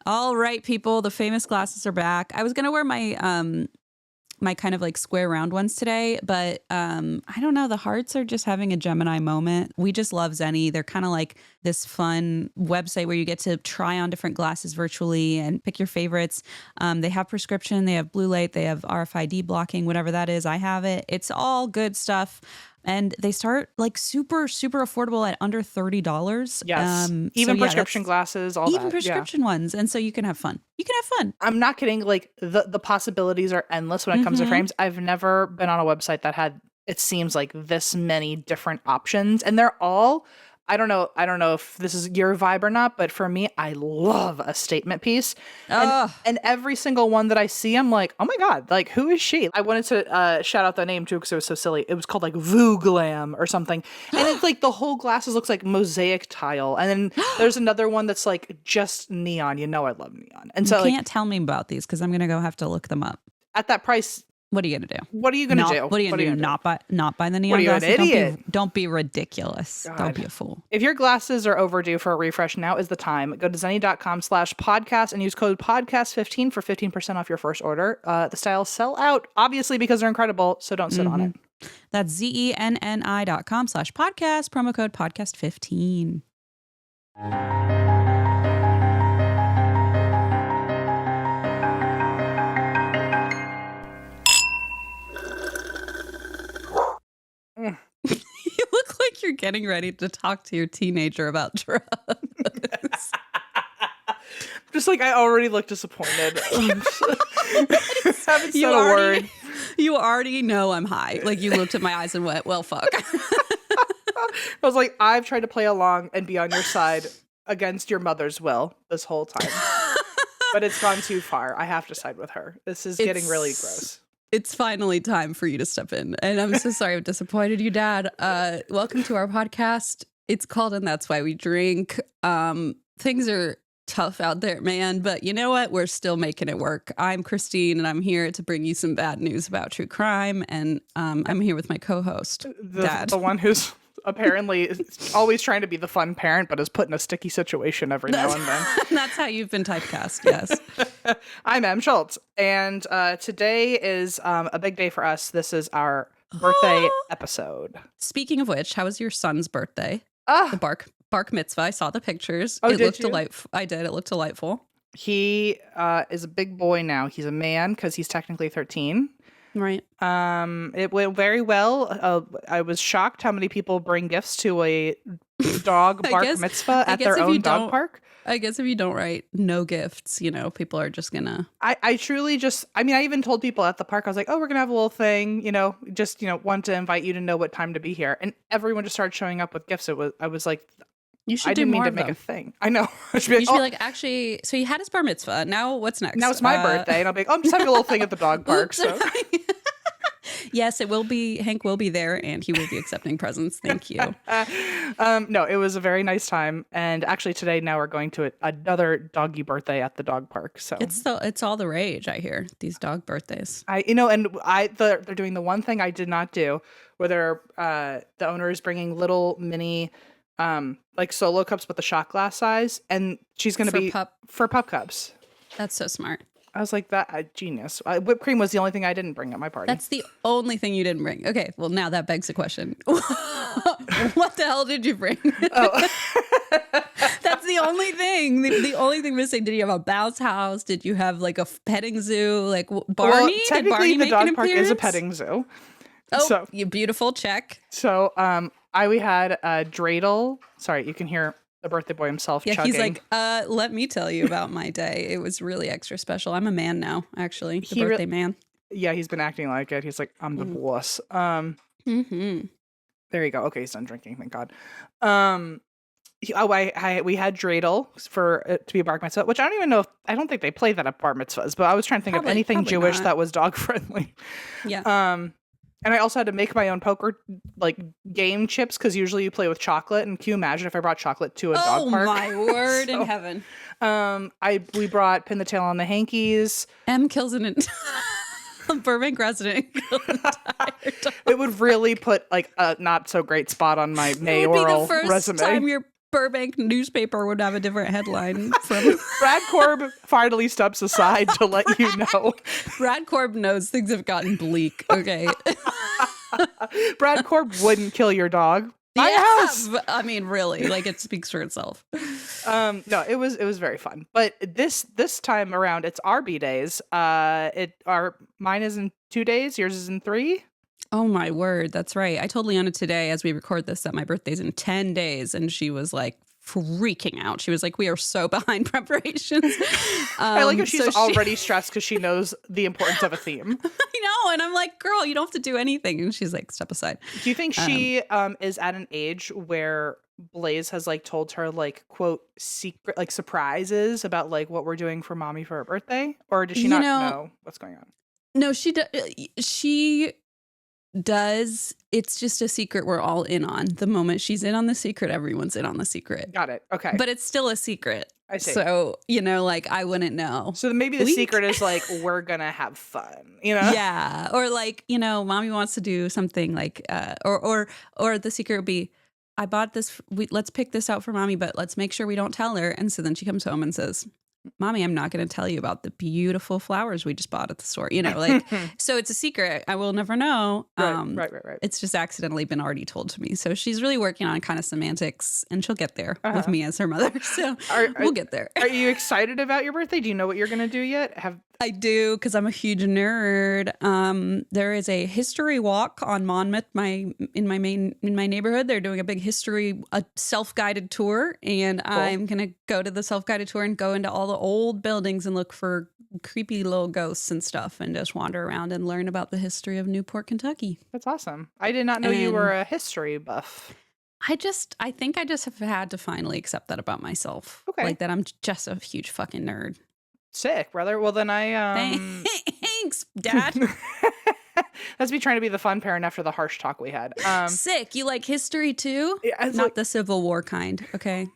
All right, people, the famous glasses are back. I was going to wear my kind of like square round ones today, but I don't know. The hearts are just having a Gemini moment. We just love Zenni. They're kind of like this fun website where you get to try on different glasses virtually and pick your favorites. They have prescription, they have blue light, they have RFID blocking, whatever that is. I have it. It's all good stuff. And they start like super, super affordable at under $30. Yes. Even prescription glasses, all that. Even prescription ones. And so you can have fun. You can have fun. I'm not kidding. Like the possibilities are endless when it comes to frames. I've never been on a website that had, it seems like, this many different options. And they're all, I don't know if this is your vibe or not, but for me, I love a statement piece. And every single one that I see, I'm like, oh my God, like, who is she? I wanted to shout out the name too, because it was so silly. It was called like Voo Glam or something. And it's like the whole glasses looks like mosaic tile. And then there's another one that's like just neon. You know I love neon. And so you can't tell me about these because I'm going to go have to look them up. At that price, what are you going to do? What are you going to do? What are you going to do? Not buy the neon What are you, glasses? an idiot? Don't be ridiculous. God. Don't be a fool. If your glasses are overdue for a refresh, now is the time. Go to zenni.com/podcast and use code podcast15 for 15% off your first order. The styles sell out, obviously, because they're incredible, so don't sit on it. That's zenni.com/podcast, promo code podcast15. You look like you're getting ready to talk to your teenager about drugs. Just like I already look disappointed. Haven't said a word. You already know I'm high. Like you looked at my eyes and went, well, fuck. I was like, I've tried to play along and be on your side against your mother's will this whole time. But it's gone too far. I have to side with her. This is getting really gross. It's finally time for you to step in. And I'm so sorry I've disappointed you, Dad. Welcome to our podcast. It's called And That's Why We Drink. Things are tough out there, man. But you know what? We're still making it work. I'm Christine, and I'm here to bring you some bad news about true crime. And I'm here with my co-host, Dad. The one who's apparently always trying to be the fun parent, but is put in a sticky situation every now and then. That's how you've been typecast, yes. I'm Em Schultz, and today is a big day for us. This is our birthday episode. Speaking of which, how was your son's birthday? The bark mitzvah. I saw the pictures. Oh, it looked delightful. I did. It looked delightful. He is a big boy now. He's a man because he's technically 13. Right. It went very well. I was shocked how many people bring gifts to a dog bark mitzvah at their own dog park. I guess if you don't write no gifts, people are just gonna. I truly just, I even told people at the park, I was like, oh, we're gonna have a little thing, just, want to invite you to know what time to be here. And everyone just started showing up with gifts. I was like, you should I didn't mean to make a thing. I know. You should be like, actually, so he had his bar mitzvah. Now what's next? Now it's my birthday. And I'll be like, oh, I'm just having a little thing at the dog park. So. Yes, it will be. Hank will be there and he will be accepting presents. Thank you. No, it was a very nice time. And actually today, now we're going to another doggy birthday at the dog park. So it's all the rage, I hear, these dog birthdays. They're doing the one thing I did not do, where the owner is bringing little mini like solo cups with the shot glass size, and she's going to be for pup cups. That's so smart. I was like, genius. Whipped cream was the only thing I didn't bring at my party. That's the only thing you didn't bring. Okay, well, now that begs the question. What the hell did you bring? Oh. That's the only thing. The only thing missing. Did you have a bounce house? Did you have like a petting zoo? Like Barney? Well, did Barney the make dog an park appearance? is a petting zoo. Oh, so, you beautiful. Check. So we had a dreidel. Sorry, you can hear the birthday boy himself chugging. He's like, let me tell you about my day. It was really extra special. I'm a man now, actually. The birthday man. Yeah, he's been acting like it. He's like, I'm the boss. There you go. Okay, he's done drinking. Thank God. We had dreidel to be a bar mitzvah, which I don't even know I don't think they play that at bar mitzvahs, but I was trying to think of anything Jewish that was dog friendly. Yeah. And I also had to make my own poker game chips, because usually you play with chocolate. And can you imagine if I brought chocolate to a dog park? Oh my word in heaven! We brought pin the tail on the hankies. M kills an Burbank resident. It would really put a not so great spot on my mayoral resume. Time your Burbank newspaper would have a different headline from Brad Korb finally steps aside to let you know. Brad Korb knows things have gotten bleak. Okay. Brad Korb wouldn't kill your dog. Buy a house. But, I mean, really, like it speaks for itself. No, it was very fun. But this time around, it's our B days. Mine is in 2 days. Yours is in 3. Oh my word, that's right. I told Leona today as we record this that my birthday's in 10 days, and she was like freaking out. She was like, we are so behind preparations. I like how she's already stressed because she knows the importance of a theme. I know, and I'm like, girl, you don't have to do anything. And she's like, step aside. Do you think she is at an age where Blaze has like told her like quote secret like surprises about like what we're doing for mommy for her birthday, or does she not know what's going on? No, she does. It's just a secret we're all in on. The moment she's in on the secret, everyone's in on the secret. Got it. Okay. But it's still a secret. I see. So, like I wouldn't know. So maybe the secret is like, we're gonna have fun, Yeah. Or like, mommy wants to do something like, or the secret would be, I bought this, let's pick this out for mommy, but let's make sure we don't tell her. And so then she comes home and says, Mommy, I'm not going to tell you about the beautiful flowers we just bought at the store. So it's a secret. I will never know. Right. It's just accidentally been already told to me. So she's really working on kind of semantics, and she'll get there with me as her mother. So we'll get there. Are you excited about your birthday? Do you know what you're going to do yet? I do, because I'm a huge nerd. There is a history walk on Monmouth, in my neighborhood. They're doing a big a self-guided tour, and cool. I'm gonna go to the self-guided tour and go into all the old buildings and look for creepy little ghosts and stuff, and just wander around and learn about the history of Newport, Kentucky. That's awesome. I did not know you were a history buff. I think I just have had to finally accept that about myself. Okay, like that I'm just a huge fucking nerd. Sick, brother. Well, then Thanks, Dad. That's me trying to be the fun parent after the harsh talk we had. Sick. You like history too? Yeah, not the Civil War kind. Okay.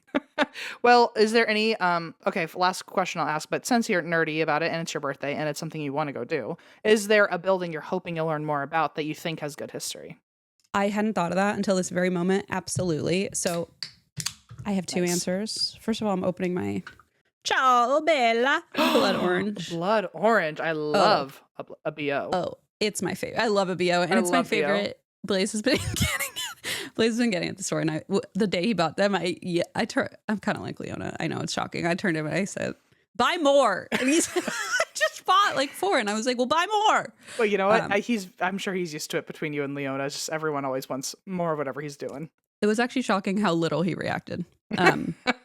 Well, is there any? Okay. Last question I'll ask. But since you're nerdy about it and it's your birthday and it's something you want to go do, is there a building you're hoping you'll learn more about that you think has good history? I hadn't thought of that until this very moment. Absolutely. So I have two answers. First of all, I'm opening my Ciao Bella blood orange. Blood orange. I love a BO. Oh, it's my favorite. I love a BO, and it's my favorite. BO. Blaze has been getting it. Blaze has been getting it at the store, and the day he bought them, I'm kind of like Leona. I know it's shocking. I turned to him and I said, "Buy more," and he said, "I just bought like 4," and I was like, "Well, buy more." Well, you know what? I'm sure he's used to it between you and Leona. It's just everyone always wants more of whatever he's doing. It was actually shocking how little he reacted.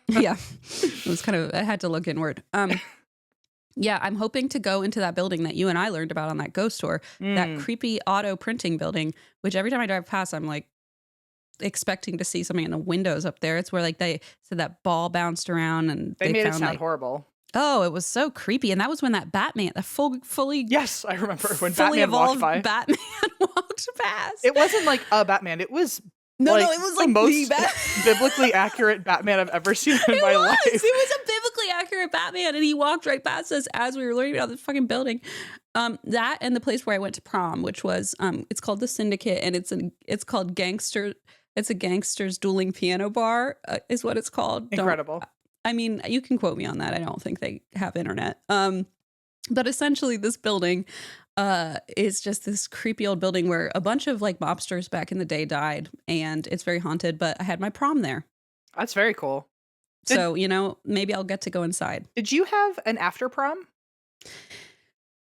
Yeah, it was I had to look inward. Yeah, I'm hoping to go into that building that you and I learned about on that ghost tour, that creepy auto printing building, which every time I drive past, I'm like expecting to see something in the windows up there. It's where like they said that ball bounced around and they made found, it sound horrible. Oh, it was so creepy. And that was when that Batman, the fully yes, I remember when Batman walked by. Batman walked past. It wasn't like a Batman. It was it was like the most biblically accurate Batman I've ever seen in my life. It was a biblically accurate Batman, and he walked right past us as we were learning about this fucking building. That and the place where I went to prom, which was it's called the Syndicate, and it's called Gangster. It's a gangsters dueling piano bar, is what it's called. Incredible. I mean, you can quote me on that. I don't think they have internet. But essentially, this building is just this creepy old building where a bunch of like mobsters back in the day died, and it's very haunted. But I had my prom there. That's very cool. So, maybe I'll get to go inside. Did you have an after prom?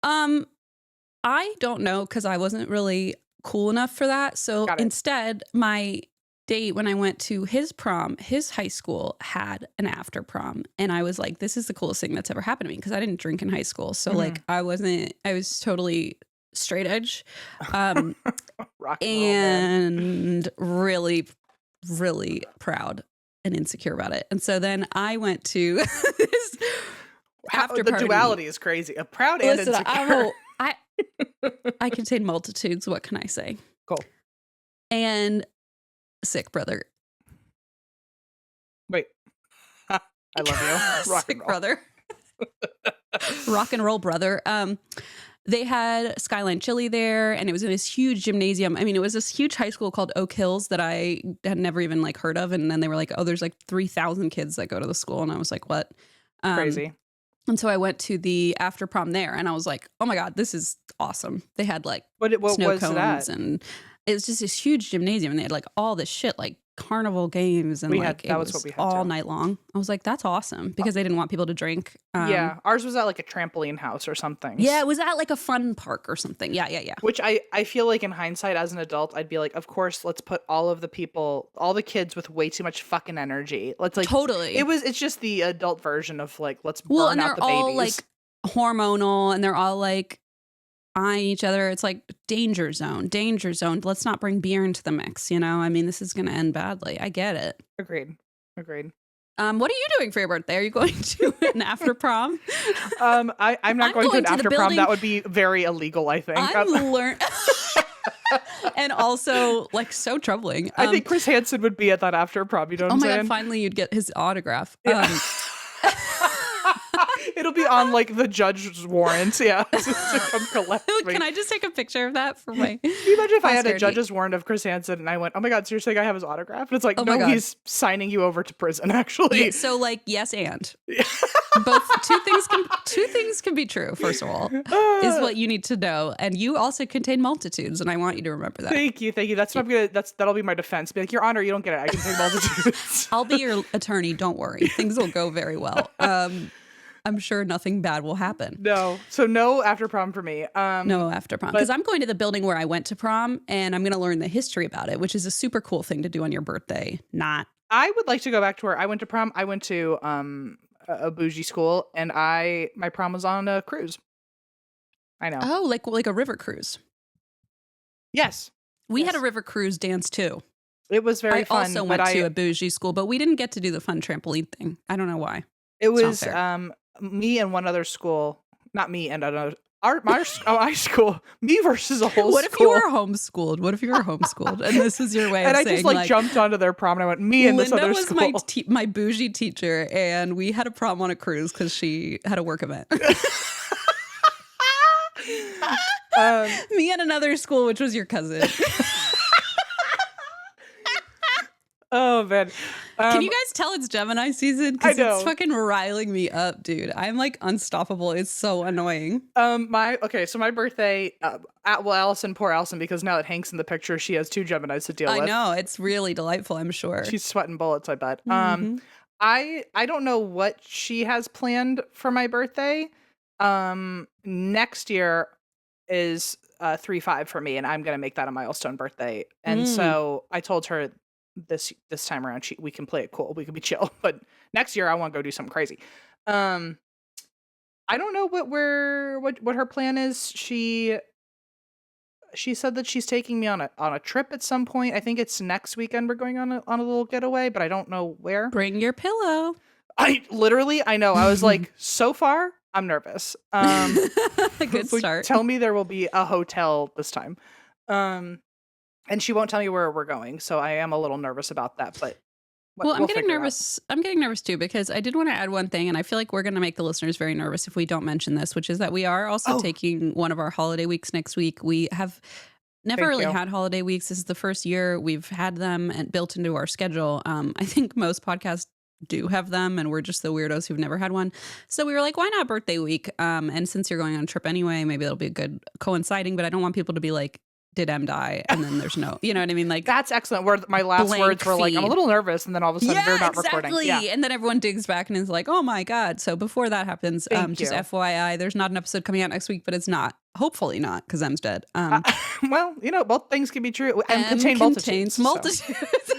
I don't know, because I wasn't really cool enough for that. So instead, my date when I went to his prom, his high school had an after prom, and I was like, this is the coolest thing that's ever happened to me, because I didn't drink in high school. So like I was totally straight edge, and really, really proud and insecure about it. And so then I went to this after the party. Duality is crazy. A proud and insecure. I contain multitudes. What can I say? Cool. And sick, brother. Wait. I love you. Sick brother. Rock and roll brother. They had Skyline Chili there, and it was in this huge gymnasium. I mean, it was this huge high school called Oak Hills that I had never even like heard of. And then they were like, oh, there's like 3,000 kids that go to the school. And I was like, what? Crazy. And so I went to the after prom there, and I was like, oh my God, this is awesome. They had like What snow was cones, that? and it was just this huge gymnasium, and they had like all this shit, like carnival games, and That was what we had all too. night long. I was like, that's awesome, because they didn't want people to drink. Yeah, ours was at like a trampoline house or something. Yeah, it was at like a fun park or something. Yeah. Which I feel like in hindsight as an adult, I'd be like, of course, let's put all the kids with way too much fucking energy. Let's like Totally. It's just the adult version of like, let's Well, burn and out they're the all babies. like hormonal, and they're all like eyeing each other. It's like danger zone. Let's not bring beer into the mix. You know, I mean, this is going to end badly. I get it. Agreed. What are you doing for your birthday? Are you going to an after prom? I'm not I'm going to going an to the after prom. building- That would be very illegal, I think. And also like so troubling. I think Chris Hansen would be at that after prom. You know what Oh I'm my saying? God, finally you'd get his autograph. Yeah. It'll be on like the judge's warrant. Yeah. To come collect me. Can I just take a picture of that for my... Can you imagine if I had a posterity? judge's warrant of Chris Hansen and I went, oh my God, so you're saying I have his autograph? And it's like, Oh my no, God. he's signing you over to prison, actually. Yeah, so like, yes, and both two things can be true. First of all, is what you need to know, and you also contain multitudes, and I want you to remember that. Thank you. That's what I'm gonna. That'll be my defense. Be like, Your Honor, you don't get it. I can take multitudes. I'll be your attorney. Don't worry, things will go very well. I'm sure nothing bad will happen. No, so no after prom for me. No after prom, because I'm going to the building where I went to prom, and I'm going to learn the history about it, which is a super cool thing to do on your birthday. Not. I would like to go back to where I went to prom. I went to a bougie school, and my prom was on a cruise. I know. Oh, like a river cruise. Yes. We had a river cruise dance too. It was very fun. I also went to a bougie school, but we didn't get to do the fun trampoline thing. I don't know why. It It's not was fair. me and one other school. Not me and another. My school. Me versus a whole What if school. you were homeschooled? And this is your way of And I saying, just like jumped onto their prom and I went, me and this Linda other was school. my bougie teacher, and we had a prom on a cruise because she had a work event. Me and another school, which was your cousin. Oh man. Can you guys tell it's Gemini season? I Because know. it's fucking riling me up, dude. I'm like unstoppable. It's so annoying. So my birthday, poor Allison, because now that Hank's in the picture, she has two Geminis to deal with. I know. It's really delightful, I'm sure. She's sweating bullets, I bet. Mhm. I don't know what she has planned for my birthday. Next year is 3-5 for me, and I'm gonna make that a milestone birthday. And so I told her this time around we can play it cool, we can be chill, but next year I want to go do something crazy. I don't know what her plan is. She said that she's taking me on a trip at some point. I think it's next weekend we're going on a little getaway, but I don't know where. Bring your pillow. I know. I was like, so far I'm nervous. Good Like, start. tell me there will be a hotel this time. And she won't tell me where we're going, so I am a little nervous about that. But Well, I'm we'll getting figure it out. nervous. I'm getting nervous too, because I did want to add one thing, and I feel like we're going to make the listeners very nervous if we don't mention this, which is that we are also taking one of our holiday weeks next week. We have never Thank really you. had holiday weeks. This is the first year we've had them and built into our schedule. I think most podcasts do have them, and we're just the weirdos who've never had one. So we were like, why not birthday week? And since you're going on a trip anyway, maybe it'll be a good coinciding, but I don't want people to be like, did M die? And then there's no, you know what I mean? Like, That's excellent. Where my last blank words were like, I'm a feed. little nervous, and then all of a sudden they're not recording. Exactly. Yeah. And then everyone digs back and is like, oh my God. So before that happens, Thank just you. FYI, there's not an episode coming out next week, but it's not. Hopefully not, because M's dead. Well, both things can be true. M Contain contains multitudes. so. multitudes.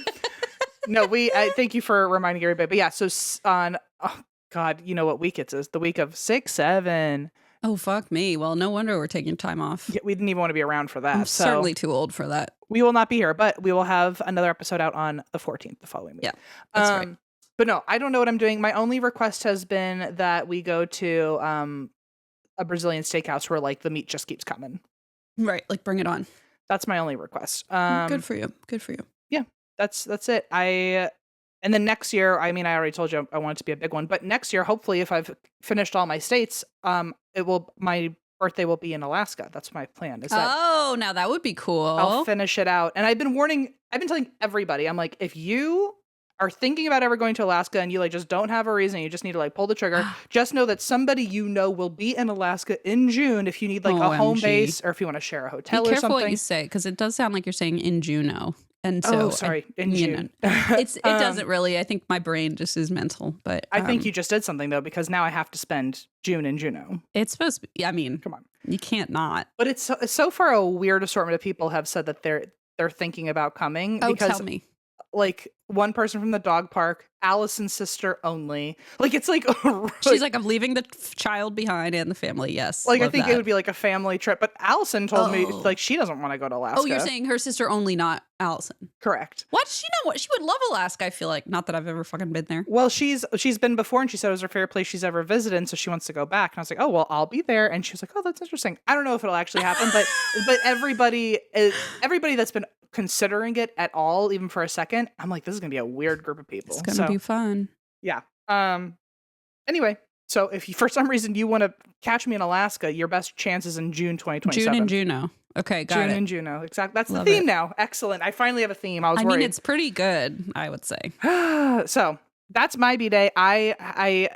No, I thank you for reminding everybody. But yeah, so on, oh God, you know what week it is? The week of 6/7. Oh, fuck me. Well, no wonder we're taking time off. Yeah, we didn't even want to be around for that. I'm so certainly too old for that. we will not be here, but we will have another episode out on the 14th, the following week. Yeah, that's right. But no, I don't know what I'm doing. My only request has been that we go to a Brazilian steakhouse where like the meat just keeps coming. Right. Like, bring it on. That's my only request. Good for you. Good for you. That's it. And then next year, I mean, I already told you I want it to be a big one, but next year, hopefully, if I've finished all my states, my birthday will be in Alaska. That's my plan. Is that Oh, now that would be cool. I'll finish it out. And I've been telling everybody, I'm like, if you are thinking about ever going to Alaska and you like just don't have a reason, you just need to like pull the trigger, just know that somebody you know will be in Alaska in June if you need like a home base or if you want to share a hotel or something. Be careful what you say, because it does sound like you're saying in Juneau. And so, in June. It doesn't really. I think my brain just is mental. But I think you just did something though, because now I have to spend June in Juneau. It's supposed to be. I mean, come on, you can't not. But it's so far a weird assortment of people have said that they're thinking about coming. Oh, because, tell me. Like one person from the dog park, Allison's sister only. Like it's like she's like, I'm leaving the child behind and the family. Yes, like I think it would be like a family trip. But Allison told me like she doesn't want to go to Alaska. Oh, you're saying her sister only, not Allison? Correct. What? She know what? She would love Alaska. I feel like, not that I've ever fucking been there. Well, she's been before, and she said it was her favorite place she's ever visited, and so she wants to go back. And I was like, oh well, I'll be there. And she was like, oh, that's interesting. I don't know if it'll actually happen, but everybody that's been considering it at all, even for a second, I'm like, this is gonna be a weird group of people. It's gonna be fun. Yeah. Anyway, so if you, for some reason you want to catch me in Alaska, your best chance is in June 2027. June and Juneau. Okay, got it. June and Juneau. Exactly. That's the theme now. Excellent. I finally have a theme. I mean, it's pretty good, I would say. So that's my B-Day. You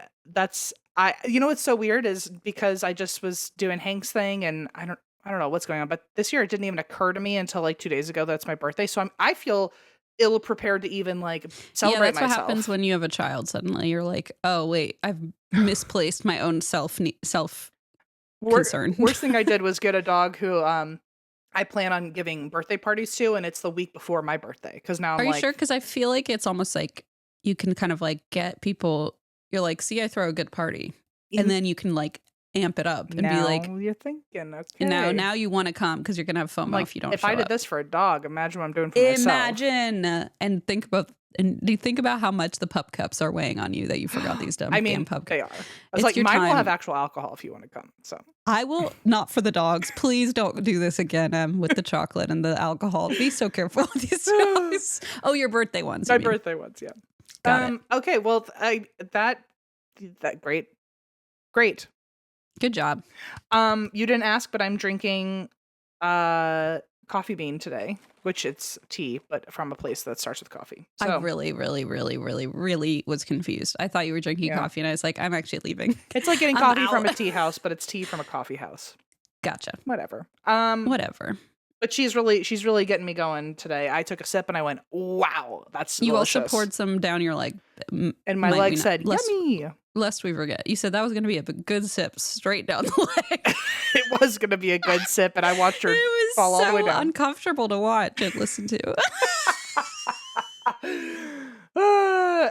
know what's so weird is because I just was doing Hank's thing and I don't know what's going on, but this year it didn't even occur to me until like 2 days ago that's my birthday. So I feel ill prepared to even like celebrate myself. Yeah, that's what happens when you have a child. Suddenly you're like, oh wait, I've misplaced my own self concern. Worst thing I did was get a dog who I plan on giving birthday parties to, and it's the week before my birthday. Because now Are you sure? Because I feel like it's almost like you can kind of like get people. You're like, see, I throw a good party, and then you can like amp it up and be like, you're thinking, okay. Now you want to come because you're gonna have FOMO if you don't. If I did this for a dog, imagine what I'm doing for myself. Imagine and think about. And do you think about how much the pup cups are weighing on you that you forgot these damn pup cups? They are. I was like, mine will have actual alcohol if you want to come. So I will not for the dogs. Please don't do this again with the chocolate and the alcohol. Be so careful with these dogs. Oh, your birthday ones. My birthday ones, yeah. Got it. Okay, well, that great. Good job. You didn't ask, but I'm drinking coffee bean today, which it's tea, but from a place that starts with coffee. So, I really, really, really, really, really was confused. I thought you were drinking coffee, and I was like, I'm actually leaving. It's like getting coffee from a tea house, but it's tea from a coffee house. Gotcha. Whatever. Whatever. But she's really getting me going today. I took a sip and I went, wow, that's delicious. You also poured some down your leg. And my leg said, yummy. Lest we forget. You said that was going to be a good sip straight down the leg. It was going to be a good sip, and I watched her fall all the way down. It was so uncomfortable to watch and listen to.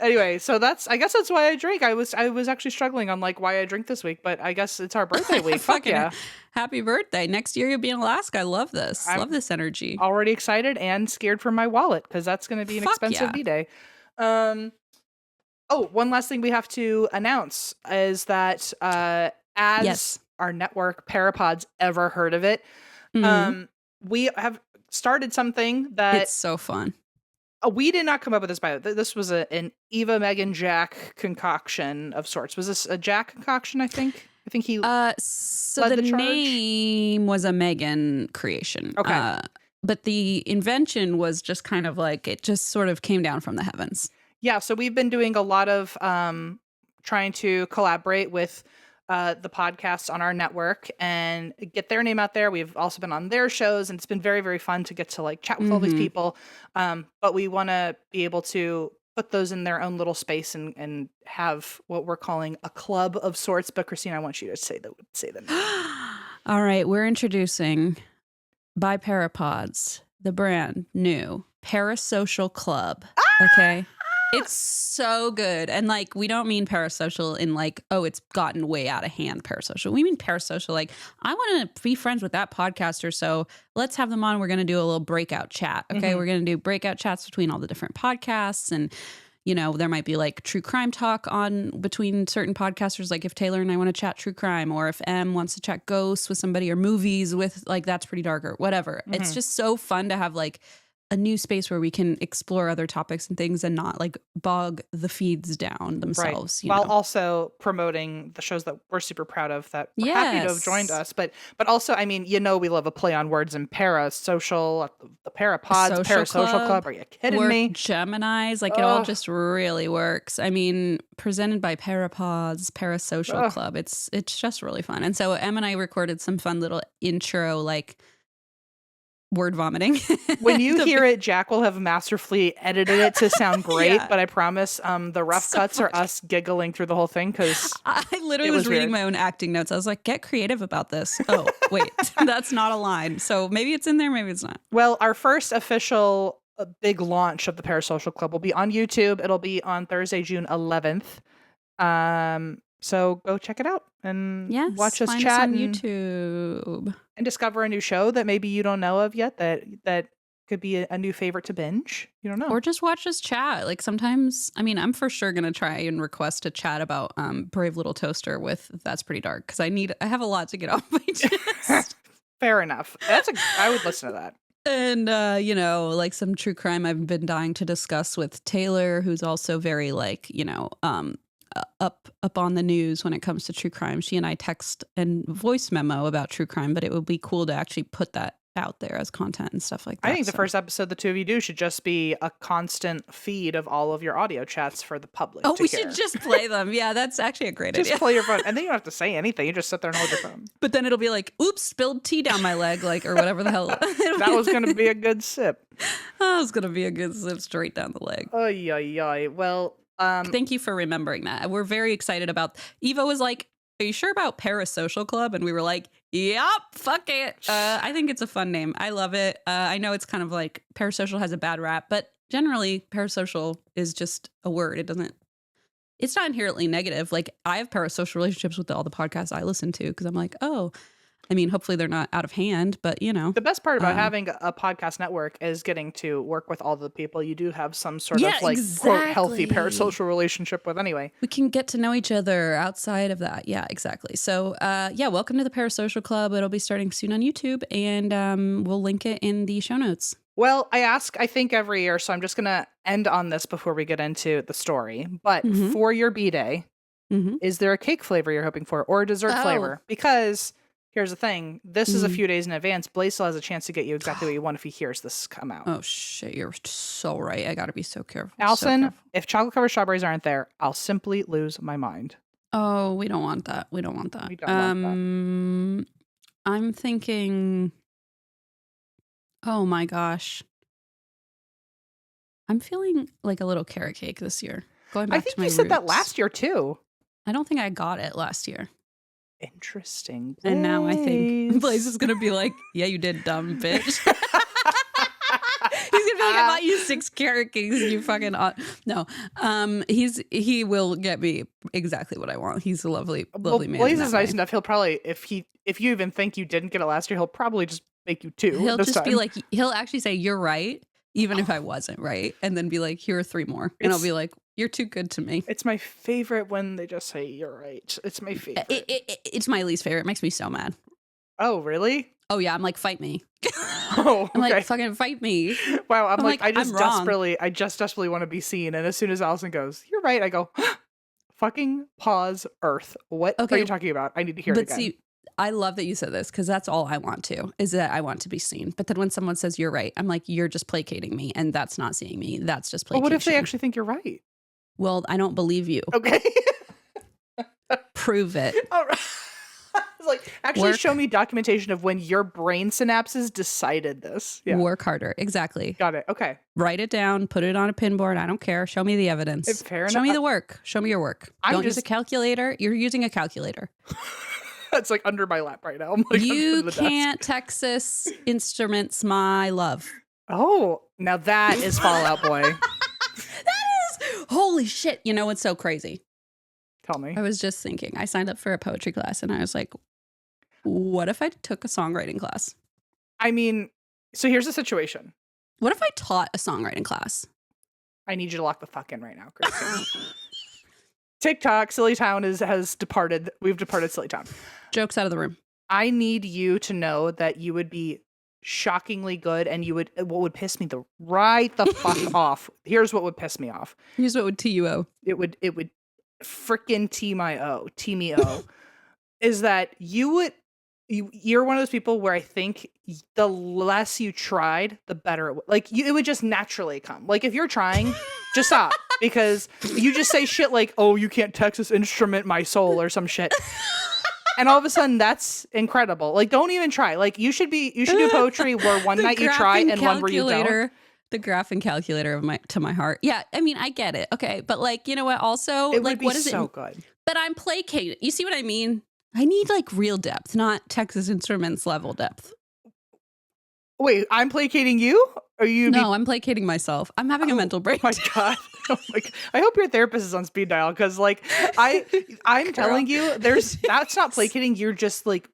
Anyway, so I guess that's why I drink. I was actually struggling on like why I drink this week, but I guess it's our birthday week. Fuck yeah. Happy birthday. Next year you'll be in Alaska. I love this. Love this energy. Already excited and scared for my wallet because that's going to be an expensive B-Day. Oh, one last thing we have to announce is that as our network, Parapods, ever heard of it, we have started something that... It's so fun. We did not come up with this by this was an Eva, Megan, Jack concoction of sorts. Was this a Jack concoction, I think? I think he so the name was a Megan creation. Okay. But the invention was just kind of like, it just sort of came down from the heavens. Yeah, so we've been doing a lot of trying to collaborate with the podcasts on our network and get their name out there. We've also been on their shows, and it's been very, very fun to get to like chat with all these people. But we want to be able to put those in their own little space and have what we're calling a club of sorts. But Christine, I want you to say the name. All right, we're introducing by Parapods the brand new Parasocial Club. Okay. It's so good. And like, we don't mean parasocial in like, oh, it's gotten way out of hand parasocial. We mean parasocial like, I want to be friends with that podcaster, so let's have them on. We're going to do a little breakout chat. Okay. We're going to do breakout chats between all the different podcasts. And, you know, there might be like true crime talk on between certain podcasters. Like if Taylor and I want to chat true crime, or if Em wants to chat ghosts with somebody, or movies with like That's Pretty Dark or whatever. It's just so fun to have like a new space where we can explore other topics and things and not like bog the feeds down themselves. While also promoting the shows that we're super proud of that we're happy to have joined us. But also, I mean, we love a play on words and parasocial, the parapods, parasocial club. Are you kidding me? Geminis, like it all just really works. I mean, presented by Parapods, Parasocial Club. It's just really fun. And so Em and I recorded some fun little intro, like word vomiting. When you hear it, Jack will have masterfully edited it to sound great, but I promise the rough cuts are us giggling through the whole thing because I literally was reading my own acting notes. I was like, get creative about this. Oh, wait, that's not a line. So maybe it's in there, maybe it's not. Well, our first official big launch of the Parasocial Club will be on YouTube. It'll be on Thursday, June 11th. So go check it out and watch us chat on YouTube and discover a new show that maybe you don't know of yet that could be a new favorite to binge. You don't know. Or just watch us chat. Like sometimes, I mean, I'm for sure going to try and request a chat about Brave Little Toaster with That's Pretty Dark because I have a lot to get off my chest. Fair enough. I would listen to that. And, like some true crime I've been dying to discuss with Taylor, who's also very like, up on the news when it comes to true crime. She and I text and voice memo about true crime, but it would be cool to actually put that out there as content and stuff like that. I think the first episode the two of you do should just be a constant feed of all of your audio chats for the public. Oh, we should just play them. Yeah, that's actually a great idea. Just play your phone, and then you don't have to say anything. You just sit there and hold your phone. But then it'll be like, "Oops, spilled tea down my leg," like or whatever the hell. That was going to be a good sip. That was going to be a good sip straight down the leg. Oh yeah. Well, thank you for remembering that. We're very excited about. Eva was like, "Are you sure about Parasocial Club?" And we were like, "Yep, fuck it." I think it's a fun name. I love it. I know it's kind of like parasocial has a bad rap, but generally parasocial is just a word. It's not inherently negative. Like I have parasocial relationships with all the podcasts I listen to because I'm like, oh, I mean, hopefully they're not out of hand, but The best part about having a podcast network is getting to work with all the people you do have some sort of like quote healthy parasocial relationship with anyway. We can get to know each other outside of that. Yeah, exactly. So welcome to the Parasocial Club. It'll be starting soon on YouTube and we'll link it in the show notes. Well, I ask, I think every year, so I'm just going to end on this before we get into the story. But for your B-Day, is there a cake flavor you're hoping for or a dessert flavor? Because here's the thing. This is a few days in advance. Blaze still has a chance to get you exactly what you want if he hears this come out. Oh, shit. You're so right. I got to be so careful. Allison, if chocolate-covered strawberries aren't there, I'll simply lose my mind. Oh, we don't want that. We don't want that. I'm thinking... Oh my gosh. I'm feeling like a little carrot cake this year. Going back I think to my you said that roots. last year too. I don't think I got it last year. Interesting. And now I think Blaze is going to be like, yeah, you did, dumb bitch. He's going to be like, I bought you 6 carrot cakes. You fucking... No. He will get me exactly what I want. He's a lovely man. Blaze is nice enough. He'll probably, if you even think you didn't get it last year, he'll probably just make you 2. He'll just time. be like, he'll actually say, you're right, even if I wasn't right. And then be like, here are 3 more. And I'll be like, you're too good to me. It's my favorite when they just say, you're right. It's my favorite. It's my least favorite. It makes me so mad. Oh, really? Oh, yeah. I'm like, fight me. Oh, okay. I'm like, fucking fight me. Wow. I'm like, I just desperately want to be seen. And as soon as Allison goes, you're right, I go, fucking pause Earth. What are you talking about? I need to hear it again. See, I love that you said this because that's all I want to, is that I want to be seen. But then when someone says you're right, I'm like, you're just placating me. And that's not seeing me. That's just placation. Well, what if they actually think you're right? Well, I don't believe you. Okay. Prove it. All right. Like, actually show me documentation of when your brain synapses decided this. Yeah. Work harder. Exactly. Got it. Okay. Write it down. Put it on a pinboard. I don't care. Show me the evidence. Show me the work. Show me your work. Don't use a calculator. You're using a calculator. That's like under my lap right now. I'm like, you can't Texas Instruments my love. Oh, now that is Fallout Boy. That is. Holy shit. You know what's so crazy? Tell me. I was just thinking. I signed up for a poetry class and I was like, what if I took a songwriting class? I mean, so here's the situation. What if I taught a songwriting class? I need you to lock the fuck in right now, Christine. TikTok, Silly Town has departed. We've departed Silly Town. Jokes out of the room. I need you to know that you would be shockingly good, and what would piss me the fuck off. Here's what would piss me off. Here's what would TUO. It would freaking tee me o is that you're one of those people where I think the less you tried, the better it would just naturally come. Like if you're trying, just stop, because you just say shit like, "Oh, you can't Texas instrument my soul" or some shit. And all of a sudden, that's incredible. Like, don't even try. Like, you should do poetry where one night you try and one where you don't. The graphing calculator to my heart. Yeah, I mean, I get it. Okay, but like, you know what? Also, it like, would be what is so it? Good. But I'm placated. You see what I mean? I need like real depth, not Texas Instruments level depth. Wait, I'm placating you? Or you? No, I'm placating myself. I'm having a mental break. Oh my god! Oh my god! I hope your therapist is on speed dial, because like I'm telling you, that's not placating. You're just like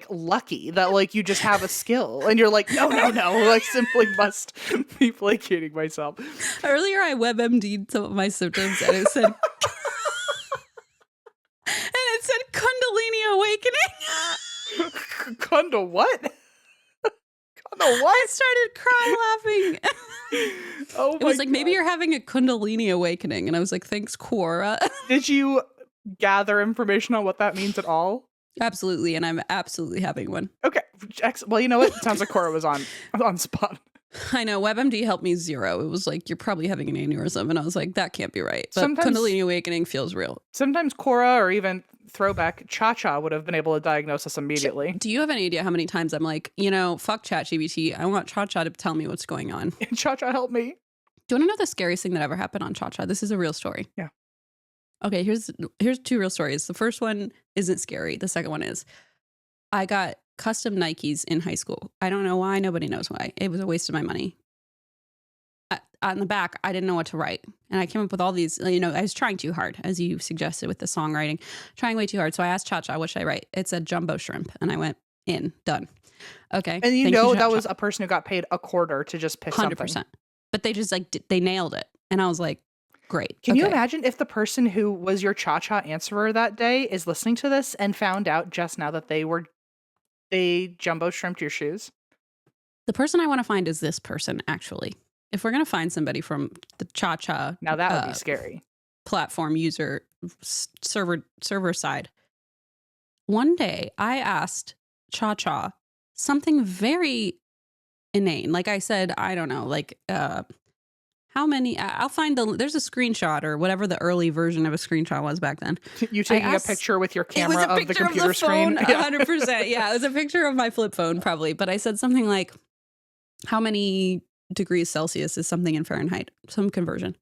lucky that like you just have a skill, and you're like, no, like simply must be placating myself. Earlier, I WebMD'd some of my symptoms, and it said. And it said Kundalini Awakening. Kunda what? Kunda what? I started crying laughing. Oh my It was like, God. maybe you're having a Kundalini Awakening. And I was like, thanks, Quora. Did you gather information on what that means at all? Absolutely. And I'm absolutely having one. Okay. Well, you know what? It sounds like Quora was on spot. I know. WebMD helped me zero. It was like, you're probably having an aneurysm. And I was like, that can't be right. But Sometimes- Kundalini Awakening feels real. Sometimes Quora or even throwback Cha-Cha would have been able to diagnose us immediately. Do you have any idea how many times I'm like, fuck ChatGPT. I want Cha-Cha to tell me what's going on. Cha-Cha, help me. Do you want to know the scariest thing that ever happened on Cha-Cha? This is a real story. Yeah. Okay, here's two real stories. The first one isn't scary. The second one is. I got custom Nikes in high school. I don't know why. Nobody knows why. It was a waste of my money. On the back, I didn't know what to write. And I came up with all these, I was trying too hard, as you suggested with the songwriting, trying way too hard. So I asked Cha-Cha, what should I write? It said jumbo shrimp. And I went, done. Okay. And Thank that Cha-Cha. was a person who got paid a quarter to just pick 100%. something. But they just they nailed it. And I was like, great. Can you imagine if the person who was your Cha-Cha answerer that day is listening to this and found out just now that they jumbo shrimped your shoes? The person I want to find is this person, actually. If we're going to find somebody from the Cha-Cha Now that would be scary. platform user server side. One day I asked Cha-Cha something very inane. Like I said, I don't know, like how many, I'll find there's a screenshot or whatever the early version of a screenshot was back then. You taking a picture with your camera of the computer screen? 100%. Yeah, it was a picture of my flip phone probably. But I said something like, how many degrees Celsius is something in Fahrenheit? Some conversion.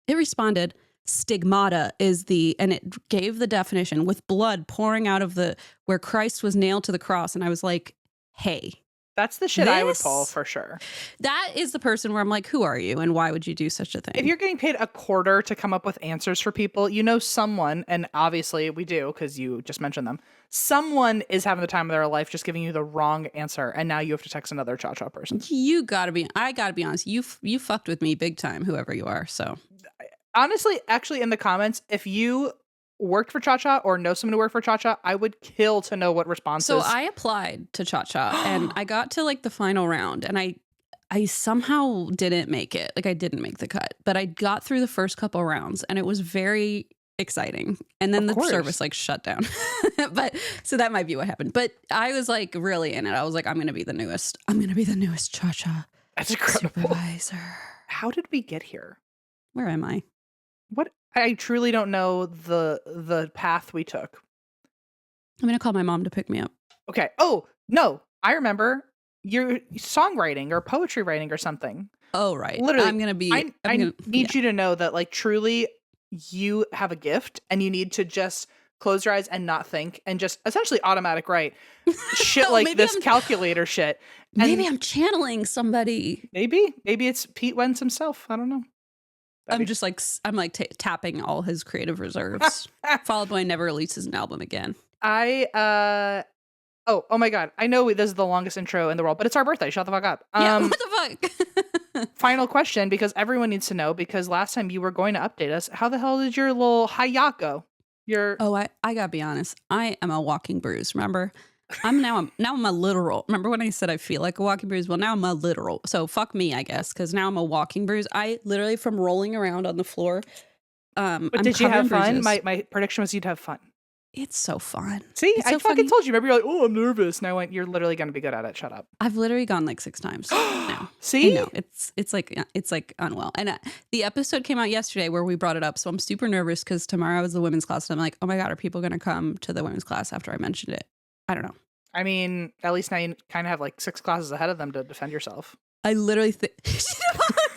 It responded, stigmata is and it gave the definition with blood pouring out of where Christ was nailed to the cross. And I was like, hey. That's the shit I would pull for sure. That is the person where I'm like, who are you and why would you do such a thing? If you're getting paid a quarter to come up with answers for people, someone, and obviously we do because you just mentioned them, someone is having the time of their life just giving you the wrong answer, and now you have to text another Cha-Cha person. I gotta be honest, you fucked with me big time, whoever you are, so. Honestly, actually in the comments, if you worked for Cha-Cha or know someone who worked for Cha-Cha, I would kill to know what responses. So I applied to Cha-Cha and I got to like the final round and I somehow didn't make it. Like I didn't make the cut, but I got through the first couple rounds and it was very exciting. And then the service like shut down. But so that might be what happened. But I was like really in it. I was like, I'm going to be the newest Cha-Cha. That's incredible. Supervisor. How did we get here? Where am I? What? I truly don't know the path we took. I'm going to call my mom to pick me up. Okay. Oh, no. I remember your songwriting or poetry writing or something. Oh, right. Literally. I'm going to be... I need you to know that like truly you have a gift and you need to just close your eyes and not think and just essentially automatic write shit like this calculator shit. And maybe I'm channeling somebody. Maybe it's Pete Wentz himself. I don't know. I'm just like, tapping all his creative reserves. Fall Out Boy never releases an album again. Oh my God. I know this is the longest intro in the world, but it's our birthday. Shut the fuck up. Yeah, what the fuck? Final question, because everyone needs to know, because last time you were going to update us, how the hell did your little hiaat go? I gotta be honest. I am a walking bruise. Remember? Now I'm a literal. Remember when I said I feel like a walking bruise? Well, now I'm a literal. So fuck me, I guess, because now I'm a walking bruise. I literally, from rolling around on the floor. But I'm did you covered in have fun? bruises. My prediction was you'd have fun. It's so fun. See, It's I so fucking funny. told you. Remember, you're like, oh, I'm nervous. And I went, you're literally going to be good at it. Shut up. I've literally gone like 6 times now. See? I know it's like unwell. And the episode came out yesterday where we brought it up, so I'm super nervous because tomorrow is the women's class, and I'm like, oh my god, are people going to come to the women's class after I mentioned it? I don't know. I mean, at least now you kind of have like 6 classes ahead of them to defend yourself. I literally to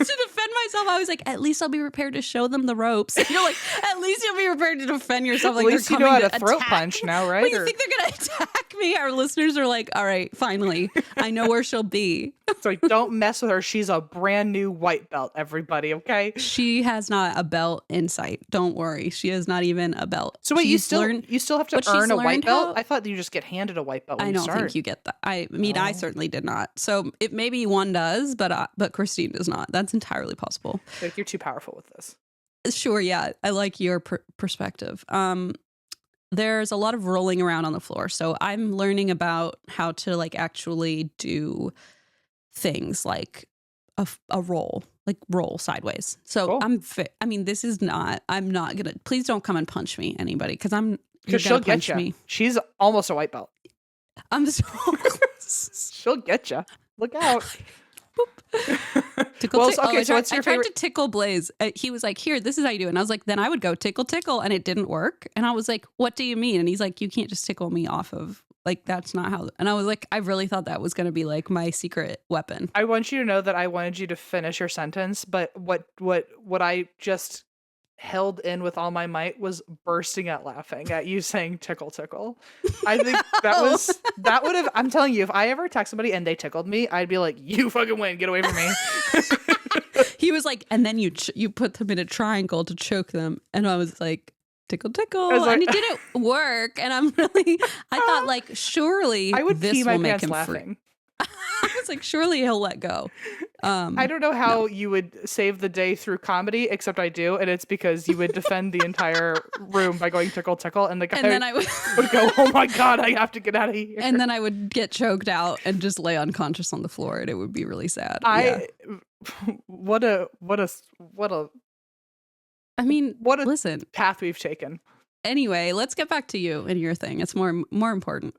defend myself, I was like, at least I'll be prepared to show them the ropes. You're like, at least you'll be prepared to defend yourself. Like, at least you know how to throat punch now, right? But you think they're gonna attack me? Our listeners are like, all right, finally, I know where she'll be. It's like, don't mess with her. She's a brand new white belt, everybody, okay? She has not a belt in sight. Don't worry. She is not even a belt. So wait, you still have to earn a white belt? I thought you just get handed a white belt when I you don't start. think you get that. I mean, I certainly did not. So it maybe one does, but Christine does not. That's entirely possible. Like, you're too powerful with this. Sure, yeah. I like your perspective. There's a lot of rolling around on the floor. So I'm learning about how to like actually do things like a roll, like roll sideways. So cool. I mean, this is not, I'm not going to, please don't come and punch me, anybody, because she'll get you. Me. She's almost a white belt. I'm so She'll get you. Look out. Tickle, well, tickle. okay, so what's your favorite? I tried to tickle Blaze. He was like, here, this is how you do it. And I was like, then I would go tickle, tickle. And it didn't work. And I was like, what do you mean? And he's like, you can't just tickle me off of, like, that's not how. And I was like, I really thought that was going to be like my secret weapon. I want you to know that I wanted you to finish your sentence, but what I just held in with all my might was bursting out laughing at you saying tickle, tickle. I think that would have, I'm telling you, if I ever text somebody and they tickled me, I'd be like, you fucking win, get away from me. He was like, and then you put them in a triangle to choke them. And I was like, tickle, tickle. Like, and it didn't work. And I'm really, I thought like, surely I would this pee my will make pants him laughing. I was like, surely he'll let go. I don't know how you would save the day through comedy, except I do, and it's because you would defend the entire room by going tickle, tickle, and the guy would go, oh my god, I have to get out of here. And then I would get choked out and just lay unconscious on the floor, and it would be really sad. What a listen, path we've taken. Anyway, let's get back to you and your thing. It's more important.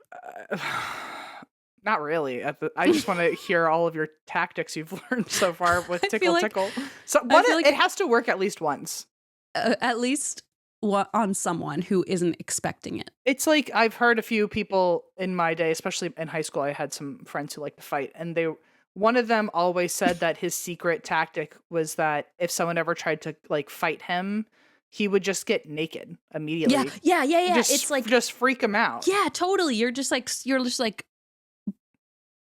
Not really. I just want to hear all of your tactics you've learned so far with tickle, tickle. So it has to work at least once. At least on someone who isn't expecting it. It's like I've heard a few people in my day, especially in high school, I had some friends who like to fight, and one of them always said that his secret tactic was that if someone ever tried to like fight him, he would just get naked immediately. Yeah. It's like just freak him out. Yeah, totally. You're just like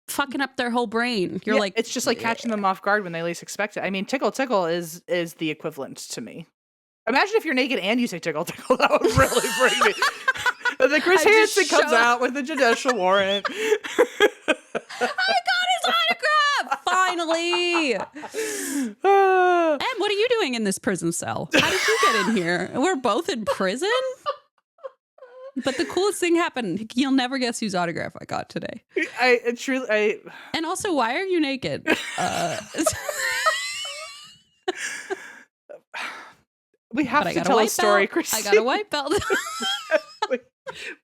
fucking up their whole brain. You're like, it's just like catching them off guard when they least expect it. I mean, tickle, tickle is the equivalent to me. Imagine if you're naked and you say tickle, tickle. That would really bring me. And then Chris Hansen comes out with a judicial warrant. I got his autograph finally. And what are you doing in this prison cell? How did you get in here? We're both in prison. But the coolest thing happened. You'll never guess whose autograph I got today. And also, why are you naked? We have to tell a story, Christine. I got a white belt.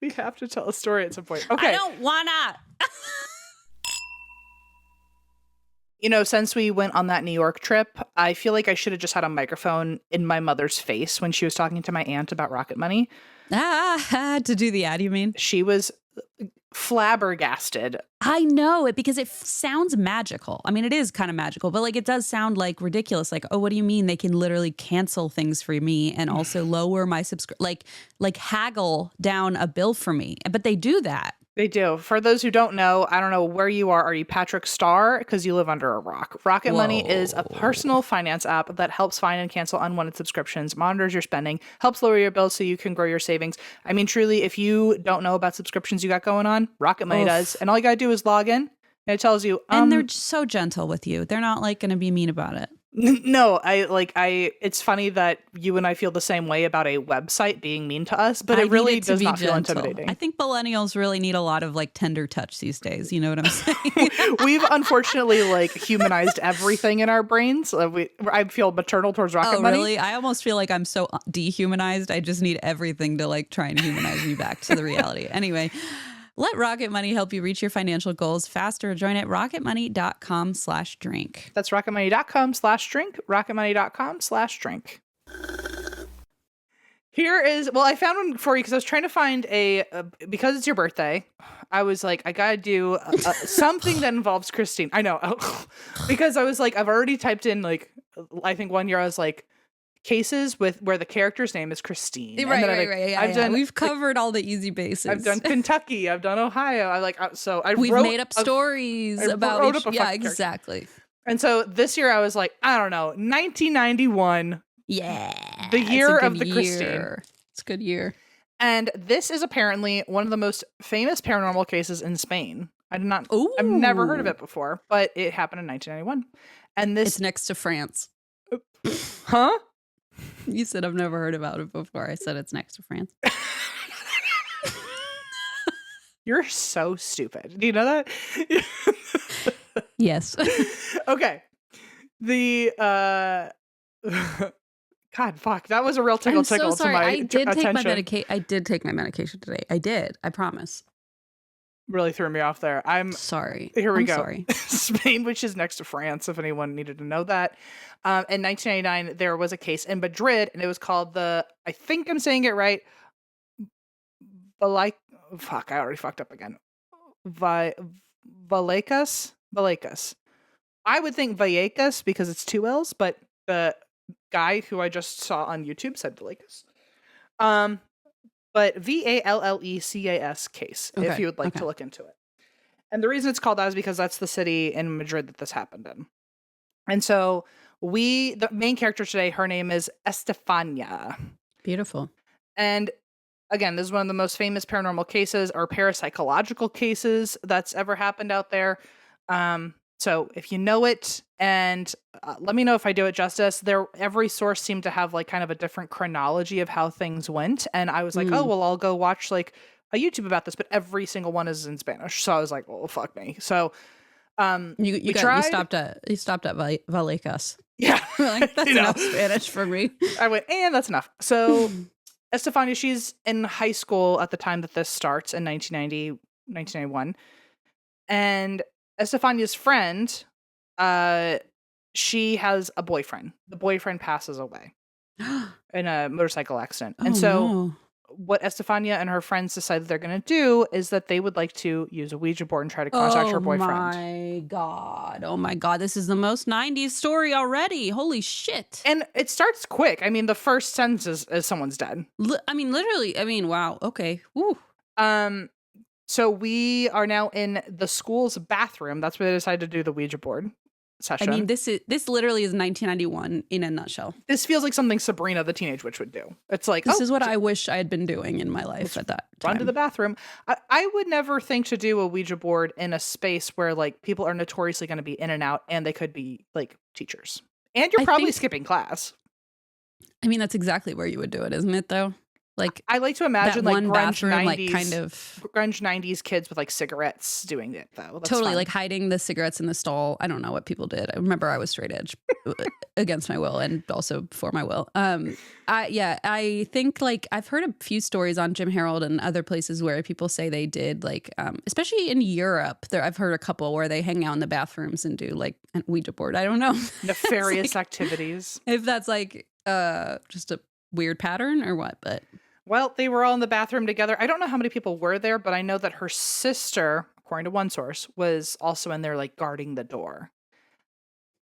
We have to tell a story at some point. Okay. I don't wanna. Since we went on that New York trip, I feel like I should have just had a microphone in my mother's face when she was talking to my aunt about Rocket Money. To do the ad, you mean? She was flabbergasted. I know it because it sounds magical. I mean, it is kind of magical, but like it does sound like ridiculous. Like, oh, what do you mean they can literally cancel things for me and also lower my like haggle down a bill for me? But they do that. They do. For those who don't know, I don't know where you are. Are you Patrick Starr? Because you live under a rock. Rocket Money is a personal finance app that helps find and cancel unwanted subscriptions, monitors your spending, helps lower your bills so you can grow your savings. I mean, truly, if you don't know about subscriptions you got going on, Rocket Money does. And all you got to do is log in and it tells you. And they're so gentle with you. They're not like going to be mean about it. No, it's funny that you and I feel the same way about a website being mean to us, but I it need really it to does be not feel gentle. intimidating. I think millennials really need a lot of like tender touch these days. You know what I'm saying? We've unfortunately like humanized everything in our brains. I feel maternal towards Rocket Oh, Money. really? I almost feel like I'm so dehumanized. I just need everything to like try and humanize me back to the reality. Anyway, let Rocket Money help you reach your financial goals faster. Join at rocketmoney.com/drink. That's rocketmoney.com/drink, rocketmoney.com/drink. Here is, well, I found one for you because I was trying to find because it's your birthday, I was like, I gotta do something that involves Christine. I know. Because I was like, I've already typed in like, I think one year I was like, cases with where the character's name is Christine. Right. I've done, We've covered all the easy bases. I've done Kentucky. I've done Ohio. We've made up stories about each. Yeah, exactly. Character. And so this year I was like, I don't know, 1991. Yeah. The year of the year. Christine. It's a good year. And this is apparently one of the most famous paranormal cases in Spain. I've Ooh. never heard of it before, but it happened in 1991. And it's next to France. Huh? You said I've never heard about it before. I said it's next to France. You're so stupid. Do you know that? Yes. Okay. God, fuck. That was a real tickle so sorry. to my I did attention. I did take my medication today. I did. I promise. Really threw me off there. I'm sorry. Here we go. Sorry. Spain, which is next to France, if anyone needed to know that. In 1999, there was a case in Madrid, and it was called I think I'm saying it right. Fuck, I already fucked up again. Vallecas. I would think Vallecas because it's two L's, but the guy who I just saw on YouTube said Vallecas. But Vallecas case, okay, if you would like to look into it. And the reason it's called that is because that's the city in Madrid that this happened in. And so the main character today, her name is Estefanía. Beautiful. And again, this is one of the most famous paranormal cases or parapsychological cases that's ever happened out there. So if you know it, and let me know if I do it justice. Every source seemed to have like kind of a different chronology of how things went, and I was like, oh well, I'll go watch like a YouTube about this, but every single one is in Spanish. So I was like, well, fuck me. So you stopped at Vallecas. Yeah, like, that's enough Spanish for me. I went, and that's enough. So Estefanía, she's in high school at the time that this starts in 1991, and Estefania's friend, she has a boyfriend. The boyfriend passes away in a motorcycle accident. And so what Estefanía and her friends decided they're going to do is that they would like to use a Ouija board and try to contact her boyfriend. Oh my God. This is the most 90s story already. Holy shit. And it starts quick. I mean, the first sentence is someone's dead. Literally. Wow. Okay. Woo. So we are now in the school's bathroom. That's where they decided to do the Ouija board session. I mean, this literally is 1991 in a nutshell. This feels like something Sabrina the Teenage Witch would do. It's like, this is what I wish I had been doing in my life at that time. Run to the bathroom. I would never think to do a Ouija board in a space where like people are notoriously going to be in and out, and they could be like teachers. And you're probably skipping class. I mean, that's exactly where you would do it, isn't it though? Like, I like to imagine like grunge 90s, like kind of grunge 90s kids with like cigarettes doing it though. That's totally fun. Like hiding the cigarettes in the stall. I don't know what people did. I remember I was straight edge against my will and also for my will. I think like I've heard a few stories on Jim Harold and other places where people say they did like, especially in Europe, I've heard a couple where they hang out in the bathrooms and do like a Ouija board. I don't know. Nefarious like, activities. If that's like just a weird pattern or what, but. Well, they were all in the bathroom together. I don't know how many people were there, but I know that her sister, according to one source, was also in there like guarding the door.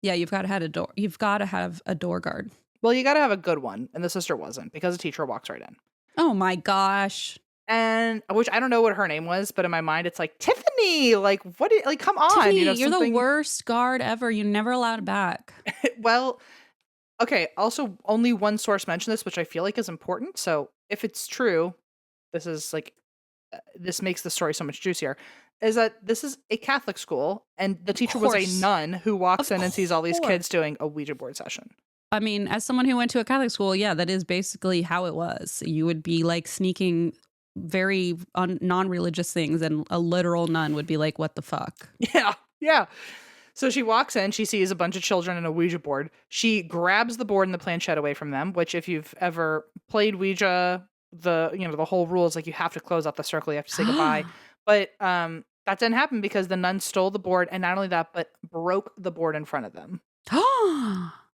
Yeah, you've got to have a door. You've got to have a door guard. Well, you got to have a good one, and the sister wasn't because the teacher walks right in. Oh my gosh. And which I don't know what her name was, but in my mind it's like Tiffany. Like what? Like come on, Tiffany, you're the worst guard ever. You're never allowed back. Well, okay. Also, only one source mentioned this, which I feel like is important. So if it's true, this is like this makes the story so much juicier, is that this is a Catholic school, and the Of teacher was a course. nun who walks Of in and sees all these course. kids doing a Ouija board session. I mean, as someone who went to a Catholic school, yeah, that is basically how it was. You would be like sneaking very non-religious things, and a literal nun would be like, what the fuck? Yeah, yeah. So she walks in, she sees a bunch of children and a Ouija board. She grabs the board and the planchette away from them, which if you've ever played Ouija, the whole rule is like you have to close out the circle, you have to say goodbye. But that didn't happen because the nun stole the board, and not only that, but broke the board in front of them.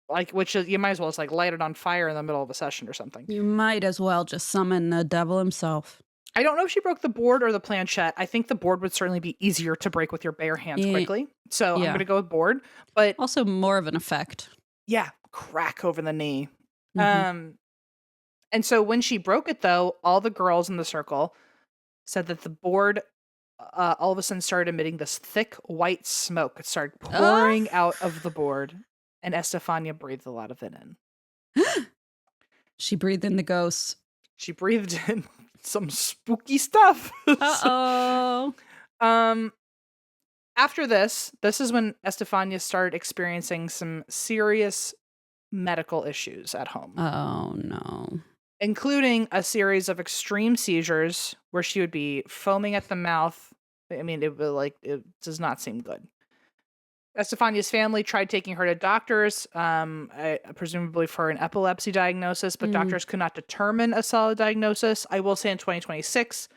Like, which is, you might as well just like light it on fire in the middle of a session or something. You might as well just summon the devil himself. I don't know if she broke the board or the planchette. I think the board would certainly be easier to break with your bare hands quickly. So I'm yeah. going to go with board. But Also more of an effect. yeah, crack over the knee. Mhm. And so when she broke it, though, all the girls in the circle said that the board all of a sudden started emitting this thick white smoke. It started pouring out of the board, and Estefania breathed a lot of it in. She breathed in the ghosts. She breathed in some spooky stuff. Uh-oh. After this is when Estefania started experiencing some serious medical issues at home. Oh, no. Including a series of extreme seizures where she would be foaming at the mouth. I mean, it does not seem good. Estefania's family tried taking her to doctors, presumably for an epilepsy diagnosis, but doctors could not determine a solid diagnosis. I will say in 2026,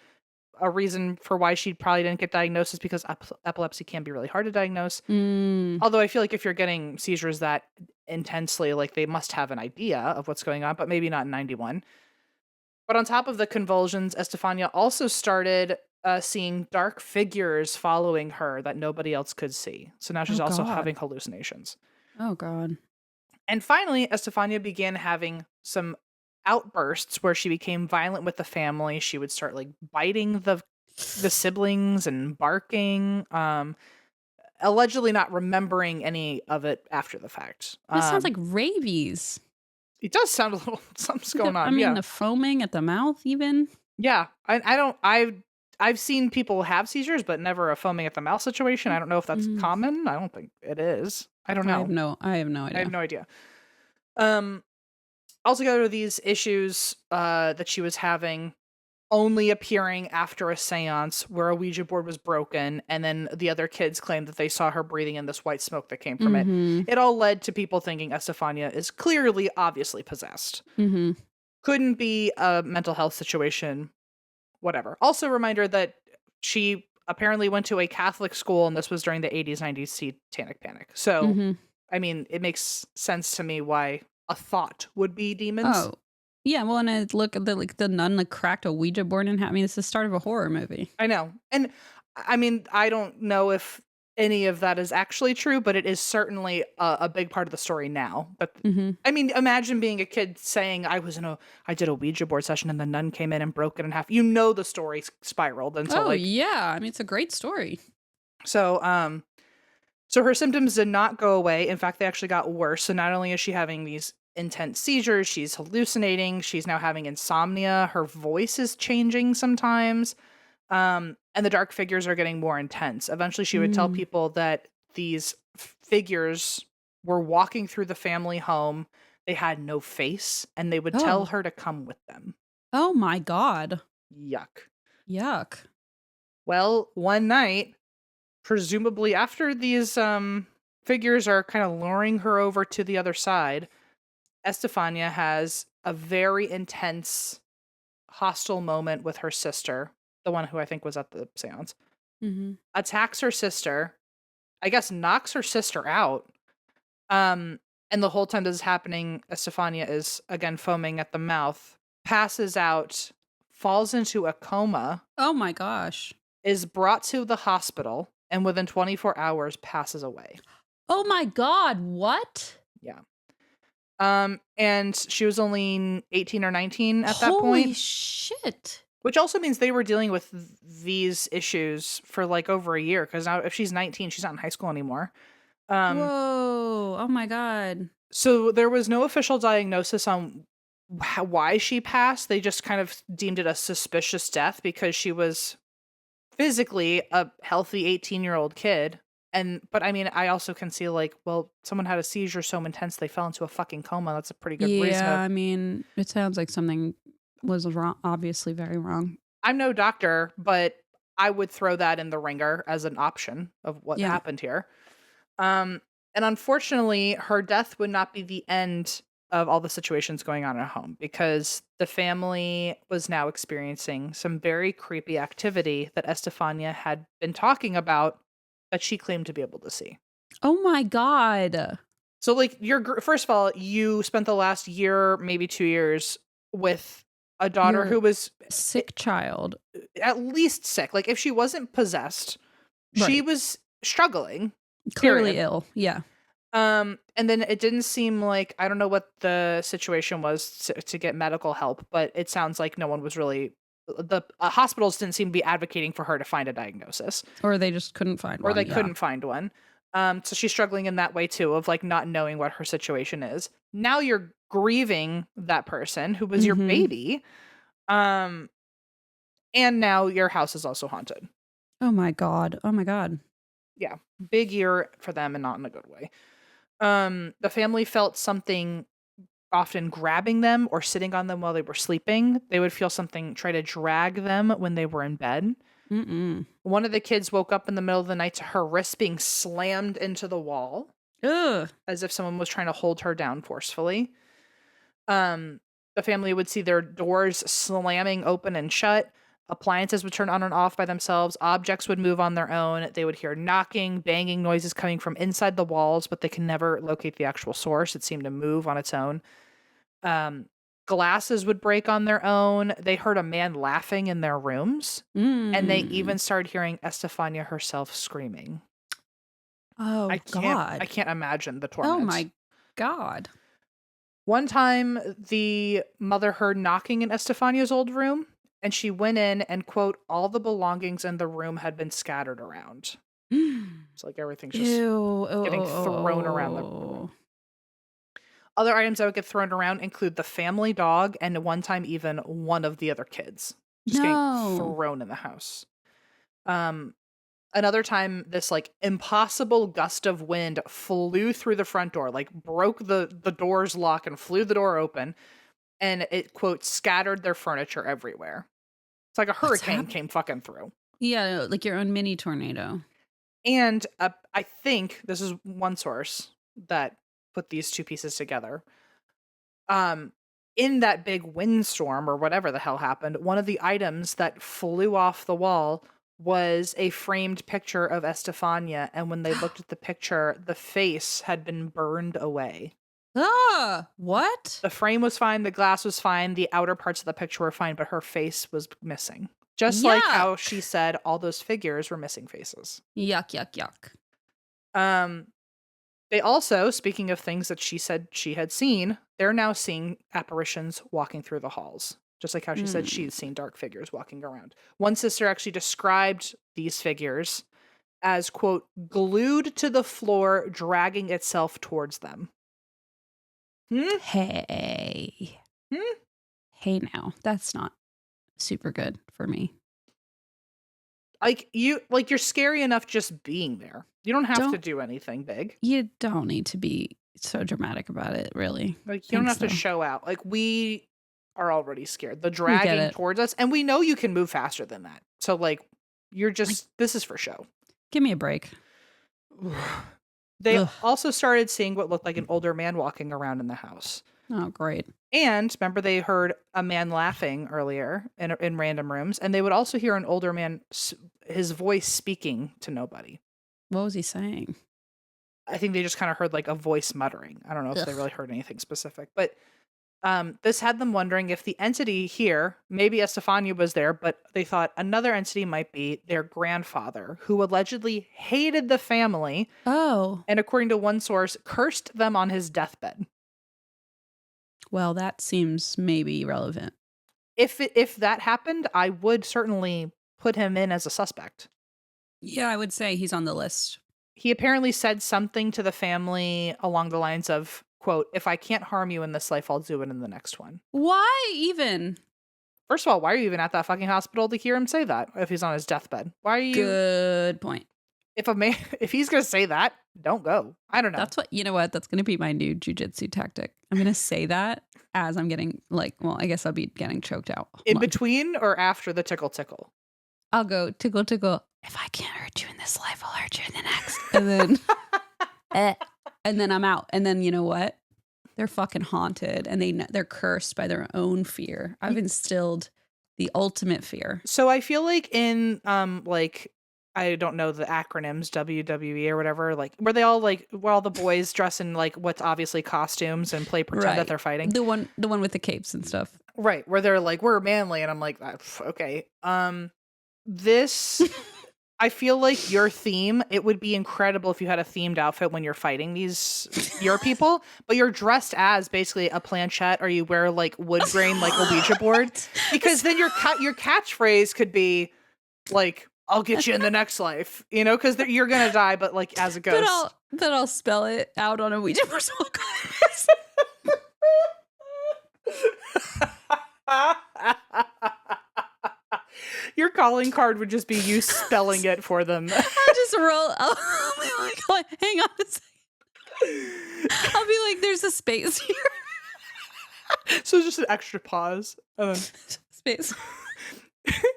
a reason for why she probably didn't get diagnosis because epilepsy can be really hard to diagnose. Although I feel like if you're getting seizures that intensely, like they must have an idea of what's going on, but maybe not in 91. But on top of the convulsions, Estefania also started seeing dark figures following her that nobody else could see. So now she's also having hallucinations. Oh, God. And finally, Estefania began having some outbursts where she became violent with the family. She would start like biting the siblings and barking, allegedly not remembering any of it after the fact. That sounds like rabies. It does sound a little something's going on. I mean, yeah. the foaming at the mouth even. Yeah. I've seen people have seizures, but never a foaming at the mouth situation. I don't know if that's common. I don't think it is. I don't know. I have no idea. I have no idea. Altogether, these issues that she was having only appearing after a seance where a Ouija board was broken, and then the other kids claimed that they saw her breathing in this white smoke that came from it. It all led to people thinking Estefania is clearly, obviously possessed. Couldn't be a mental health situation, whatever. Also, reminder that she apparently went to a Catholic school, and this was during the 80s, 90s satanic panic. So, I mean, it makes sense to me why a thought would be demons. Oh, yeah. Well, and I look at the nun cracked a Ouija board in half. I mean, it's the start of a horror movie. I know. And I mean, I don't know if any of that is actually true, but it is certainly a big part of the story now. But I mean, imagine being a kid saying, I did a Ouija board session and the nun came in and broke it in half. You know, the story spiraled. And so yeah. I mean, it's a great story. So her symptoms did not go away. In fact, they actually got worse. So not only is she having these intense seizures, she's hallucinating, she's now having insomnia, her voice is changing sometimes, and the dark figures are getting more intense. Eventually she would tell people that these figures were walking through the family home, they had no face, and they would tell her to come with them. Oh my God. Yuck. Well, one night, presumably after these figures are kind of luring her over to the other side, Estefania has a very intense, hostile moment with her sister, the one who I think was at the seance, attacks her sister, I guess knocks her sister out. And the whole time this is happening, Estefania is, again, foaming at the mouth, passes out, falls into a coma. Oh my gosh. Is brought to the hospital, and within 24 hours passes away. Oh my God, what? Yeah. And she was only 18 or 19 at that point. Holy shit. Which also means they were dealing with these issues for like over a year, because now if she's 19, she's not in high school anymore. Whoa. Oh my God. So there was no official diagnosis on why she passed. They just kind of deemed it a suspicious death because she was physically a healthy 18-year-old kid. But I mean, I also can see like, well, someone had a seizure so intense they fell into a fucking coma. That's a pretty good reason. Yeah, I mean, it sounds like something was wrong, obviously very wrong. I'm no doctor, but I would throw that in the ringer as an option of what Yeah. happened here. And unfortunately, her death would not be the end of all the situations going on at home because the family was now experiencing some very creepy activity that Estefania had been talking about that she claimed to be able to see. Oh my God. So, like, first of all, you spent the last year, maybe 2 years, with a daughter Your who was sick child. at least sick. Like, if she wasn't possessed, she Right. was struggling. Clearly period. ill. Yeah. And then it didn't seem like, I don't know what the situation was to get medical help, but it sounds like no one was really, the hospitals didn't seem to be advocating for her to find a diagnosis. Or they just couldn't find one. Or they yeah. couldn't find one. So she's struggling in that way too, of like not knowing what her situation is. Now you're grieving that person who was your baby. And now your house is also haunted. Oh my God. Oh my God. Yeah. Big year for them and not in a good way. The family felt something often grabbing them or sitting on them while they were sleeping. They would feel something try to drag them when they were in bed. One of the kids woke up in the middle of the night to her wrist being slammed into the wall. Ugh. As if someone was trying to hold her down forcefully. The family would see their doors slamming open and shut. Appliances would turn on and off by themselves. Objects would move on their own. They would hear knocking, banging noises coming from inside the walls, but they can never locate the actual source. It seemed to move on its own. Glasses would break on their own. They heard a man laughing in their rooms. And they even started hearing Estefania herself screaming. Oh, God. I can't imagine the torment. Oh, my God. One time, the mother heard knocking in Estefania's old room, and she went in and, quote, all the belongings in the room had been scattered around. It's like everything's just getting thrown around the room. Other items that would get thrown around include the family dog and one time even one of the other kids just getting thrown in the house. Another time, this like impossible gust of wind flew through the front door, like broke the door's lock and flew the door open, and it, quote, scattered their furniture everywhere. It's like a hurricane came fucking through. Yeah, like your own mini tornado. And I think this is one source that put these two pieces together. In that big windstorm or whatever the hell happened, one of the items that flew off the wall was a framed picture of Estefania, and when they looked at the picture, the face had been burned away. What? The frame was fine, the glass was fine, the outer parts of the picture were fine, but her face was missing. Just like how she said all those figures were missing faces. Yuck, yuck, yuck. They also, speaking of things that she said she had seen, they're now seeing apparitions walking through the halls. Just like how she said she'd seen dark figures walking around. One sister actually described these figures as, quote, glued to the floor, dragging itself towards them. Hey. Hey now. That's not super good for me. You're scary enough just being there. You don't have to do anything big. You don't need to be so dramatic about it, really. Like, you don't have to show out. Like, we are already scared. The dragging towards us, and we know you can move faster than that. So, like, you're just, this is for show. Give me a break. They also started seeing what looked like an older man walking around in the house. Oh, great. And remember, they heard a man laughing earlier in random rooms, and they would also hear an older man, his voice speaking to nobody. What was he saying? I think they just kind of heard like a voice muttering. I don't know if they really heard anything specific, but this had them wondering if the entity here, maybe Estefania was there, but they thought another entity might be their grandfather, who allegedly hated the family. Oh. And according to one source, cursed them on his deathbed. Well, that seems maybe relevant. If that happened, I would certainly put him in as a suspect. Yeah, I would say he's on the list. He apparently said something to the family along the lines of, quote, "If I can't harm you in this life, I'll do it in the next one." Why even? First of all, why are you even at that fucking hospital to hear him say that if he's on his deathbed? Why are you? Good point. If he's gonna say that, don't go. I don't know. That's what, you know what? That's going to be my new jujitsu tactic. I'm going to say that as I'm getting I guess I'll be getting choked out. In between or after the tickle tickle? I'll go tickle tickle. If I can't hurt you in this life, I'll hurt you in the next. And then, and then I'm out. And then you know what? They're fucking haunted, and they're cursed by their own fear. I've instilled the ultimate fear. So I feel like in I don't know the acronyms, WWE or whatever, like where they all where all the boys dress in like what's obviously costumes and play pretend that they're fighting. The one with the capes and stuff. Right, where they're like, we're manly, and I'm like, okay. This I feel like your theme, it would be incredible if you had a themed outfit when you're fighting your people, but you're dressed as basically a planchette, or you wear like wood grain like a Ouija board, because then your catchphrase could be like, I'll get you in the next life, you know, because you're gonna die, but like as a ghost. But I'll spell it out on a Ouija board. Your calling card would just be you spelling it for them. I'll just roll. Oh my God, hang on a second. I'll be like, there's a space here. So just an extra pause. And then space.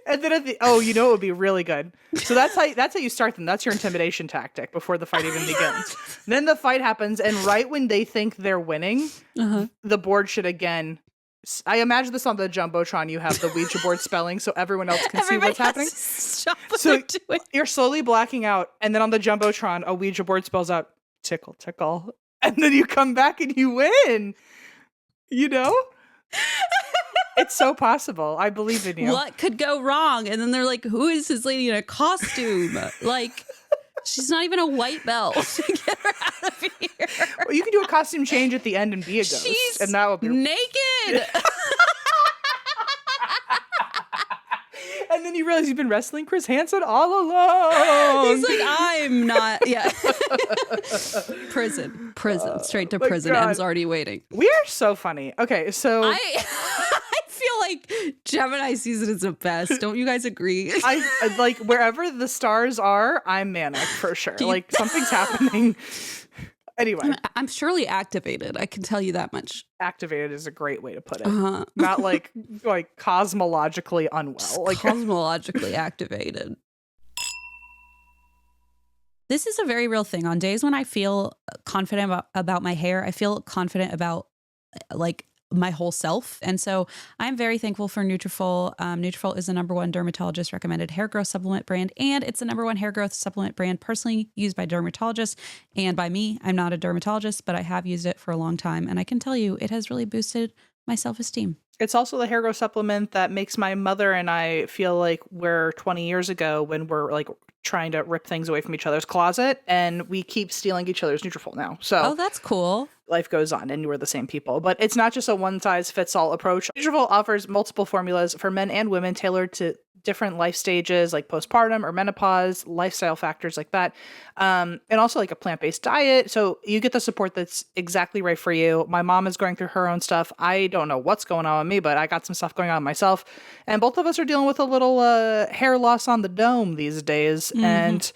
And then it would be really good. So that's how you start them. That's your intimidation tactic before the fight even begins. Then the fight happens, and right when they think they're winning, the board should again. I imagine this on the Jumbotron. You have the Ouija board spelling, so everyone else can see what's happening. So you're slowly blacking out, and then on the Jumbotron, a Ouija board spells out "tickle, tickle," and then you come back and you win. You know. It's so possible. I believe in you. What could go wrong? And then they're like, who is this lady in a costume? Like, she's not even a white belt. Get her out of here. Well, you can do a costume change at the end and be a ghost. She's and that would be naked. And then you realize you've been wrestling Chris Hansen all along. He's like, I'm not. Yeah. Prison. Straight to prison. God. M's already waiting. We are so funny. Okay, so I feel like Gemini season is the best. Don't you guys agree? I like wherever the stars are, I'm manic for sure. Like something's happening. Anyway, I'm surely activated. I can tell you that much. Activated is a great way to put it. Not like cosmologically unwell. Just like cosmologically activated. This is a very real thing. On days when I feel confident about my hair, I feel confident about like my whole self. And so I'm very thankful for Nutrafol. Nutrafol is the #1 dermatologist recommended hair growth supplement brand, and it's the #1 hair growth supplement brand personally used by dermatologists and by me. I'm not a dermatologist, but I have used it for a long time, and I can tell you it has really boosted my self-esteem. It's also the hair growth supplement that makes my mother and I feel like we're 20 years ago when we're like trying to rip things away from each other's closet, and we keep stealing each other's Nutrafol now. So that's cool. Life goes on and we're the same people. But it's not just a one-size-fits-all approach. Nutrafol offers multiple formulas for men and women tailored to different life stages like postpartum or menopause, lifestyle factors like that, and also like a plant-based diet. So you get the support that's exactly right for you. My mom is going through her own stuff. I don't know what's going on with me, but I got some stuff going on myself. And both of us are dealing with a little hair loss on the dome these days. And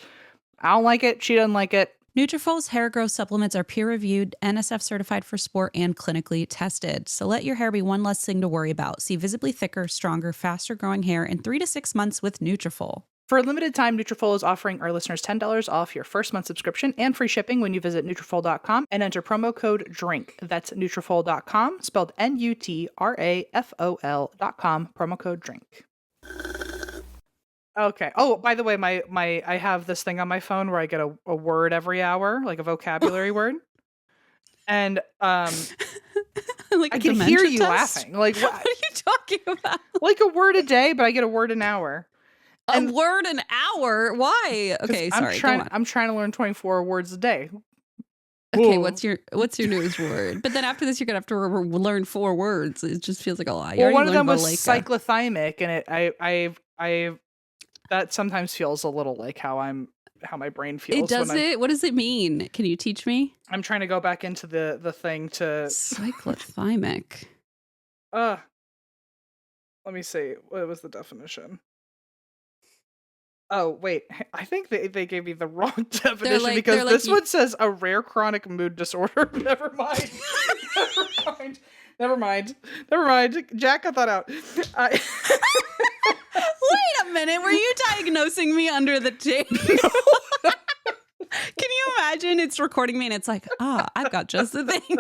I don't like it. She doesn't like it. Nutrafol's hair growth supplements are peer-reviewed, NSF certified for sport, and clinically tested. So let your hair be one less thing to worry about. See visibly thicker, stronger, faster-growing hair in 3 to 6 months with Nutrafol. For a limited time, Nutrafol is offering our listeners $10 off your first month subscription and free shipping when you visit Nutrafol.com and enter promo code DRINK. That's Nutrafol.com, spelled Nutrafol.com, promo code DRINK. Okay. Oh, by the way, I have this thing on my phone where I get a word every hour, like a vocabulary word. And like I can hear you laughing. Like what are you talking about? Like a word a day, but I get a word an hour. A word an hour? Why? Okay, sorry. I'm trying to learn 24 words a day. Okay, what's your newest word? But then after this, you're gonna have to learn 4 words. It just feels like a lot. Well, one of them was cyclothymic, and I that sometimes feels a little like how I'm how my brain feels. It does it? What does it mean? Can you teach me? I'm trying to go back into the thing to cyclothymic. Let me see. What was the definition? Oh, wait. I think they gave me the wrong definition because this one says a rare chronic mood disorder. Never mind. Never mind. Jack got that out. Wait a minute. Were you diagnosing me under the table? Can you imagine? It's recording me and it's like, I've got just the thing.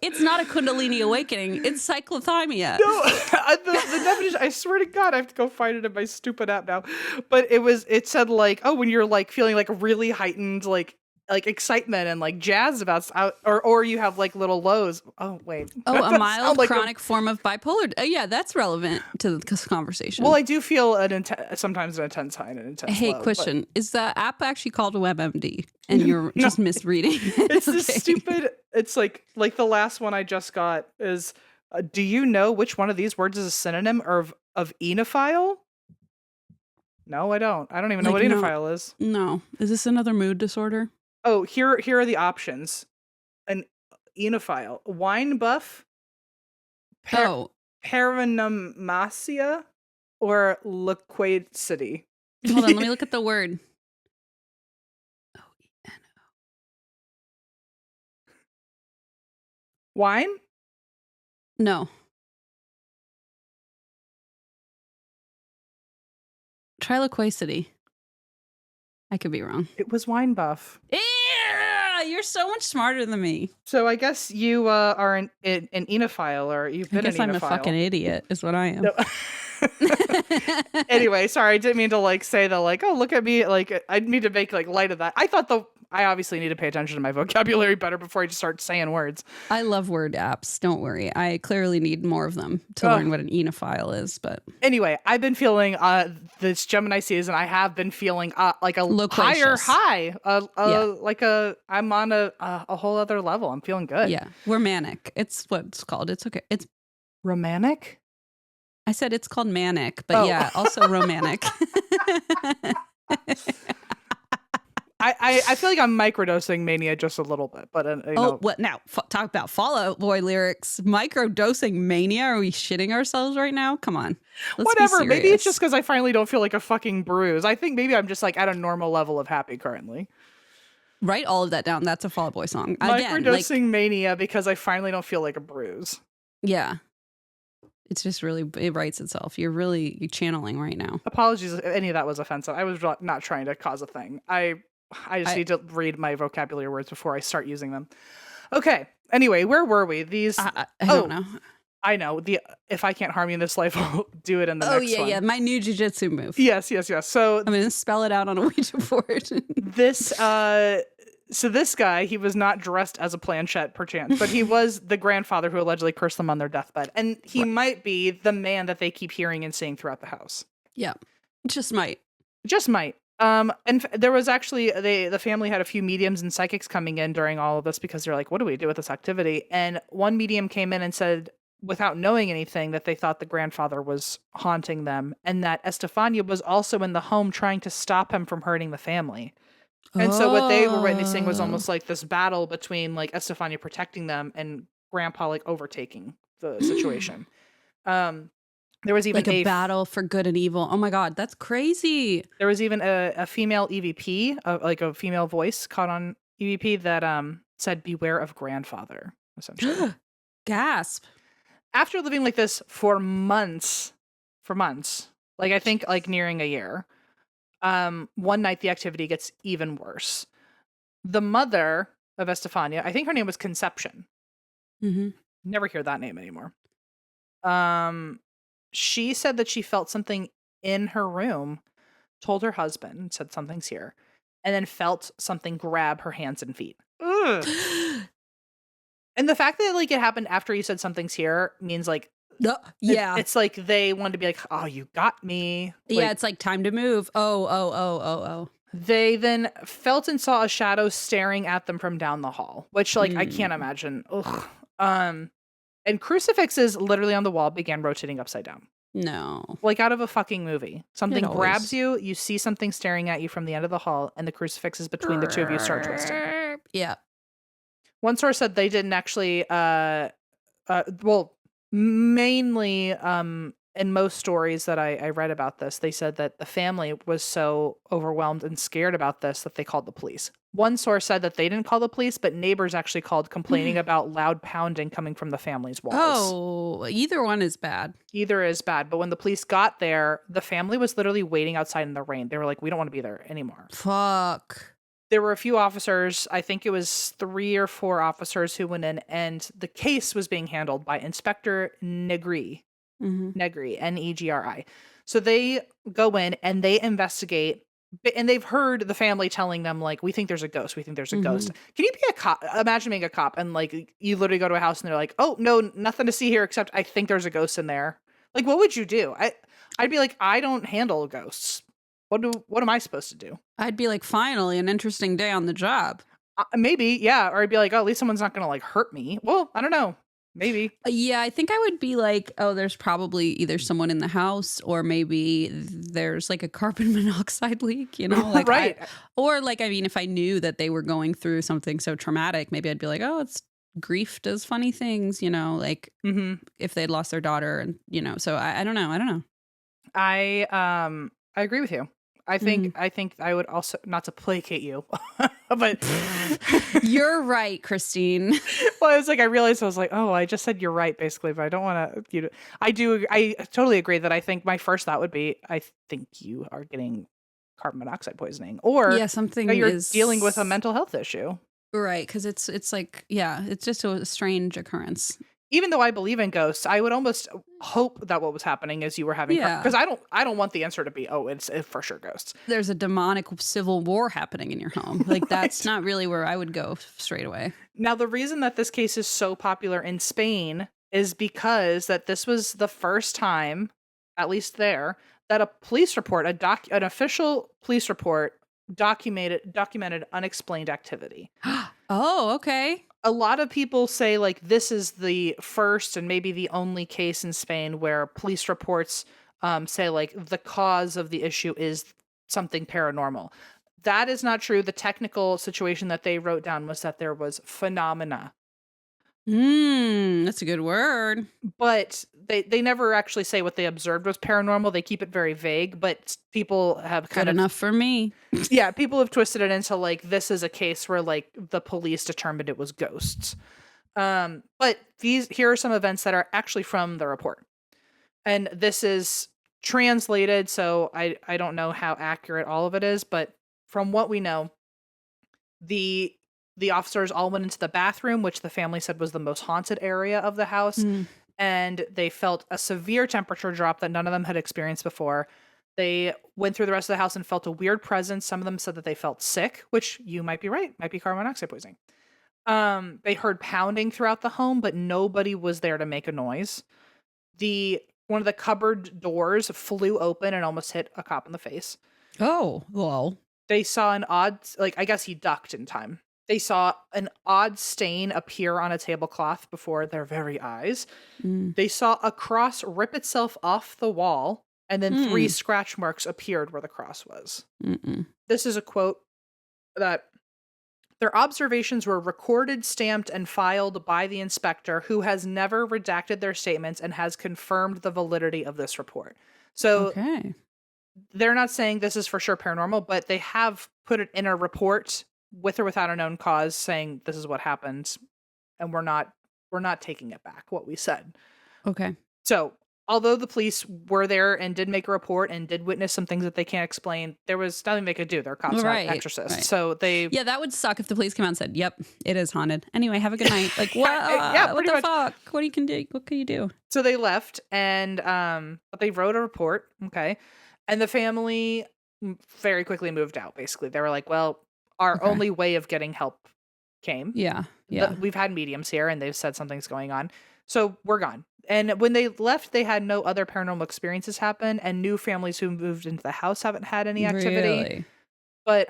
It's not a Kundalini awakening. It's cyclothymia. No, the definition, I swear to God, I have to go find it in my stupid app now. But it said like, when you're like feeling like really heightened, like excitement and like jazz about, or you have like little lows. Oh, wait. Oh, a mild chronic form of bipolar. Yeah, that's relevant to this conversation. Well, I do feel sometimes an intense high and an intense low. Hey, question. Is the app actually called WebMD? And you're just misreading it? It's this stupid, it's like the last one I just got is, do you know which one of these words is a synonym of enophile? No, I don't. I don't even know what enophile is. No. Is this another mood disorder? Oh, here are the options. An enophile, wine buff, paranomasia, or loquacity. Hold on, let me look at the word. O-E-N-O. Wine? No. Try loquacity. I could be wrong. It was wine buff. Yeah, you're so much smarter than me. So I guess you are an enophile, or you've been an enophile. I guess I'm a fucking idiot, is what I am. No. Anyway, sorry, I didn't mean to like say that like, oh, look at me, like I need to make like light of that. I obviously need to pay attention to my vocabulary better before I just start saying words. I love word apps. Don't worry. I clearly need more of them to learn what an enophile is. But anyway, I've been feeling this Gemini season. I have been feeling like a loquacious. higher high, I'm on a whole other level. I'm feeling good. Yeah, we're manic. It's what it's called. It's okay. It's romantic. I said it's called manic, but yeah, also romantic. I feel like I'm microdosing mania just a little bit, but what now? Talk about Fall Out Boy lyrics. Microdosing mania? Are we shitting ourselves right now? Come on. Whatever. Maybe it's just because I finally don't feel like a fucking bruise. I think maybe I'm just like at a normal level of happy currently. Write all of that down. That's a Fall Out Boy song. Microdosing mania because I finally don't feel like a bruise. Yeah. It's just really, it writes itself. You're channeling right now. Apologies if any of that was offensive. I was not trying to cause a thing. I just need to read my vocabulary words before I start using them. Okay. Anyway, where were we? I don't know. I know. If I can't harm you in this life, I'll do it in the next one. Yeah. My new jujitsu move. Yes. So I'm going to spell it out on a Ouija board. So this guy, he was not dressed as a planchette perchance, but he was the grandfather who allegedly cursed them on their deathbed. And he might be the man that they keep hearing and seeing throughout the house. Yeah. Just might. And there was actually, the family had a few mediums and psychics coming in during all of this because they're like, what do we do with this activity? And one medium came in and said, without knowing anything, that they thought the grandfather was haunting them and that Estefanía was also in the home trying to stop him from hurting the family. And so what they were witnessing was almost like this battle between like Estefanía protecting them and Grandpa like overtaking the situation. There was even like a battle for good and evil. Oh my God, that's crazy. There was even a female EVP, like a female voice caught on EVP that said, "Beware of grandfather," essentially. Gasp. After living like this for months, like I think like nearing a year, one night the activity gets even worse. The mother of Estefanía, I think her name was Conception. Mm-hmm. Never hear that name anymore. She said that she felt something in her room, told her husband, said something's here, and then felt something grab her hands and feet. Ugh. And the fact that like it happened after you said something's here means like, yeah, it's like they wanted to be like, oh, you got me. Yeah, it's like time to move. Oh. They then felt and saw a shadow staring at them from down the hall, which like I can't imagine. Ugh. And crucifixes literally on the wall began rotating upside down. No. Like out of a fucking movie. Something It grabs always. you, you see something staring at you from the end of the hall, and the crucifixes between the two of you start twisting. Yeah. One source said they didn't actually well, mainly in most stories that I read about this, they said that the family was so overwhelmed and scared about this that they called the police. One source said that they didn't call the police, but neighbors actually called, complaining about loud pounding coming from the family's walls. Oh, either one is bad. Either is bad, but when the police got there, the family was literally waiting outside in the rain. They were like, we don't want to be there anymore. Fuck. There were a few officers, I think it was 3 or 4 officers who went in, and the case was being handled by Inspector Negri. Negri, Negri. So they go in and they investigate, and they've heard the family telling them, like, we think there's a ghost. We think there's a ghost. Can you be a cop? Imagine being a cop and, like, you literally go to a house and they're like, oh, no, nothing to see here except I think there's a ghost in there. Like, what would you do? I'd be like, I don't handle ghosts. What am I supposed to do? I'd be like, finally, an interesting day on the job. Maybe, yeah. Or I'd be like, oh, at least someone's not going to, like, hurt me. Well, I don't know. Maybe. Yeah, I think I would be like, oh, there's probably either someone in the house or maybe there's like a carbon monoxide leak, you know? Like, right. I mean, if I knew that they were going through something so traumatic, maybe I'd be like, oh, it's grief does funny things, you know, like if they'd lost their daughter and, you know, so I don't know. I agree with you. I think I would also, not to placate you, but you're right, Christine. Well, I realized I was like, oh, I just said you're right, basically, but I don't want to, I totally agree that I think my first thought would be, I think you are getting carbon monoxide poisoning, or something you're dealing with a mental health issue. Right, because it's like, yeah, it's just a strange occurrence. Even though I believe in ghosts, I would almost hope that what was happening is you were having, because I don't want the answer to be, oh, it's for sure ghosts. There's a demonic civil war happening in your home. Like Right. That's not really where I would go straight away. Now, the reason that this case is so popular in Spain is because that this was the first time, at least there, that a police report, an official police report documented unexplained activity. Oh, okay. A lot of people say, like, this is the first and maybe the only case in Spain where police reports say, like, the cause of the issue is something paranormal. That is not true. The technical situation that they wrote down was that there was phenomena. That's a good word. But they never actually say what they observed was paranormal. They keep it very vague, but people have Good enough for me. Yeah, people have twisted it into, like, this is a case where, like, the police determined it was ghosts. But here are some events that are actually from the report. And this is translated, so I don't know how accurate all of it is, but from what we know, the officers all went into the bathroom, which the family said was the most haunted area of the house, and they felt a severe temperature drop that none of them had experienced before. They went through the rest of the house and felt a weird presence. Some of them said that they felt sick, which you might be right, might be carbon monoxide poisoning. They heard pounding throughout the home, but nobody was there to make a noise. One of the cupboard doors flew open and almost hit a cop in the face. Oh, well. They saw an odd, like, I guess he ducked in time. They saw an odd stain appear on a tablecloth before their very eyes. They saw a cross rip itself off the wall, and then 3 scratch marks appeared where the cross was. This is a quote that their observations were recorded, stamped, and filed by the inspector, who has never redacted their statements and has confirmed the validity of this report. So they're not saying this is for sure paranormal, but they have put it in a report with or without a known cause saying this is what happened, and we're not taking it back, what we said. Okay. So although the police were there and did make a report and did witness some things that they can't explain, there was nothing they could do. They're cops, not exorcists. Right. So yeah, that would suck if the police came out and said, yep, it is haunted. Anyway, have a good night. Like, what? What the fuck? What can you do? So they left, and but they wrote a report. Okay. And the family very quickly moved out, basically. They were like, well, our only way of getting help came. Yeah. We've had mediums here, and they've said something's going on. So we're gone. And when they left, they had no other paranormal experiences happen, and new families who moved into the house haven't had any activity. Really? But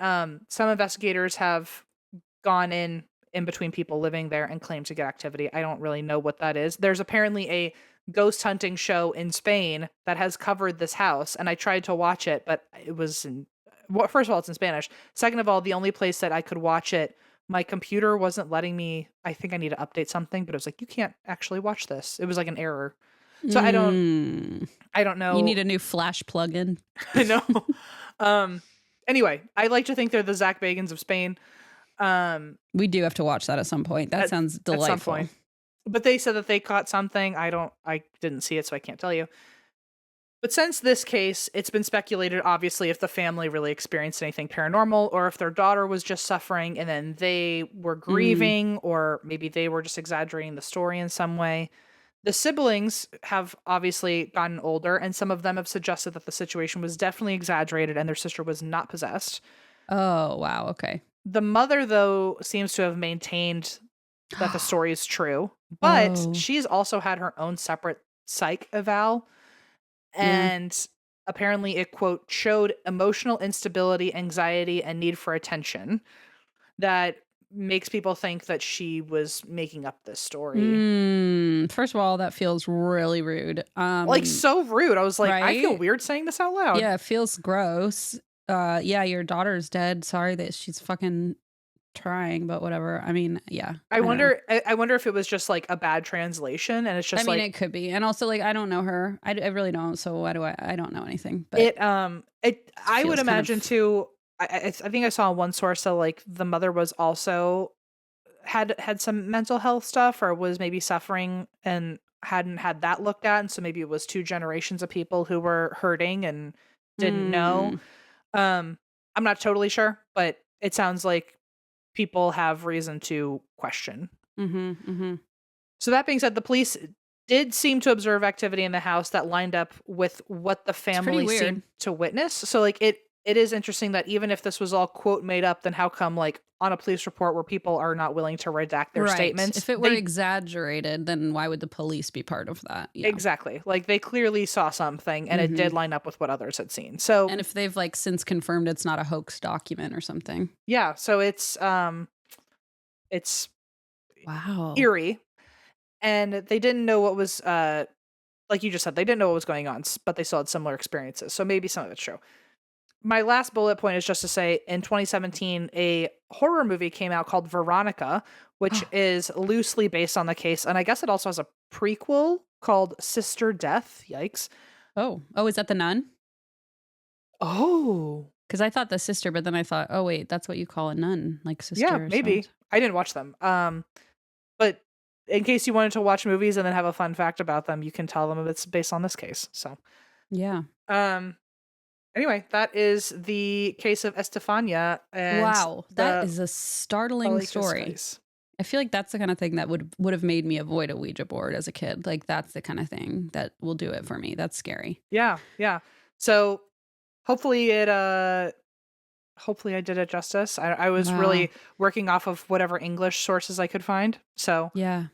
some investigators have gone in between people living there and claimed to get activity. I don't really know what that is. There's apparently a ghost hunting show in Spain that has covered this house, and I tried to watch it, but it was in well, first of all, it's in Spanish. Second of all, the only place that I could watch it, my computer wasn't letting me. I think I need to update something, but it was like, you can't actually watch this. It was like an error. So I don't know. You need a new Flash plugin. I know. Anyway, I like to think they're the Zach Bagans of Spain. We do have to watch that at some point. That sounds delightful. At some point. But they said that they caught something. I didn't see it, so I can't tell you. But since this case, it's been speculated, obviously, if the family really experienced anything paranormal or if their daughter was just suffering and then they were grieving or maybe they were just exaggerating the story in some way. The siblings have obviously gotten older, and some of them have suggested that the situation was definitely exaggerated and their sister was not possessed. Oh, wow. Okay. The mother, though, seems to have maintained that the story is true, but she's also had her own separate psych eval. And apparently it, quote, showed emotional instability, anxiety, and need for attention that makes people think that she was making up this story. First of all, that feels really rude. Like so rude. I was like, right? I feel weird saying this out loud. Yeah, it feels gross. Yeah, your daughter's dead. Sorry that she's fucking trying, but whatever. I mean, yeah. I wonder if it was just like a bad translation and it's just it could be. And also like I don't know her. I really don't. So why do I don't know anything. But I would imagine too. I think I saw one source that like the mother was also had some mental health stuff or was maybe suffering and hadn't had that looked at, and so maybe it was 2 generations of people who were hurting and didn't know. I'm not totally sure, but it sounds like people have reason to question. So that being said, the police did seem to observe activity in the house that lined up with what the family seemed to witness. So like it is interesting that even if this was all quote made up, then how come like on a police report where people are not willing to redact their statements? If it were exaggerated, then why would the police be part of that? Yeah. Exactly. Like they clearly saw something and it did line up with what others had seen. So, and if they've like since confirmed it's not a hoax document or something. Yeah. So it's wow, eerie. And they didn't know what was, like you just said, they didn't know what was going on, but they still had similar experiences. So maybe some of it's true. My last bullet point is just to say in 2017, a horror movie came out called Veronica, which is loosely based on the case. And I guess it also has a prequel called Sister Death. Yikes. Oh, is that the nun? Oh. Because I thought the sister, but then I thought, oh, wait, that's what you call a nun, like sister. Yeah, maybe. I didn't watch them. But in case you wanted to watch movies and then have a fun fact about them, you can tell them it's based on this case. So, yeah. Anyway, that is the case of Estefanía. And wow, that is a startling story. Case. I feel like that's the kind of thing that would have made me avoid a Ouija board as a kid. Like that's the kind of thing that will do it for me. That's scary. Yeah, yeah. So hopefully I did it justice. I was really working off of whatever English sources I could find. So yeah.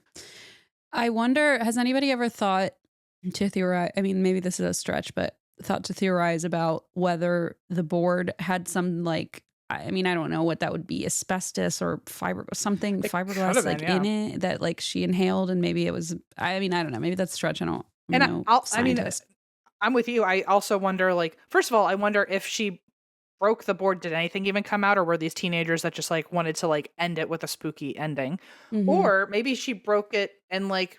I wonder, has anybody ever thought to theorize? I mean, maybe this is a stretch, but thought to theorize about whether the board had some like, I mean, I don't know what that would be, asbestos or fiberglass like in it that like she inhaled, and maybe it was, I mean, I don't know, maybe that's a stretch. I don't know. I'm with you. I also wonder, like, first of all, I wonder if she broke the board, did anything even come out, or were these teenagers that just like wanted to like end it with a spooky ending? Or maybe she broke it and like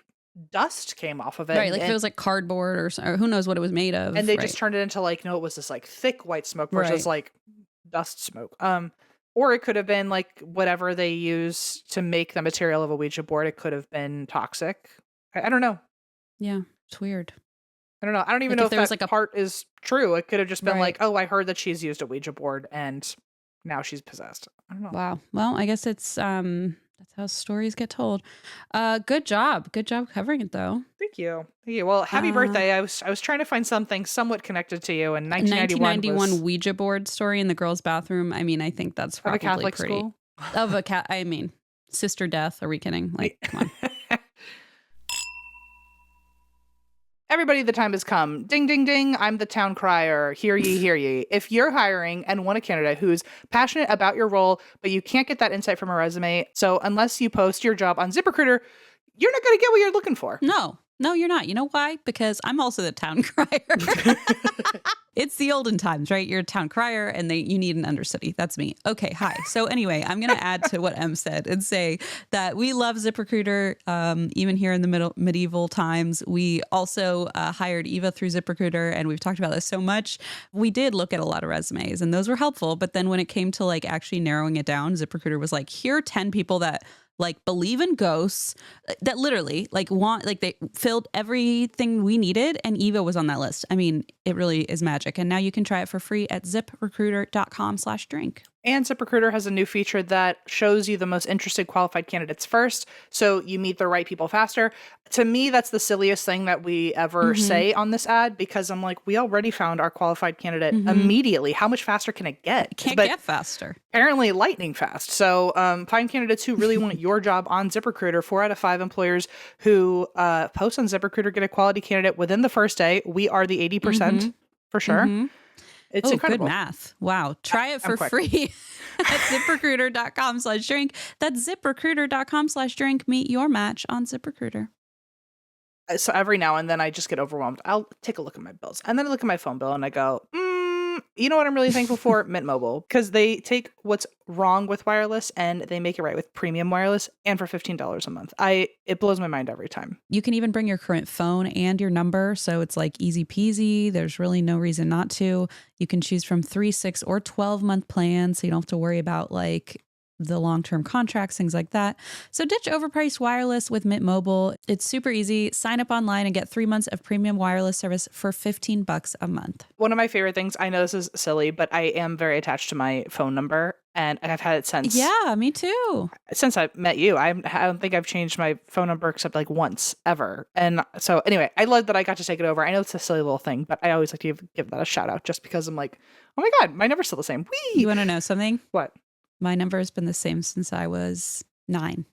dust came off of it, right? Like if it was like cardboard or who knows what it was made of, and they just turned it into like, no, it was this like thick white smoke versus like dust smoke. Or it could have been like whatever they use to make the material of a Ouija board. It could have been toxic. I don't know. Yeah, it's weird. I don't know. I don't even know if that like part is true. It could have just been like, oh, I heard that she's used a Ouija board and now she's possessed. I don't know. Wow. Well, I guess it's that's how stories get told. Good job covering it though. Thank you. Well, happy birthday. I was trying to find something somewhat connected to you. And 1991 Ouija board story in the girls' bathroom. I mean, I think that's probably of a Catholic pretty school? Of a cat. I mean, sister death. Are we kidding? Like, come on. Everybody, the time has come. Ding, ding, ding. I'm the town crier. Hear ye, hear ye. If you're hiring and want a candidate who's passionate about your role, but you can't get that insight from a resume, so unless you post your job on ZipRecruiter, you're not going to get what you're looking for. No. No, you're not. You know why? Because I'm also the town crier. It's the olden times, right? You're a town crier and you need an understudy. That's me. Okay, hi. So anyway, I'm going to add to what Em said and say that we love ZipRecruiter. Even here in the medieval times, we also hired Eva through ZipRecruiter, and we've talked about this so much. We did look at a lot of resumes and those were helpful. But then when it came to like actually narrowing it down, ZipRecruiter was like, here are 10 people that like believe in ghosts, that literally like they filled everything we needed, and Eva was on that list. I mean, it really is magic. And now you can try it for free at ziprecruiter.com/drink. And ZipRecruiter has a new feature that shows you the most interested qualified candidates first, so you meet the right people faster. To me, that's the silliest thing that we ever say on this ad, because I'm like, we already found our qualified candidate immediately. How much faster can it get? It can't get faster. Apparently lightning fast. So find candidates who really want your job on ZipRecruiter. 4 out of 5 employers who post on ZipRecruiter get a quality candidate within the first day. We are the 80% for sure. It's incredible. Good math. Wow. Try it for free at ziprecruiter.com/drink. That's ziprecruiter.com/drink. Meet your match on ZipRecruiter. So every now and then I just get overwhelmed. I'll take a look at my bills, and then I look at my phone bill and I go, you know what I'm really thankful for? Mint Mobile, because they take what's wrong with wireless and they make it right with premium wireless, and for $15 a month. It blows my mind every time. You can even bring your current phone and your number, so it's like easy peasy. There's really no reason not to. You can choose from 3, 6, or 12-month plans, so you don't have to worry about like the long-term contracts, things like that. So ditch overpriced wireless with Mint Mobile. It's super easy. Sign up online and get 3 months of premium wireless service for $15 a month. One of my favorite things, I know this is silly, but I am very attached to my phone number, and I've had it since. Yeah, me too. Since I met you. I don't think I've changed my phone number except like once ever. And so anyway, I love that I got to take it over. I know it's a silly little thing, but I always like to give that a shout out, just because I'm like, oh my God, my number's still the same. Whee! You want to know something? What? My number has been the same since I was 9.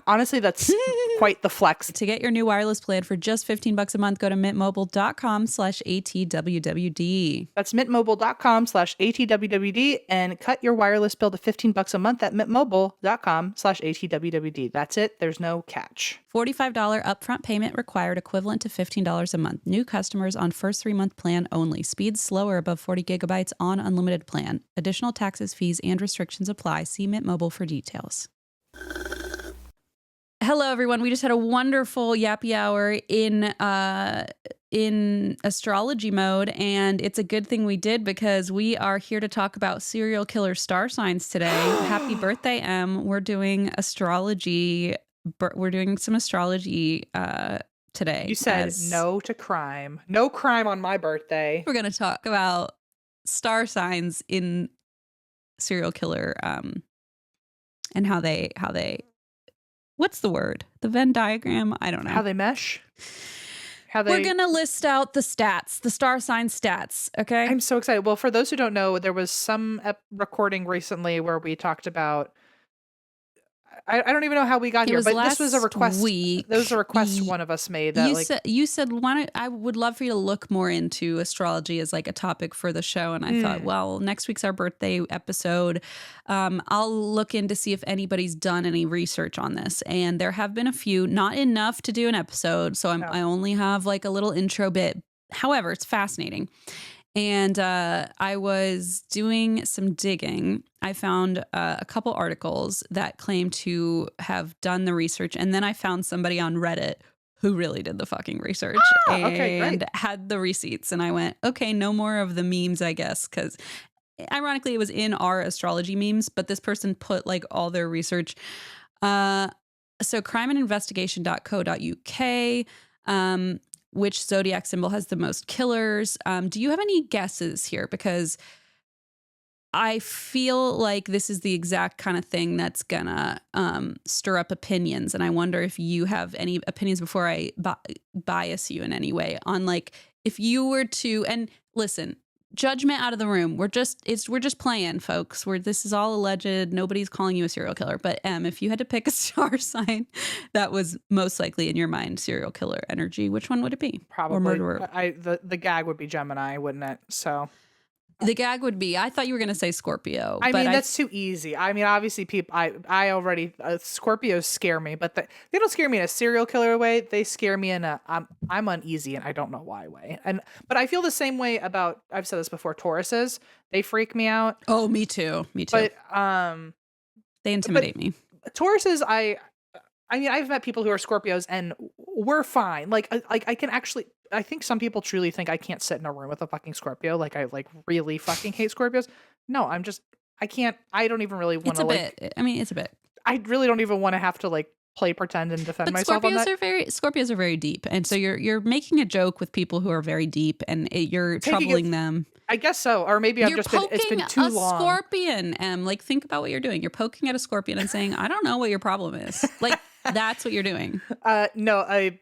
Honestly, that's quite the flex. To get your new wireless plan for just $15 a month, go to mintmobile.com/ATWWD. That's mintmobile.com/ATWWD, and cut your wireless bill to $15 a month at mintmobile.com/ATWWD. That's it. There's no catch. $45 upfront payment required, equivalent to $15 a month. New customers on first 3-month plan only. Speeds slower above 40 gigabytes on unlimited plan. Additional taxes, fees, and restrictions apply. See Mint Mobile for details. Hello, everyone. We just had a wonderful yappy hour in astrology mode, and it's a good thing we did, because we are here to talk about serial killer star signs today. Happy birthday, Em. We're doing astrology. We're doing some astrology today. You said no to crime. No crime on my birthday. We're going to talk about star signs in serial killer and how they what's the word? The Venn diagram? I don't know. How they mesh? We're going to list out the stats, the star sign stats, okay? I'm so excited. Well, for those who don't know, there was some recording recently where we talked about, I don't even know how we got here, but this was a request. Week. There was a request one of us made. That you said I would love for you to look more into astrology as like a topic for the show. And I thought, well, next week's our birthday episode. I'll look in to see if anybody's done any research on this. And there have been a few, not enough to do an episode. So I only have like a little intro bit. However, it's fascinating. And I was doing some digging. I found a couple articles that claim to have done the research. And then I found somebody on Reddit who really did the fucking research and had the receipts. And I went, okay, no more of the memes, I guess. Because ironically, it was in our astrology memes, but this person put like all their research. So crimeandinvestigation.co.uk. Which zodiac symbol has the most killers? Do you have any guesses here? Because I feel like this is the exact kind of thing that's gonna stir up opinions. And I wonder if you have any opinions before I bias you in any way on like, if you were to, and listen, judgment out of the room. We're just playing, folks. This is all alleged. Nobody's calling you a serial killer. But if you had to pick a star sign that was most likely in your mind serial killer energy, which one would it be? Probably or murderer. The gag would be Gemini, wouldn't it? So The gag would be, I thought you were going to say Scorpio. I but mean, that's too easy. I mean, obviously, I already Scorpios scare me, but they don't scare me in a serial killer way. They scare me in a I'm uneasy and I don't know why way. But I feel the same way about, I've said this before, Tauruses. They freak me out. Oh, me too. Me too. But they intimidate me. Tauruses, I mean, I've met people who are Scorpios and we're fine. Like I can actually, I think some people truly think I can't sit in a room with a fucking Scorpio. Like I like really fucking hate Scorpios. No, I can't, I don't even really want to like. I mean, it's a bit. I really don't even want to have to like play pretend and defend myself on that. Scorpios are very deep. And so you're making a joke with people who are very deep and you're troubling them. I guess so. Or maybe it's been too long. Scorpion, like think about what you're doing. You're poking at a scorpion and saying, I don't know what your problem is. Like that's what you're doing. No,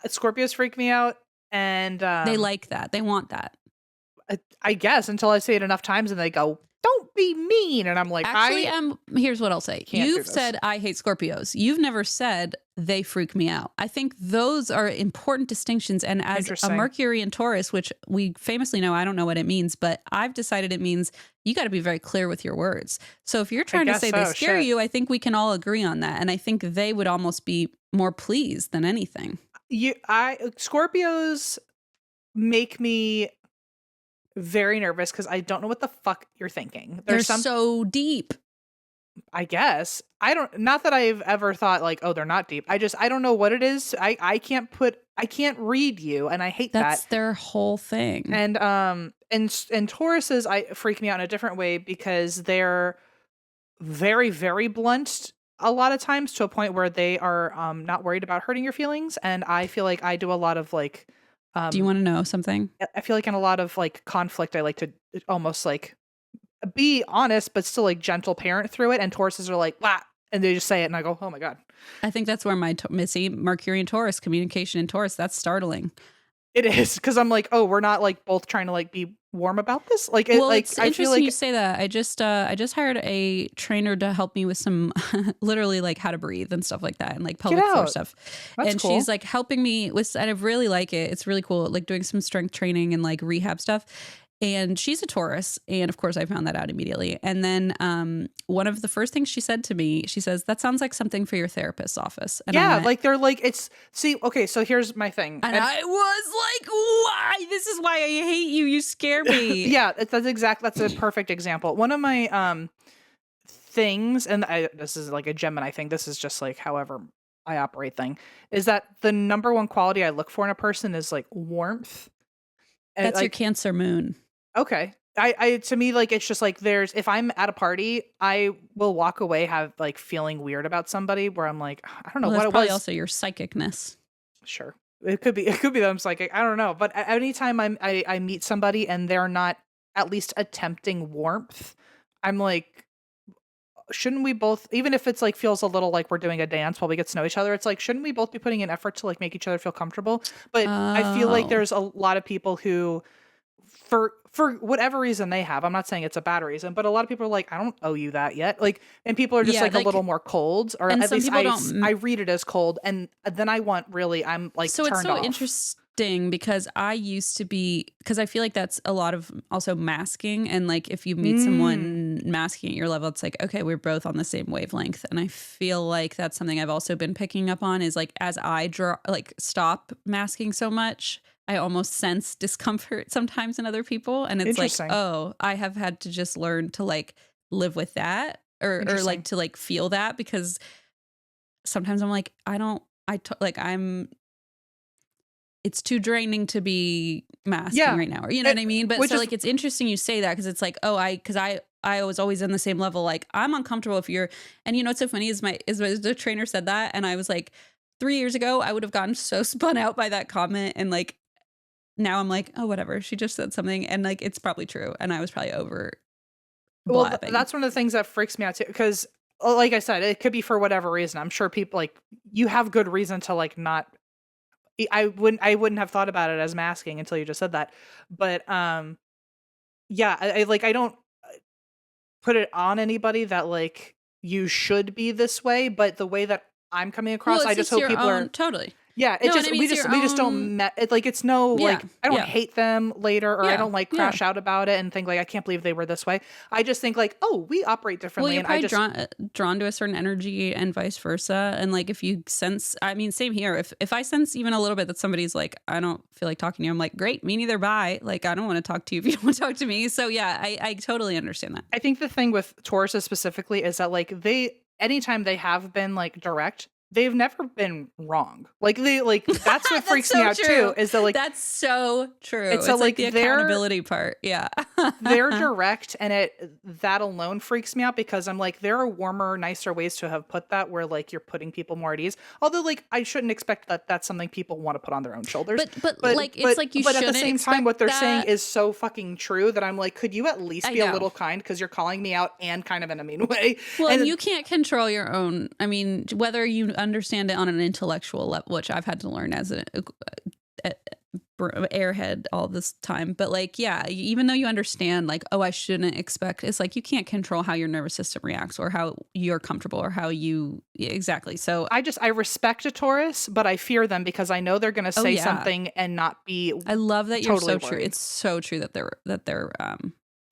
Scorpios freak me out and they like that. They want that. I guess until I say it enough times and they go, don't be mean. And I'm like, here's what I'll say. You've said, I hate Scorpios. You've never said they freak me out. I think those are important distinctions. And as a Mercury and Taurus, which we famously know, I don't know what it means, but I've decided it means you got to be very clear with your words. So if you're trying to say they scare you, I think we can all agree on that. And I think they would almost be more pleased than anything. Scorpios make me very nervous because I don't know what the fuck you're thinking. They're so deep. I guess. Not that I've ever thought like, oh, they're not deep. I don't know what it is. I can't read you, and I hate that. That's their whole thing. And Tauruses freak me out in a different way because they're very, very blunt a lot of times to a point where they are not worried about hurting your feelings. And I feel like I do a lot of like, do you want to know something? I feel like in a lot of like conflict, I like to almost like be honest, but still like gentle parent through it. And Tauruses are like, "Blah," and they just say it. And I go, oh my God. I think that's where my Missy, Mercury and Taurus, communication in Taurus, that's startling. It is. Cause I'm like, oh, we're not like both trying to like be warm about this. Like, it's interesting you say that. I just hired a trainer to help me with some literally like how to breathe and stuff like that and like pelvic floor stuff. That's cool. She's like helping me with, and I really like it. It's really cool. Like doing some strength training and like rehab stuff. And she's a Taurus. And of course I found that out immediately. And then one of the first things she said to me, she says, that sounds like something for your therapist's office. And like they're like, okay, so here's my thing. And I was like, why? This is why I hate you. You scare me. Yeah, that's a perfect example. One of my things, and this is like a Gemini thing, this is just like however I operate thing, is that the number one quality I look for in a person is like warmth. And that's like, your Cancer moon. Okay. I to me, like, it's just like if I'm at a party, I will walk away feeling weird about somebody where I'm like, I don't know what it was. Probably also your psychicness. Sure. It could be that I'm psychic. I don't know. But anytime I meet somebody and they're not at least attempting warmth, I'm like, shouldn't we both, even if it's like feels a little like we're doing a dance while we get to know each other, it's like, shouldn't we both be putting in effort to like make each other feel comfortable? But I feel like there's a lot of people who, for whatever reason they have, I'm not saying it's a bad reason, but a lot of people are like, I don't owe you that yet. Like, and people are just like a little more cold, or at least I read it as cold. And then I'm like, so turned it's so off. Interesting because I used to be, because I feel like that's a lot of also masking. And like, if you meet someone masking at your level, it's like, okay, we're both on the same wavelength. And I feel like that's something I've also been picking up on is like, as I stop masking so much, I almost sense discomfort sometimes in other people. And it's like, oh, I have had to just learn to like live with that or like to like feel that, because sometimes I'm like, it's too draining to be masking right now. Or, you know what I mean? But so like, it's interesting you say that because it's like, oh, because I was always in the same level. Like I'm uncomfortable if you're, and you know, what's so funny is the trainer said that. And I was like, 3 years ago, I would have gotten so spun out by that comment. And like, now I'm like, oh, whatever. She just said something. And like, it's probably true. And I was probably over. Well, that's one of the things that freaks me out too. Because like I said, it could be for whatever reason. I'm sure people like, you have good reason to like not, I wouldn't have thought about it as masking until you just said that. But yeah, I don't put it on anybody that like you should be this way, but the way that I'm coming across, I just hope people are totally. Yeah, it No, and just it means your we just own. don't like it's no Yeah, like I don't yeah, hate them later or I yeah, don't like yeah. crash out about it and think like I can't believe they were this way. I just think like, oh, we operate Well, differently you're and I probably just drawn to a certain energy and vice versa. And like if you sense, I mean, same here. If I sense even a little bit that somebody's like, I don't feel like talking to you, I'm like, great, me neither. Bye. Like I don't want to talk to you if you don't want to talk to me. So yeah, I totally understand that. I think the thing with Tauruses specifically is that like anytime they have been like direct, they've never been wrong. Like they like that's what That's freaks me so out too true. is that like That's so true. it's so It's like like the accountability part. Yeah. they're direct and that alone freaks me out because I'm like there are warmer nicer ways to have put that where like you're putting people more at ease, although like I shouldn't expect that that's something people want to put on their own shoulders, but like it's like you but at the shouldn't same time expect what they're saying that. is so fucking true that I'm like, could you at least I be a know. little kind because you're calling me out and kind of in a mean way. Well, and And you can't control your own. I mean, whether you understand it on an intellectual level, which I've had to learn as a airhead all this time, but like, yeah, even though you understand, like, oh, I shouldn't expect. It's like you can't control how your nervous system reacts or how you're comfortable or how you exactly. So I respect a Taurus, but I fear them because I know they're going to oh say yeah, something and not be I love that you're totally so true. worried. It's so true that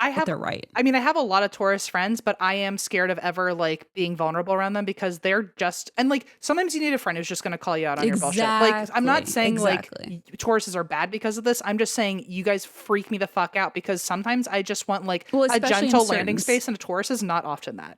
I that have they're right. I mean, I have a lot of Taurus friends, but I am scared of ever like being vulnerable around them because they're just and like sometimes you need a friend who's just going to call you out on your bullshit. Like I'm not saying like Tauruses are bad because of this. I'm just saying you guys freak me the fuck out because sometimes I just want like Well, a especially in gentle landing certain space and a Taurus is not often that.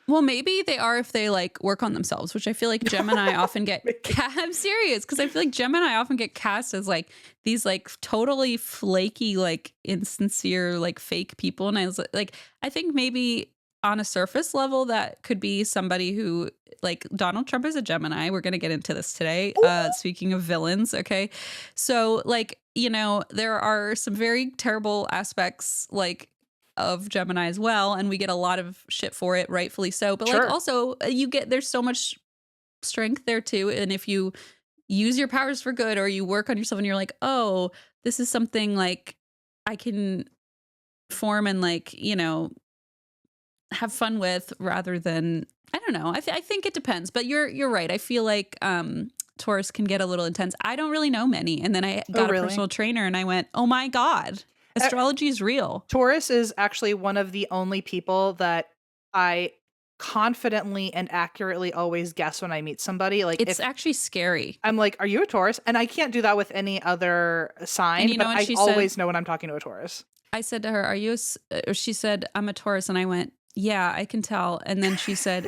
Well, maybe they are if they like work on themselves, which I feel like Gemini often get. I'm serious because I feel like Gemini often get cast as like these like totally flaky, like insincere, like fake people. And I was like, I think maybe on a surface level that could be somebody who like Donald Trump is a Gemini. We're going to get into this today. Speaking of villains. Okay. So like, you know, there are some very terrible aspects like of Gemini as well, and we get a lot of shit for it, rightfully so. But like also there's so much strength there too. And if you use your powers for good or you work on yourself and you're like, oh, this is something like I can form and like, you know, have fun with rather than I don't know. I think it depends, but you're right. I feel like Taurus can get a little intense. I don't really know many, and then I got a personal trainer, and I went, "Oh my god, astrology is real." Taurus is actually one of the only people that I confidently and accurately always guess when I meet somebody. Like it's actually scary. I'm like, "Are you a Taurus?" And I can't do that with any other sign. And you know, but I always know when I'm talking to a Taurus. I said to her, "Are you?" She said, "I'm a Taurus," and I went, "Yeah, I can tell." And then she said,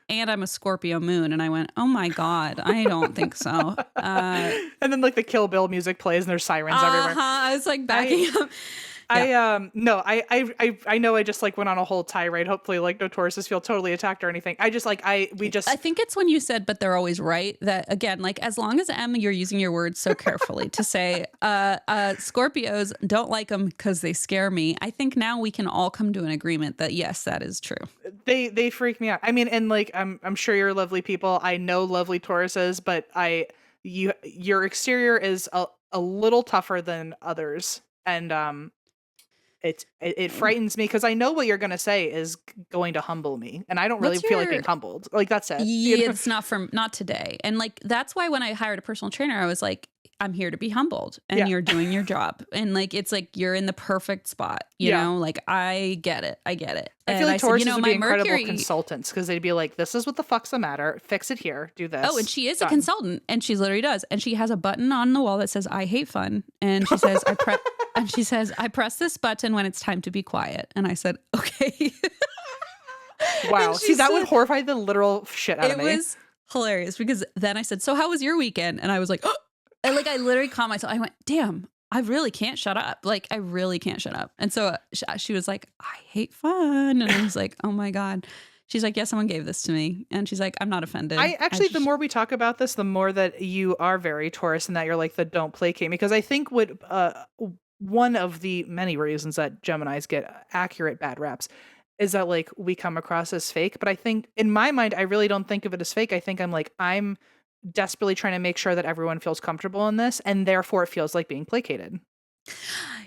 "And I'm a Scorpio moon." And I went, "Oh my God, I don't think so." And then like the Kill Bill music plays and there's sirens everywhere. I was like backing up. I know I just like went on a whole tirade. Hopefully like no Tauruses feel totally attacked or anything. I think it's when you said, but they're always right. That again, like as long as you're using your words so carefully to say, Scorpios don't like them because they scare me. I think now we can all come to an agreement that yes, that is true. They freak me out. I mean, and like I'm sure you're lovely people. I know lovely Tauruses, but your exterior is a little tougher than others. And it frightens me because I know what you're going to say is going to humble me, and I don't really feel like being humbled. Like that's it. Yeah, it's not today. And like that's why when I hired a personal trainer, I was like, I'm here to be humbled, and you're doing your job, and like it's like you're in the perfect spot. You know, like I get it. I feel like Tauruses would be incredible consultants because they'd be like, "This is what the fuck's the matter. Fix it here. Do this." Oh, and she is a consultant, and she literally does, and she has a button on the wall that says "I hate fun," and she says, And she says, I press this button when it's time to be quiet. And I said, okay. Wow. See, that would horrify the literal shit out of me. It was hilarious because then I said, so how was your weekend? And I was like, oh, and like I literally caught myself. I went, damn, I really can't shut up. Like I really can't shut up. And so she was like, I hate fun. And I was like, oh my God. She's like, yeah, someone gave this to me. And she's like, I'm not offended. The more we talk about this, the more that you are very Taurus and that you're like the don't placate me. Because I think one of the many reasons that Geminis get accurate bad raps is that like we come across as fake. But I think in my mind, I really don't think of it as fake. I think I'm desperately trying to make sure that everyone feels comfortable in this. And therefore it feels like being placated.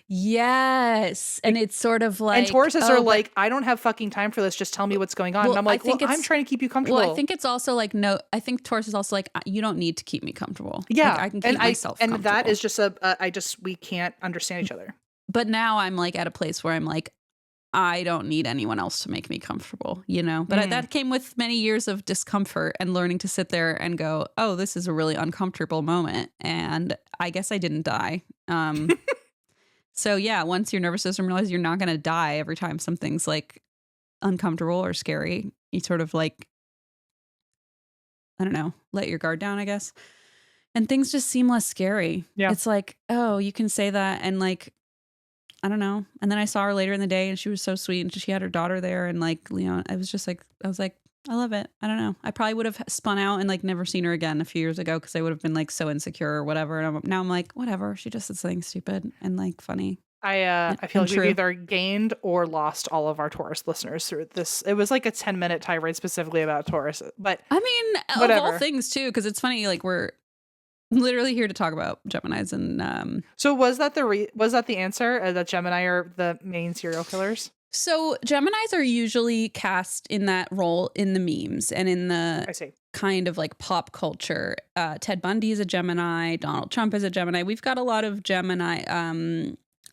Yes. And it's sort of And like, Tauruses are oh, but like, I don't have fucking time for this. Just tell me what's going on. And well, I'm I like, well, think I'm it's trying to keep you comfortable. well, I think it's also like no. I think Taurus is also like you don't need to keep me comfortable. Like Yeah. I can keep myself and comfortable. that is just we can't understand each other. But now I'm like at a place where I'm like, I don't need anyone else to make me comfortable, you know? But that came with many years of discomfort and learning to sit there and go, oh, this is a really uncomfortable moment. And I guess I didn't die. So yeah, once your nervous system realizes you're not going to die every time something's like uncomfortable or scary, you sort of like, I don't know, let your guard down, I guess. And things just seem less scary. Yeah. It's like, oh, you can say that. And like, I don't know. And then I saw her later in the day and she was so sweet and she had her daughter there. And like, Leon, I was just like, I was like, I love it. I don't know. I probably would have spun out and like never seen her again a few years ago because I would have been like so insecure or whatever. And now I'm like, whatever. She just said something stupid and like funny. I feel like true. we've either gained or lost all of our Taurus listeners through this. It was like a 10-minute tirade specifically about Taurus, but I mean, whatever. Of all things too, because it's funny, like we're literally here to talk about Geminis and So was that the answer that Gemini are the main serial killers? So Geminis are usually cast in that role in the memes and in the I see. kind of like pop culture. Ted Bundy is a Gemini. Donald Trump is a Gemini. We've got a lot of Gemini.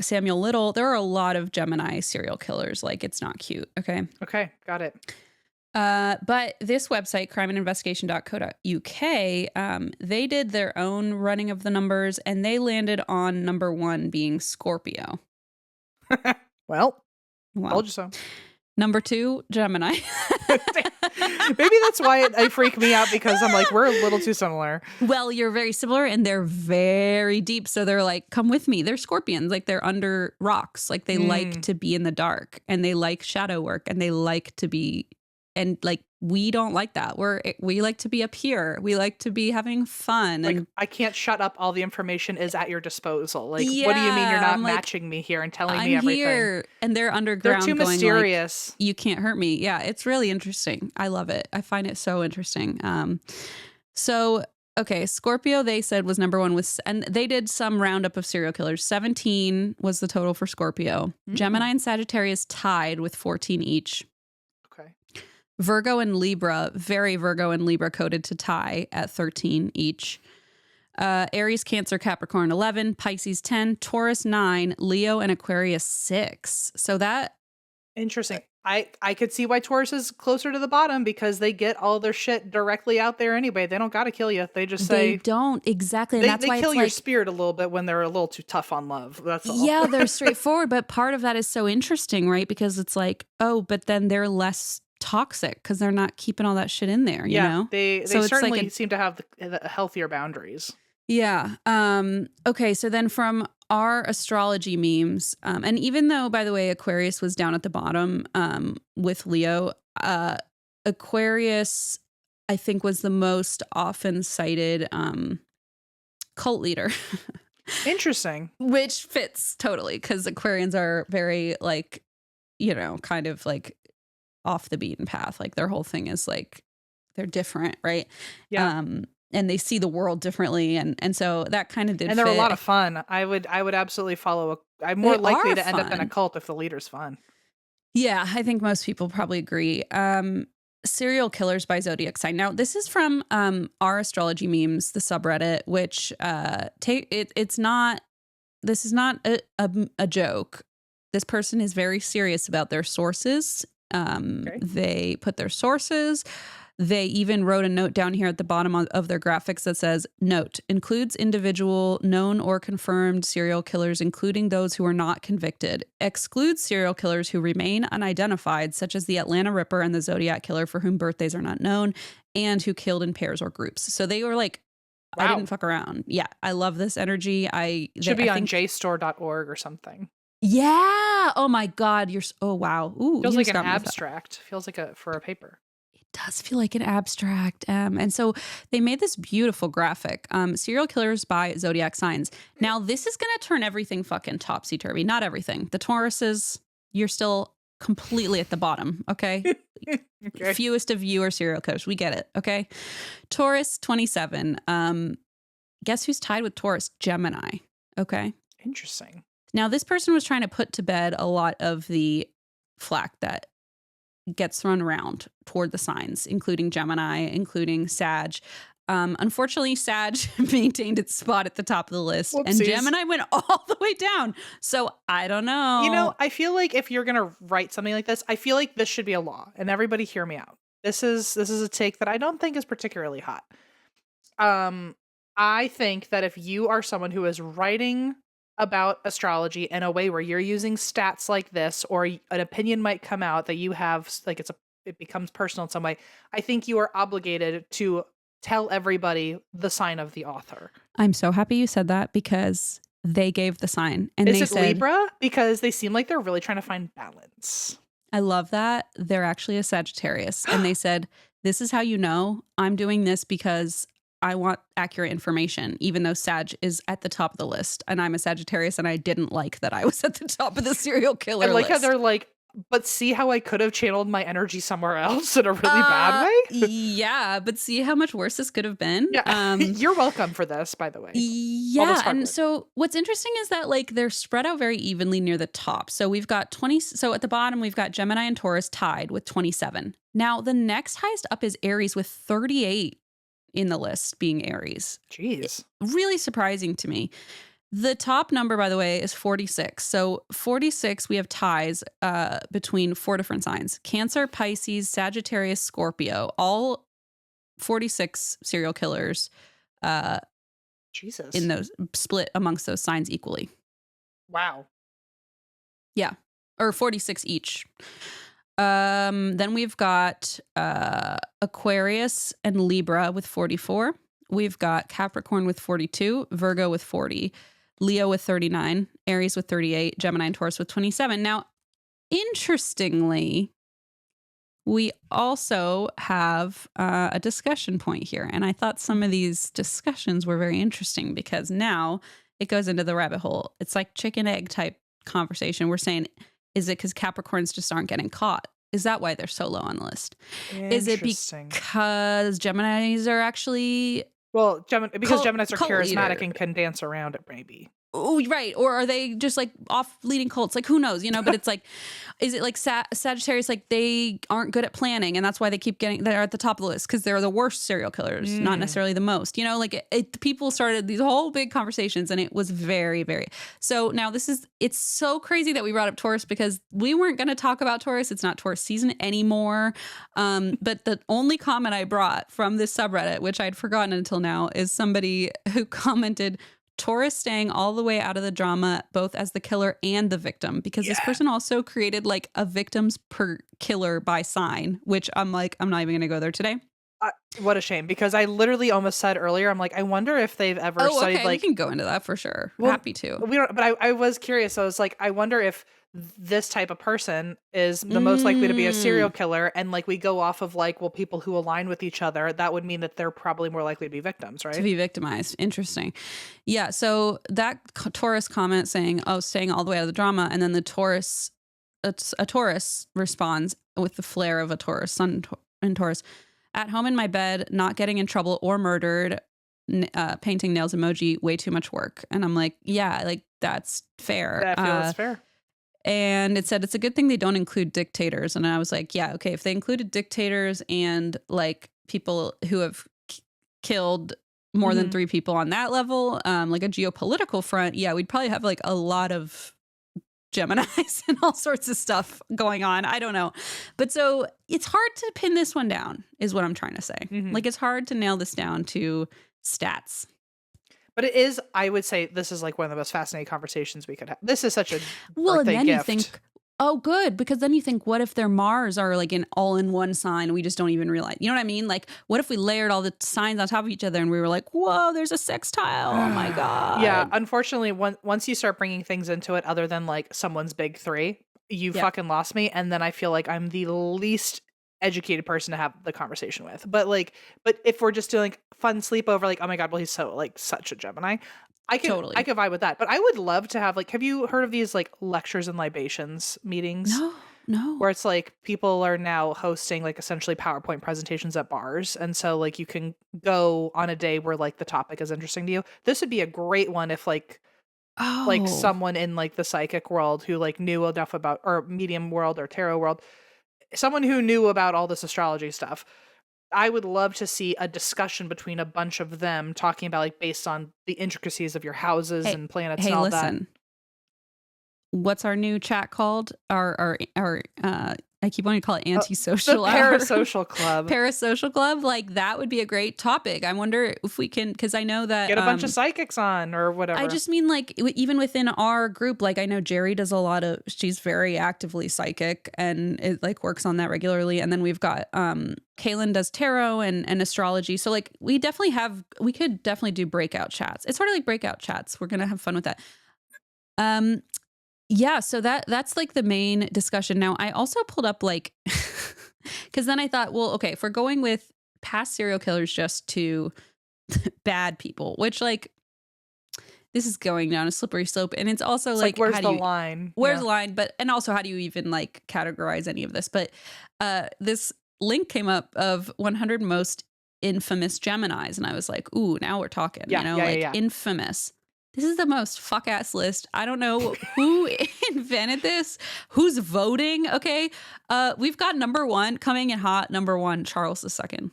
Samuel Little. There are a lot of Gemini serial killers. Like it's not cute. Okay. Okay. Got it. But this website, crimeandinvestigation.co.uk, they did their own running of the numbers and they landed on number 1 being Scorpio. Well, Wow. told you so. Number 2, Gemini. Maybe that's why they freak me out because I'm like, we're a little too similar. Well, you're very similar and they're very deep. So they're like, come with me. They're scorpions. Like they're under rocks. Like they like to be in the dark and they like shadow work and they like to be, and like, we don't like that. We like to be up here. We like to be having fun. Like, and I can't shut up. All the information is at your disposal. Like, yeah, what do you mean you're not I'm like, matching me here and telling I'm me everything? Here. And they're underground. They're too going mysterious. Like, you can't hurt me. Yeah, it's really interesting. I love it. I find it so interesting. So, okay, Scorpio, they said was number 1 with, and they did some roundup of serial killers. 17 was the total for Scorpio. Gemini and Sagittarius tied with 14 each. Okay. Virgo and Libra, very Virgo and Libra coded to tie at 13 each. Aries, Cancer, Capricorn 11, Pisces 10, Taurus 9, Leo and Aquarius 6. So that interesting. I could see why Taurus is closer to the bottom because they get all their shit directly out there anyway. They don't got to kill you. They just say they don't exactly. And they kill your spirit a little bit when they're a little too tough on love. That's all. Yeah, they're straightforward. But part of that is so interesting, right? Because it's like, oh, but then they're less toxic because they're not keeping all that shit in there. You know, they certainly like seem to have the healthier boundaries. Yeah. Okay. So then from our astrology memes, and even though, by the way, Aquarius was down at the bottom with Leo, Aquarius, I think, was the most often cited cult leader. Interesting. Which fits totally because Aquarians are very like, you know, kind of like off the beaten path. Like their whole thing is like they're different, right? Yeah. And they see the world differently, and so that kind of did. And they're a lot of fun. I would absolutely follow. I'm more likely to end up in a cult if the leader's fun. Yeah, I think most people probably agree. Serial killers by zodiac sign. Now, this is from our astrology memes, the subreddit, which it's not. This is not a joke. This person is very serious about their sources. Okay. They put their sources. They even wrote a note down here at the bottom of their graphics that says, note, includes individual known or confirmed serial killers, including those who are not convicted. Excludes serial killers who remain unidentified, such as the Atlanta Ripper and the Zodiac Killer for whom birthdays are not known, and who killed in pairs or groups. So they were like, wow. I didn't fuck around. Yeah, I love this energy. Should be on jstore.org or something. Yeah. Oh my God. Oh wow. Ooh, feels like an abstract. Feels like for a paper. Does feel like an abstract. And so they made this beautiful graphic, serial killers by zodiac signs. Now, this is going to turn everything fucking topsy-turvy. Not everything. The Tauruses, you're still completely at the bottom, okay? Okay. Fewest of you are serial killers. We get it, okay? Taurus, 27. Guess who's tied with Taurus? Gemini, okay? Interesting. Now, this person was trying to put to bed a lot of the flack that gets thrown around toward the signs, including Gemini, including Sag. Unfortunately, Sag maintained its spot at the top of the list, and Whoopsies. Gemini went all the way down. So I don't know. You know, I feel like if you're gonna write something like this, I feel like this should be a law. And everybody hear me out. This is a take that I don't think is particularly hot. I think that if you are someone who is writing about astrology in a way where you're using stats like this, or an opinion might come out that you have, like it becomes personal in some way, I think you are obligated to tell everybody the sign of the author. I'm so happy you said that because they gave the sign. And Is they it said, Libra? Because they seem like they're really trying to find balance. I love that. They're actually a Sagittarius. And they said, this is how you know I'm doing this because I want accurate information, even though Sag is at the top of the list. And I'm a Sagittarius and I didn't like that I was at the top of the serial killer I like list. how they're like, but see how I could have channeled my energy somewhere else in a really bad way? Yeah, but see how much worse this could have been? Yeah. You're welcome for this, by the way. Yeah, and so what's interesting is that like they're spread out very evenly near the top. So we've got 20, so at the bottom we've got Gemini and Taurus tied with 27. Now the next highest up is Aries with 38 in the list being Aries. Jeez. Really surprising to me. The top number, by the way, is 46. So 46, we have ties between 4 different signs. Cancer, Pisces, Sagittarius, Scorpio, all 46 serial killers Jesus. in those split amongst those signs equally. Wow. Yeah. Or 46 each. Then we've got Aquarius and Libra with 44. We've got Capricorn with 42, Virgo with 40, Leo with 39, Aries with 38, Gemini and Taurus with 27. Now, interestingly, we also have a discussion point here. And I thought some of these discussions were very interesting because now it goes into the rabbit hole. It's like chicken egg type conversation. We're saying, is it because Capricorns just aren't getting caught? Is that why they're so low on the list? Is it because Geminis are actually... Well, because Geminis are charismatic leader. And can dance around it, maybe. Oh, right. Or are they just like off leading cults? Like, who knows, you know, but it's like, is it like Sagittarius, like they aren't good at planning and that's why they're at the top of the list because they're the worst serial killers, not necessarily the most, you know, like people started these whole big conversations and it was very, very, so now it's so crazy that we brought up Taurus because we weren't going to talk about Taurus. It's not Taurus season anymore. But the only comment I brought from this subreddit, which I'd forgotten until now, is somebody who commented, Taurus staying all the way out of the drama, both as the killer and the victim, because this person also created like a victims per killer by sign, which I'm like, I'm not even going to go there today. What a shame, because I literally almost said earlier, I'm like, I wonder if they've ever studied like... we can go into that for sure. Well, happy to. We don't, but I was curious. I was like, I wonder if this type of person is the most likely to be a serial killer, and like we go off of like, well, people who align with each other, that would mean that they're probably more likely to be victims, right? To be victimized. Interesting. Yeah. So that Taurus comment saying, oh, staying all the way out of the drama, and then the Taurus, a Taurus responds with the flair of a Taurus, sun and Taurus, at home in my bed, not getting in trouble or murdered, painting nails emoji, way too much work. And I'm like, yeah, like that's fair. Yeah, I feel that's fair. And it said, it's a good thing they don't include dictators. And I was like, yeah, okay. If they included dictators and like people who have killed more than 3 people on that level, like a geopolitical front, yeah, we'd probably have like a lot of Geminis and all sorts of stuff going on. I don't know. But so it's hard to pin this one down is what I'm trying to say. Like it's hard to nail this down to stats. But it is, I would say, this is like one of the most fascinating conversations we could have. This is such a well, birthday and then gift. You think, oh, good, because then you think, what if their Mars are like an all-in-one sign and we just don't even realize? You know what I mean? Like, what if we layered all the signs on top of each other and we were like, whoa, there's a sextile. Oh my god. Yeah, unfortunately, once you start bringing things into it, other than like someone's big 3, you fucking lost me, and then I feel like I'm the least educated person to have the conversation with. But if we're just doing fun sleepover, like, oh my god, well, he's so like such a Gemini, I could vibe with that. But I would love to have like, have you heard of these like lectures and libations meetings? No. Where it's like people are now hosting like essentially PowerPoint presentations at bars, and so like you can go on a day where like the topic is interesting to you. This would be a great one if like like Oh, someone in like the psychic world who like knew enough about, or medium world or tarot world, someone who knew about all this astrology stuff. I would love to see a discussion between a bunch of them talking about like based on the intricacies of your houses hey, and planets and hey, all that. listen. What's our new chat called? Our I keep wanting to call it The antisocial hour. parasocial club. Parasocial club. Like that would be a great topic. I wonder if we can, because I know that Get a bunch of psychics on or whatever. I just mean like even within our group, like I know Jerry does a lot of, she's very actively psychic and it like works on that regularly. And then we've got Kaylin does tarot and astrology. So like we could definitely do breakout chats. It's sort of like breakout chats. We're gonna have fun with that. Yeah, so that's like the main discussion. Now I also pulled up like because then I thought, well, okay, if we're going with past serial killers just to bad people, which like this is going down a slippery slope. And it's also it's like where's how the do you, line? where's the line? But and also how do you even like categorize any of this? But this link came up of 100 most infamous Geminis, and I was like, ooh, now we're talking. Infamous. This is the most fuck ass list. I don't know who invented this, who's voting. Okay. We've got number one coming in hot. Number one, Charles II.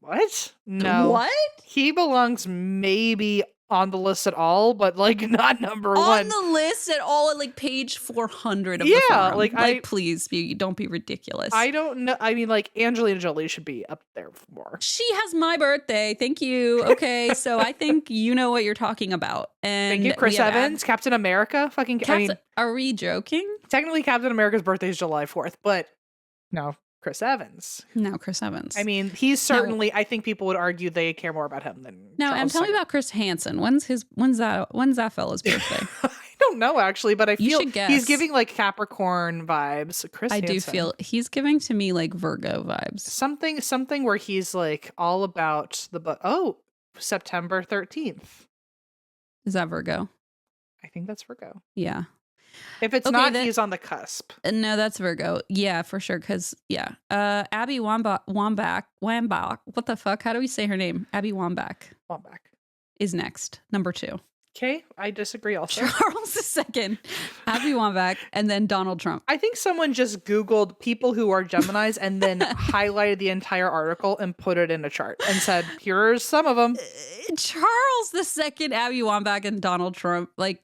What? No. What? He belongs maybe on the list at all, but like not number one. On the list at all at like page 400 of the forum. Like please don't be ridiculous. I don't know. I mean, like Angelina Jolie should be up there more. She has my birthday. Thank you. Okay, so I think you know what you're talking about. And thank you, Chris Evans, Captain America. Are we joking? Technically, Captain America's birthday is July 4th, but no. Chris Evans. No, Chris Evans. I mean, he's certainly, I think people would argue they care more about him than and tell me about Chris Hansen. When's that fella's birthday? I don't know actually, but I feel he's giving like Capricorn vibes. Chris Hansen. do feel he's giving to me like Virgo vibes. Something where he's like all about the book. Oh, September 13th. Is that Virgo? I think that's Virgo. Yeah. If it's not, he's on the cusp. No, that's Virgo. Yeah, for sure. Because, Abby Wambach. What the fuck? How do we say her name? Abby Wambach. Is next. Number 2. Okay, I disagree also. Charles II, Abby Wambach, and then Donald Trump. I think someone just Googled people who are Geminis and then highlighted the entire article and put it in a chart and said, here's some of them. Charles II, Abby Wambach, and Donald Trump. Like,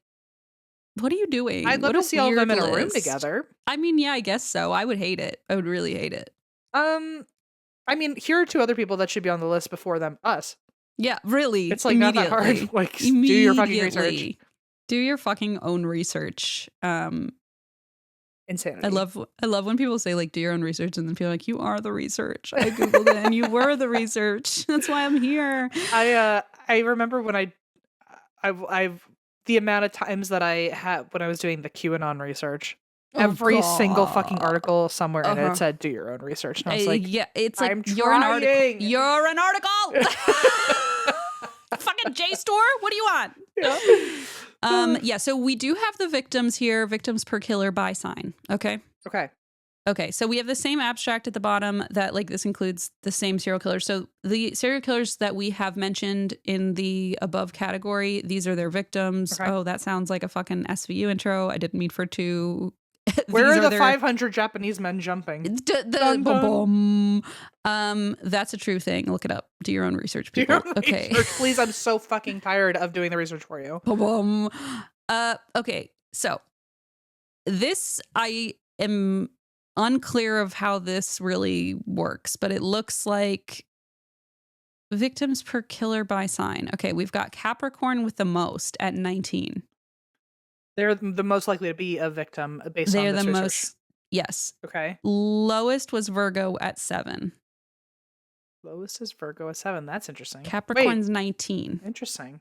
what are you doing? I'd love to see all of them in a room together. I mean, yeah, I guess so. I would hate it. I would really hate it. I mean, here are 2 other people that should be on the list before them. Us. Yeah, really. It's like not that hard. Like, do your fucking research. Do your fucking own research. Insanity. I love when people say like do your own research and then feel like you are the research. I googled it and you were the research. That's why I'm here. I remember when I've the amount of times that I had when I was doing the QAnon research. Every single fucking article somewhere in it said do your own research. And I was like, yeah, it's like I'm you're an article. trying. You're an article. Fucking JSTOR. What do you want? Yeah. So we do have the victims here. Victims per killer by sign. Okay. Okay, so we have the same abstract at the bottom that like this includes the same serial killers. So the serial killers that we have mentioned in the above category, these are their victims. Okay. Oh, that sounds like a fucking SVU intro. I didn't mean for to. Where are the 500 Japanese men jumping? That's a true thing. Look it up. Do your own research, people. Okay. Research. Please, I'm so fucking tired of doing the research for you. Okay, so this I am unclear of how this really works, but it looks like victims per killer by sign. Okay, we've got Capricorn with the most at 19. They're the most likely to be a victim based on this research. Most, yes. Okay. Lowest was Virgo at 7. Lowest is Virgo at 7. That's interesting. Capricorn's 19. Interesting.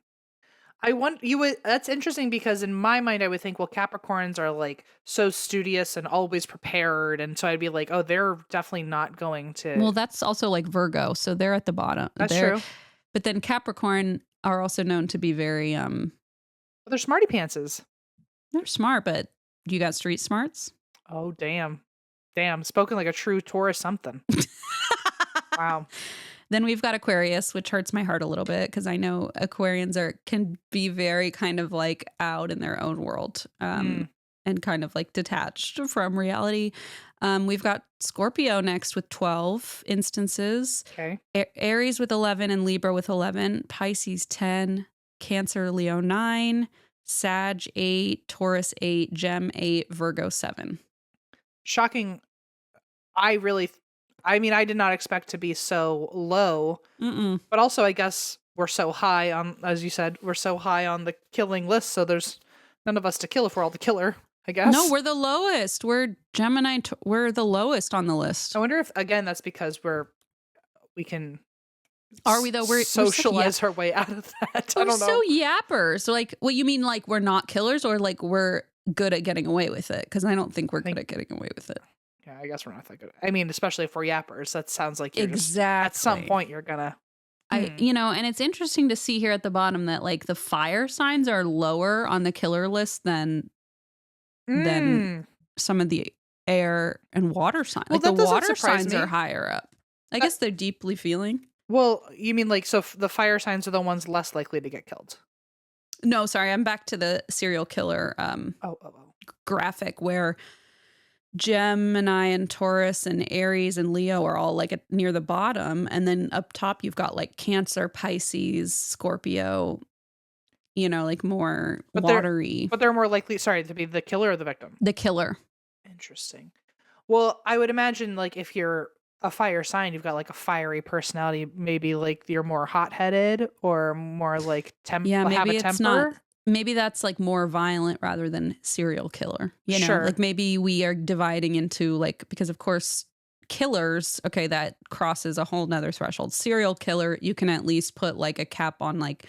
That's interesting because in my mind I would think, well, Capricorns are like so studious and always prepared, and so I'd be like, oh, they're definitely not going to. Well, that's also like Virgo, so they're at the bottom. That's true. But then Capricorn are also known to be very well, they're smarty pantses. They're smart, but you got street smarts? Oh, damn. Spoken like a true Taurus something. Wow. Then we've got Aquarius, which hurts my heart a little bit because I know Aquarians can be very kind of like out in their own world and kind of like detached from reality. We've got Scorpio next with 12 instances. Okay. Aries with 11 and Libra with 11. Pisces 10. Cancer, Leo 9. Sag 8. Taurus 8. Gem 8. Virgo 7. Shocking. I did not expect to be so low, but also I guess we're so high on, as you said, we're so high on the killing list. So there's none of us to kill if we're all the killer, I guess. No, we're the lowest. We're Gemini. We're the lowest on the list. I wonder if, again, that's because we can. Are we though? We're socialize our way out of that. I don't know. So yappers. So like, what you mean? Like we're not killers, or like we're good at getting away with it? Because I don't think we're good at getting away with it. Yeah, I guess we're not that good. I mean, especially if we're yappers, that sounds like you're exactly. At some point you're gonna. And it's interesting to see here at the bottom that like the fire signs are lower on the killer list than some of the air and water signs. Well, like the water signs are higher up. I guess they're deeply feeling. Well, you mean like, so the fire signs are the ones less likely to get killed? No, sorry. I'm back to the serial killer graphic where Gemini and Taurus and Aries and Leo are all like near the bottom. And then up top, you've got like Cancer, Pisces, Scorpio, like more watery. But they're more likely, to be the killer or the victim? The killer. Interesting. Well, I would imagine like if you're a fire sign, you've got like a fiery personality, maybe like you're more hot-headed or more like maybe have a temper. Maybe that's like more violent rather than serial killer. Sure. Like maybe we are dividing into like, because of course killers, okay, that crosses a whole nother threshold. Serial killer, you can at least put like a cap on like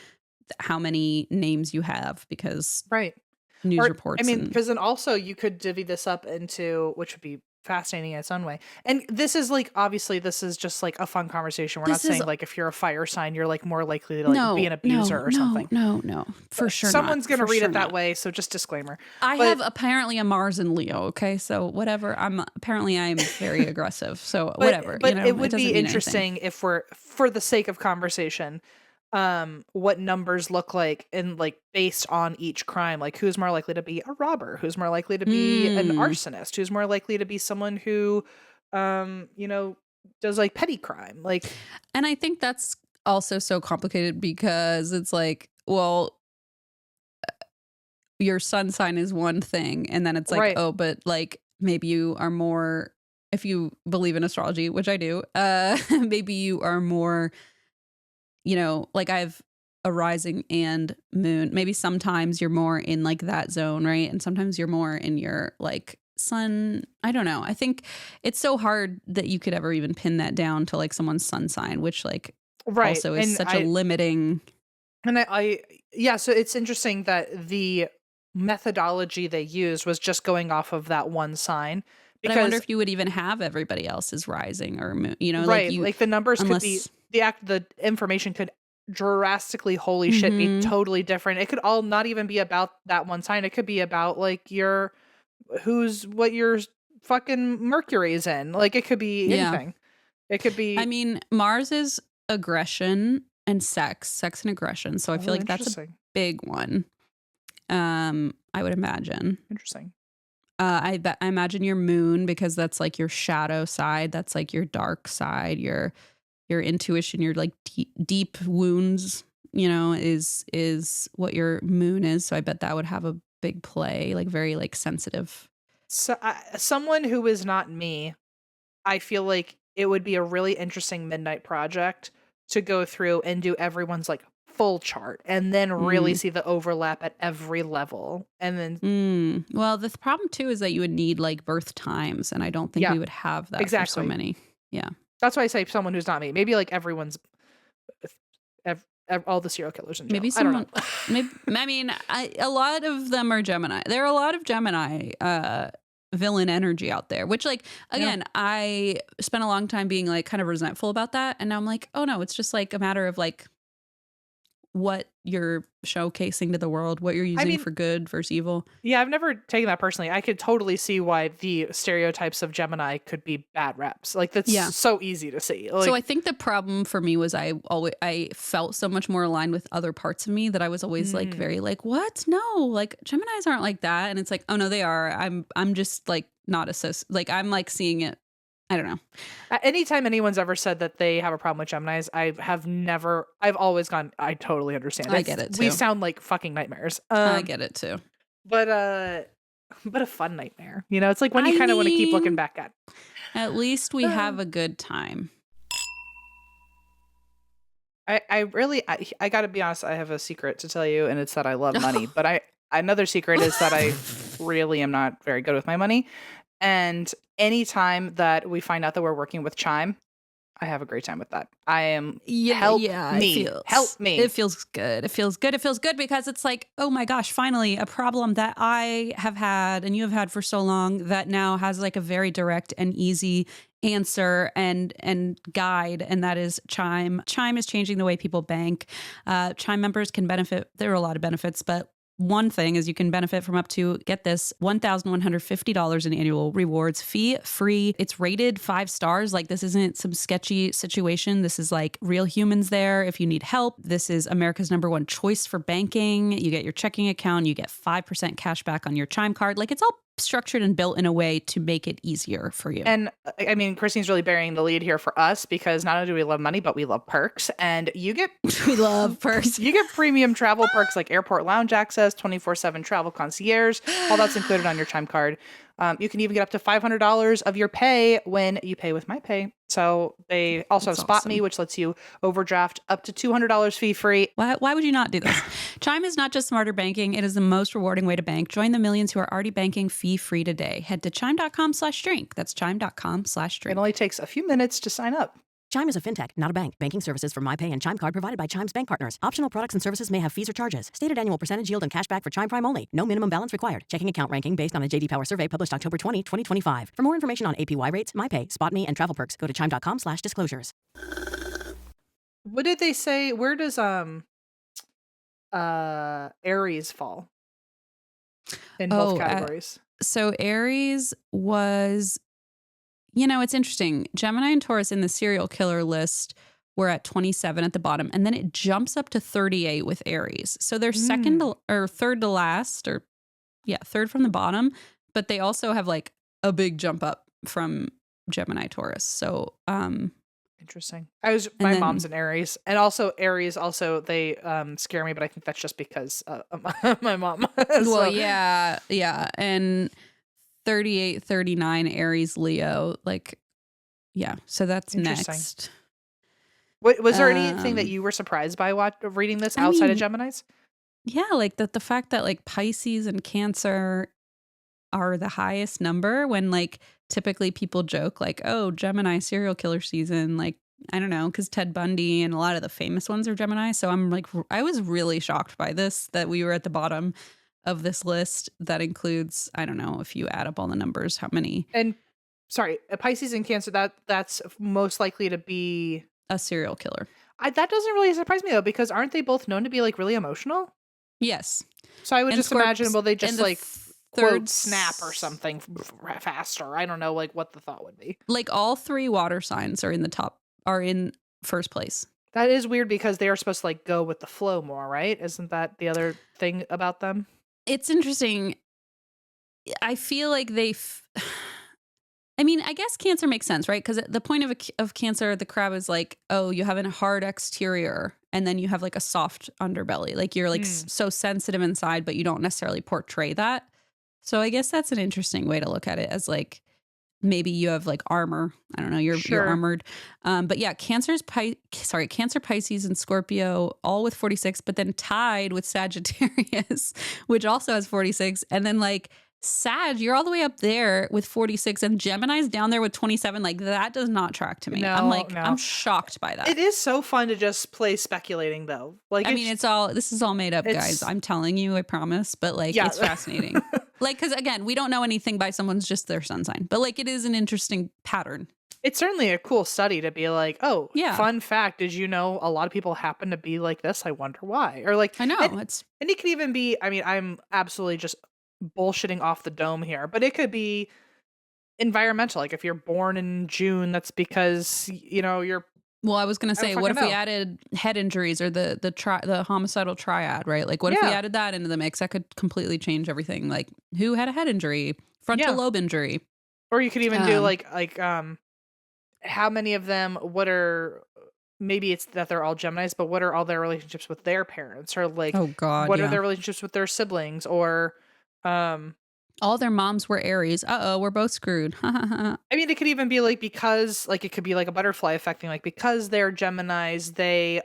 how many names you have because news reports. I mean, because then also you could divvy this up into, which would be fascinating in its own way. And this is like, obviously this is just like a fun conversation. We're not saying like if you're a fire sign, you're like more likely to like be an abuser or something. No, for sure. Someone's going to read it that way. So just disclaimer. I have apparently a Mars and Leo. Okay. So whatever. I'm very aggressive. So whatever. But it would be interesting if we're, for the sake of conversation, what numbers look like and like based on each crime, like who's more likely to be a robber, who's more likely to be an arsonist, who's more likely to be someone who does like petty crime, like. And I think that's also so complicated because it's like, well, your sun sign is one thing and then it's like, oh, but like maybe you are more, if you believe in astrology, which I do, maybe you are more, like I have a rising and moon. Maybe sometimes you're more in like that zone, right? And sometimes you're more in your like sun. I don't know. I think it's so hard that you could ever even pin that down to like someone's sun sign, which like also is such a limiting. And so it's interesting that the methodology they used was just going off of that one sign. But I wonder if you would even have everybody else's rising or moon, like the numbers could be, the information could drastically, holy shit, be totally different. It could all not even be about that one sign. It could be about like what your fucking Mercury is in. Like it could be anything. It could be. I mean, Mars is aggression and sex and aggression. So I feel like that's a big one. I would imagine. Interesting. I imagine your moon, because that's like your shadow side. That's like your dark side, your intuition, your like deep wounds, is what your moon is. So I bet that would have a big play, like very like sensitive. So someone who is not me, I feel like it would be a really interesting midnight project to go through and do everyone's like full chart and then really see the overlap at every level. And then well, the problem too is that you would need like birth times, and I don't think we would have that for so many. Yeah, that's why I say someone who's not me. Maybe like everyone's all the serial killers in general. Maybe someone. I don't know. Maybe, I mean, a lot of them are Gemini. There are a lot of Gemini villain energy out there, which like again, I spent a long time being like kind of resentful about that, and now I'm like, oh no, it's just like a matter of like what you're showcasing to the world, what you're using for good versus evil. Yeah, I've never taken that personally. I could totally see why the stereotypes of Gemini could be bad reps. Like that's so easy to see. Like, so I think the problem for me was I felt so much more aligned with other parts of me that I was always like very like, what? No, like Geminis aren't like that. And it's like, oh no, they are. I'm just like not like I'm like seeing it. I don't know. Anytime anyone's ever said that they have a problem with Geminis, I've always gone, I totally understand. I get it too. We sound like fucking nightmares. I get it too. But a fun nightmare. You know, it's like when you kind of want to keep looking back at. At least we have a good time. I got to be honest, I have a secret to tell you, and it's that I love money. But another secret is that I really am not very good with my money. And anytime that we find out that we're working with Chime, I have a great time with that. I am help me. It feels good. It feels good because it's like, oh my gosh, finally a problem that I have had and you have had for so long that now has like a very direct and easy answer and guide, and that is Chime. Chime is changing the way people bank. Chime members can benefit. There are a lot of benefits, but one thing is you can benefit from up to, get this, $1,150 in annual rewards, fee free. It's rated 5 stars. Like this isn't some sketchy situation. This is like real humans there. If you need help, this is America's #1 choice for banking. You get your checking account. You get 5% cash back on your Chime card. Like it's all structured and built in a way to make it easier for you. And I mean, Christine's really bearing the lead here for us because not only do we love money, but we love perks. And you get we love perks. You get premium travel perks like airport lounge access, 24/7 travel concierge. All that's included on your Chime card. You can even get up to $500 of your pay when you pay with MyPay. So they also have Spot Me, which lets you overdraft up to $200 fee free. Why would you not do this? Chime is not just smarter banking. It is the most rewarding way to bank. Join the millions who are already banking fee free today. Head to chime.com/drink. That's chime.com/drink. It only takes a few minutes to sign up. Chime is a fintech, not a bank. Banking services from MyPay and Chime Card provided by Chime's bank partners. Optional products and services may have fees or charges. Stated annual percentage yield and cashback for Chime Prime only. No minimum balance required. Checking account ranking based on a J.D. Power survey published October 20, 2025. For more information on APY rates, MyPay, Spot Me, and travel perks, go to chime.com/disclosures. What did they say? Where does Aries fall in both categories? So Aries was... You know, it's interesting. Gemini and Taurus in the serial killer list were at 27 at the bottom, and then it jumps up to 38 with Aries. So they're second to, or third to last, or third from the bottom, but they also have like a big jump up from Gemini Taurus. So interesting. My mom's an Aries, and also Aries they scare me, but I think that's just because my mom. Well, yeah, and 38, 39 Aries Leo, like, yeah. So that's next. Was there anything that you were surprised by reading this outside of Geminis? Yeah, like the fact that like Pisces and Cancer are the highest number, when like typically people joke like, oh, Gemini serial killer season, like, I don't know, because Ted Bundy and a lot of the famous ones are Gemini. So I'm like, I was really shocked by this, that we were at the bottom of this list that includes, I don't know, if you add up all the numbers, how many. And sorry, Pisces and Cancer, that's most likely to be a serial killer. That doesn't really surprise me though, because aren't they both known to be like really emotional? Yes. So I would just imagine, well, they just like third snap or something faster. I don't know like what the thought would be. Like all 3 water signs are in first place. That is weird because they are supposed to like go with the flow more, right? Isn't that the other thing about them? It's interesting. I feel like I mean, I guess Cancer makes sense, right? Because the point of Cancer, the crab is like, oh, you have a hard exterior and then you have like a soft underbelly. Like you're like so sensitive inside, but you don't necessarily portray that. So I guess that's an interesting way to look at it, as like maybe you have like armor. I don't know. You're armored. But yeah, Cancer, Pisces, and Scorpio, all with 46, but then tied with Sagittarius, which also has 46. And then like Sag, you're all the way up there with 46, and Gemini's down there with 27. Like that does not track to me. No, I'm shocked by that. It is so fun to just play speculating though. Like I mean, this is all made up, guys. I'm telling you, I promise. But like, it's fascinating. Like, because again, we don't know anything by someone's just their sun sign, but like it is an interesting pattern. It's certainly a cool study to be like, oh, Yeah. fun fact, did you know a lot of people happen to be like this? I wonder why. Or like, I know. and It's it could even be, I mean, I'm absolutely just bullshitting off the dome here, but it could be environmental. Like if you're born in June, that's because, you're, well, I was gonna I don't say, what fucking if we know. added head injuries or the homicidal triad, right? Like, what if we Yeah. added that into the mix? That could completely change everything. Like, who had a head injury, frontal Yeah. lobe injury? Or you could even do Um, how many of them, what are, maybe it's that they're all Geminis, but what are all their relationships with their parents? Or like, oh God, what are yeah. their relationships with their siblings? Or, All their moms were Aries. We're both screwed. I mean, it could even be like because, like, it could be like a butterfly effect thing. Like, because they're Geminis, they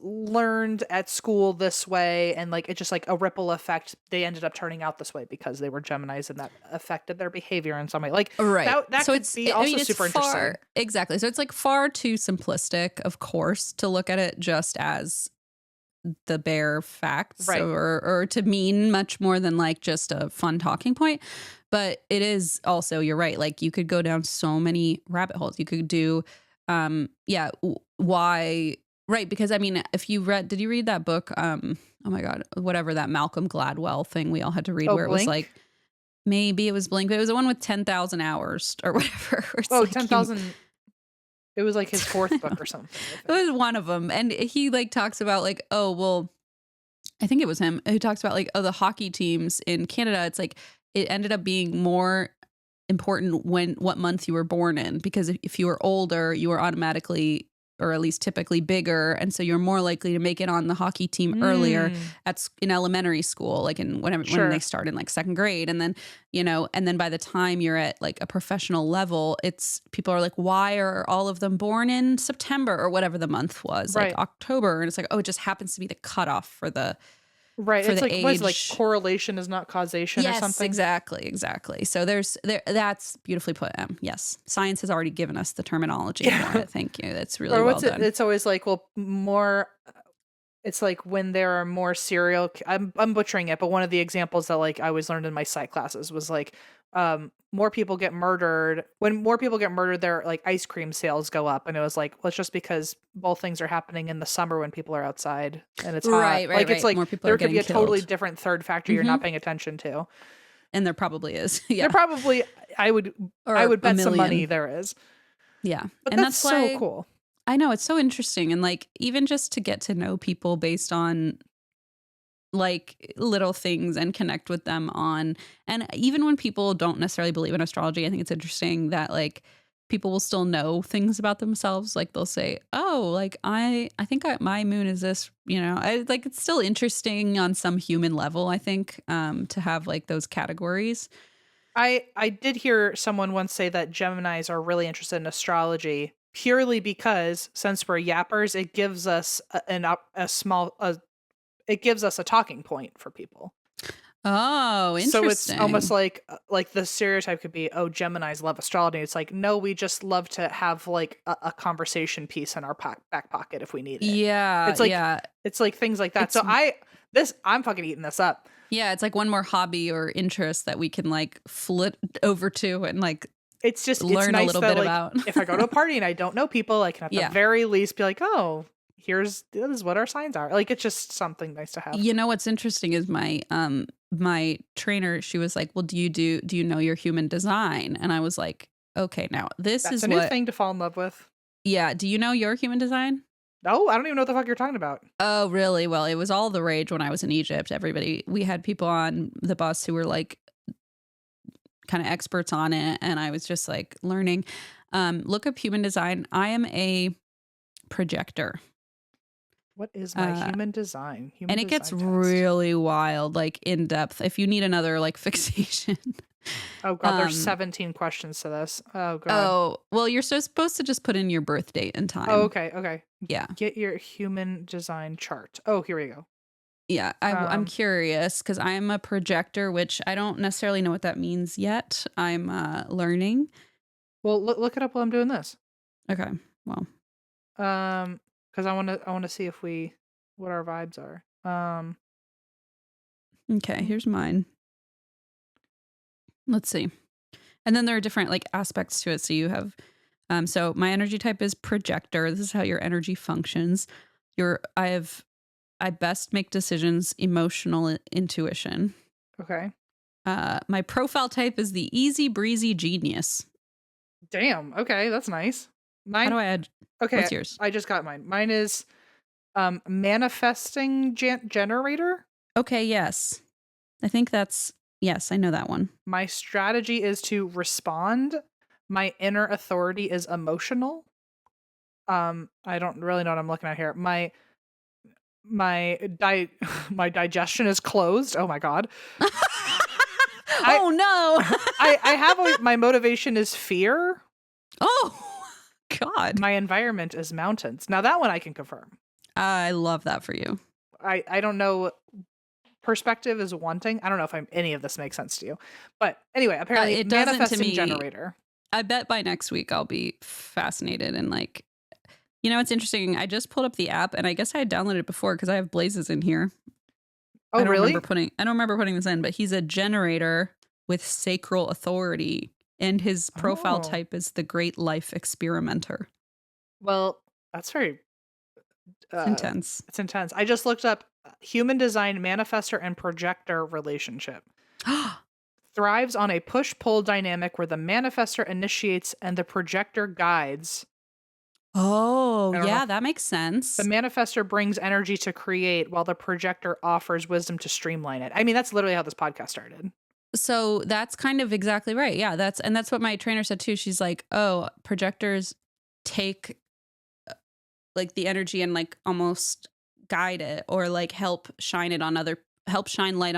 learned at school this way, and like it's just like a ripple effect. They ended up turning out this way because they were Geminis, and that affected their behavior in some way. Like, Right. that So could it's, be I also mean, it's super far, interesting. exactly. So it's like far too simplistic, of course, to look at it just as the bare facts, Right. or to mean much more than like just a fun talking point. But it is also, you're right. Like you could go down so many rabbit holes. You could do, why, right? Because I mean, did you read that book? Oh my God, whatever, that Malcolm Gladwell thing we all had to read, Oh, where it was Blink? like, maybe it was Blink, but it was the one with 10,000 hours or whatever. It's Oh, like 10,000. It was like his fourth book or something. It was one of them. And he like talks about like, oh, well, I think it was him who talks about like, oh, the hockey teams in Canada. It's like, it ended up being more important what month you were born in, because if you were older, you were automatically, or at least typically, bigger, and so you're more likely to make it on the hockey team earlier in elementary school, like when they start in like second grade, and then and then by the time you're at like a professional level, it's people are like, why are all of them born in September or whatever the month was, Right. like October, and it's like, oh, it just happens to be the cutoff for the Right. for It's the like, age. what is it, like correlation is not causation or something? Exactly. So that's beautifully put. Yes, science has already given us the terminology for it. Thank you. That's really well done. It's always like, well, more. It's like when there are more I'm butchering it, but one of the examples that like I always learned in my psych classes was like, more people get murdered. When more people get murdered, their like ice cream sales go up, and it was like, well, it's just because both things are happening in the summer when people are outside and it's hot. Right. Like it's like more people there are could be getting a totally killed. different third factor you're not paying attention to. And there probably is. Yeah. There probably, I would bet some money there is. Yeah. But and that's so why, cool. I know, it's so interesting. And like, even just to get to know people based on like little things and connect with them on, and even when people don't necessarily believe in astrology, I think it's interesting that like people will still know things about themselves. Like they'll say, oh, like I think my moon is this, like it's still interesting on some human level, I think, to have like those categories. I did hear someone once say that Geminis are really interested in astrology purely because since we're yappers, it gives us it gives us a talking point for people. Oh, interesting. So it's almost like the stereotype could be, oh, Geminis love astrology. It's like, no, we just love to have like a conversation piece in our back pocket if we need it. Yeah, it's like, yeah. It's like things like that. So I'm fucking eating this up. Yeah, it's like one more hobby or interest that we can like flip over to and like it's just learn nice a little that, bit like, about. If I go to a party and I don't know people, I can at the very least be like, oh, this is what our signs are. Like, it's just something nice to have. You know what's interesting is my trainer, she was like, well, do you know your human design? And I was like, okay, now that's a new thing to fall in love with. Yeah. Do you know your human design? No, I don't even know what the fuck you're talking about. Oh, really? Well, it was all the rage when I was in Egypt. We had people on the bus who were like kind of experts on it. And I was just like learning. Look up human design. I am a projector. What is my human design? And it gets really wild, like in depth. If you need another like fixation. Oh God, there's 17 questions to this. Oh God. Oh, well, you're supposed to just put in your birth date and time. Oh, okay. Yeah. Get your human design chart. Oh, here we go. Yeah, I'm curious because I'm a projector, which I don't necessarily know what that means yet. I'm learning. Well, look it up while I'm doing this. Okay. Well. Because I want to see what our vibes are. Okay, here's mine. Let's see. And then there are different like aspects to it. So you have So my energy type is projector. This is how your energy functions. I best make decisions, emotional intuition. Okay. My profile type is the easy breezy genius. Damn. Okay, that's nice. How do I add? Okay, What's yours? I just got mine. Mine is manifesting generator. Okay, yes. I think yes, I know that one. My strategy is to respond. My inner authority is emotional. I don't really know what I'm looking at here. My my digestion is closed. Oh my god. Oh no. I have my motivation is fear. Oh god. My environment is mountains. Now that one I can confirm. I love that for you. I don't know. Perspective is one thing. I don't know if any of this makes sense to you, but anyway, apparently it doesn't to manifesting me. generator. I bet by next week I'll be fascinated and like, it's interesting. I just pulled up the app and I guess I had downloaded it before because I have Blazes in here. Oh, really? I don't remember putting this in, but he's a generator with sacral authority, and his profile type is the great life experimenter. Well, that's very intense. It's intense. I just looked up human design manifestor and projector relationship. Thrives on a push-pull dynamic where the manifestor initiates and the projector guides. Oh, yeah, that makes sense. The manifestor brings energy to create while the projector offers wisdom to streamline it. I mean, that's literally how this podcast started. So that's kind of exactly right. Yeah, that's what my trainer said too. She's like, "Oh, projectors take like the energy and like almost guide it or like help shine light on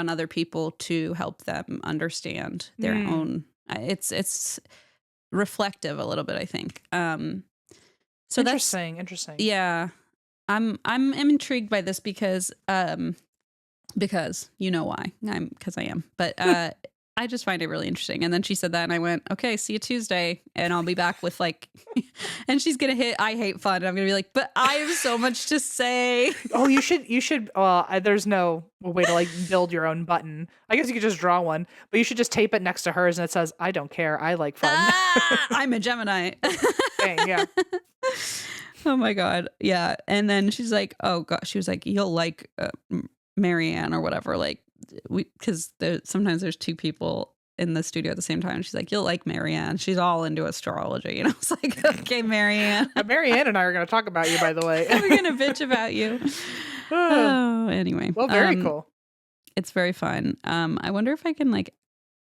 other people to help them understand their own." It's reflective a little bit, I think. So interesting. Yeah. I'm intrigued by this because you know why. Because I am. But I just find it really interesting. And then she said that and I went, okay, see you Tuesday. And I'll be back with like, and she's going to hit, I hate fun. And I'm going to be like, but I have so much to say. Oh, you should, there's no way to like build your own button. I guess you could just draw one, but you should just tape it next to hers and it says, I don't care. I like fun. I'm a Gemini. Dang, yeah. Oh my God. Yeah. And then she's like, oh God, she was like, you'll like Marianne or whatever. Like because sometimes there's two people in the studio at the same time. She's like, you'll like Marianne. She's all into astrology. And I was like, okay, Marianne. Marianne and I are going to talk about you, by the way. We're going to bitch about you. Anyway. Well, very cool. It's very fun. I wonder if I can like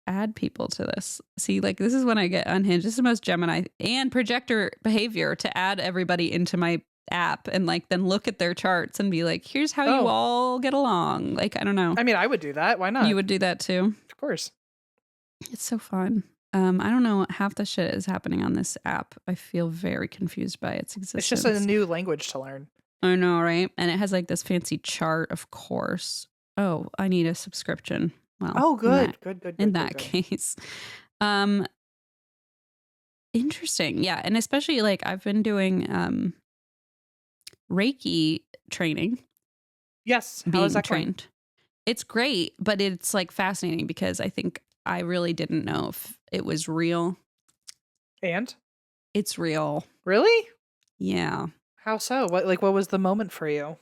add people to this. See, like this is when I get unhinged. This is the most Gemini and projector behavior to add everybody into my app and like then look at their charts and be like, here's how you all get along. Like, I don't know. I mean, I would do that. Why not? You would do that too? Of course. It's so fun. I don't know. Half the shit is happening on this app. I feel very confused by its existence. It's just a new language to learn. I know, right? And it has like this fancy chart, of course. Oh, I need a subscription. Well, good. In that case. Interesting. Yeah. And especially like I've been doing Reiki training. Yes. How is that trained? Going? It's great, but it's like fascinating because I think I really didn't know if it was real. And? It's real. Really? Yeah. How so? What was the moment for you?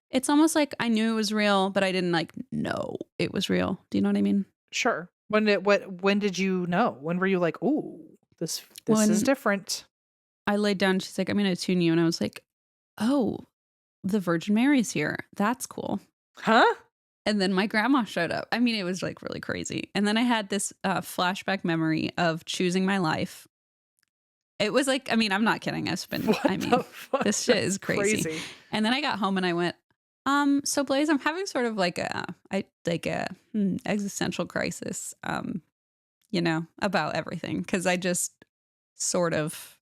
It's almost like I knew it was real, but I didn't like know it was real. Do you know what I mean? Sure. When did you know? When were you like, "Ooh, this is different"? I laid down. She's like, "I'm going to tune you," and I was like, "Oh, the Virgin Mary's here. That's cool." Huh? And then my grandma showed up. I mean, it was like really crazy. And then I had this flashback memory of choosing my life. It was like, I mean, I'm not kidding. This shit is crazy. And then I got home and I went, so Blaze, I'm having sort of like a existential crisis, about everything. Cause I just sort of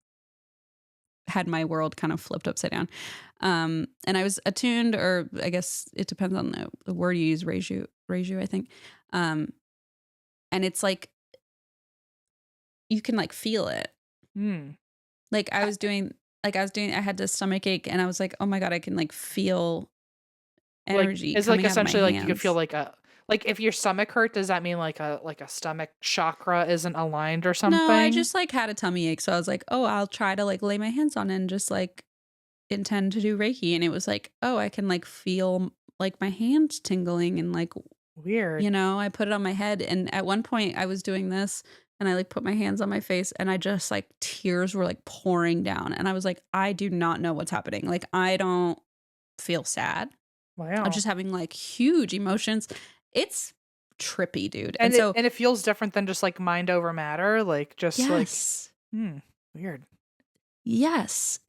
had my world kind of flipped upside down. And I was attuned, or I guess it depends on the word you use, reiju, I think. And it's like, you can like feel it. Like I had this stomach ache and I was like, oh my God, I can like feel energy. It's like essentially like you could feel like Like if your stomach hurt, does that mean like a stomach chakra isn't aligned or something? No, I just like had a tummy ache. So I was like, oh, I'll try to like lay my hands on it and just like intend to do Reiki. And it was like, oh, I can like feel like my hands tingling and like, Weird. I put it on my head. And at one point I was doing this and I like put my hands on my face and I just like tears were like pouring down. And I was like, I do not know what's happening. Like, I don't feel sad. Wow. I'm just having like huge emotions. It's trippy, dude. And so it feels different than just like mind over matter, like just yes. weird. Yes,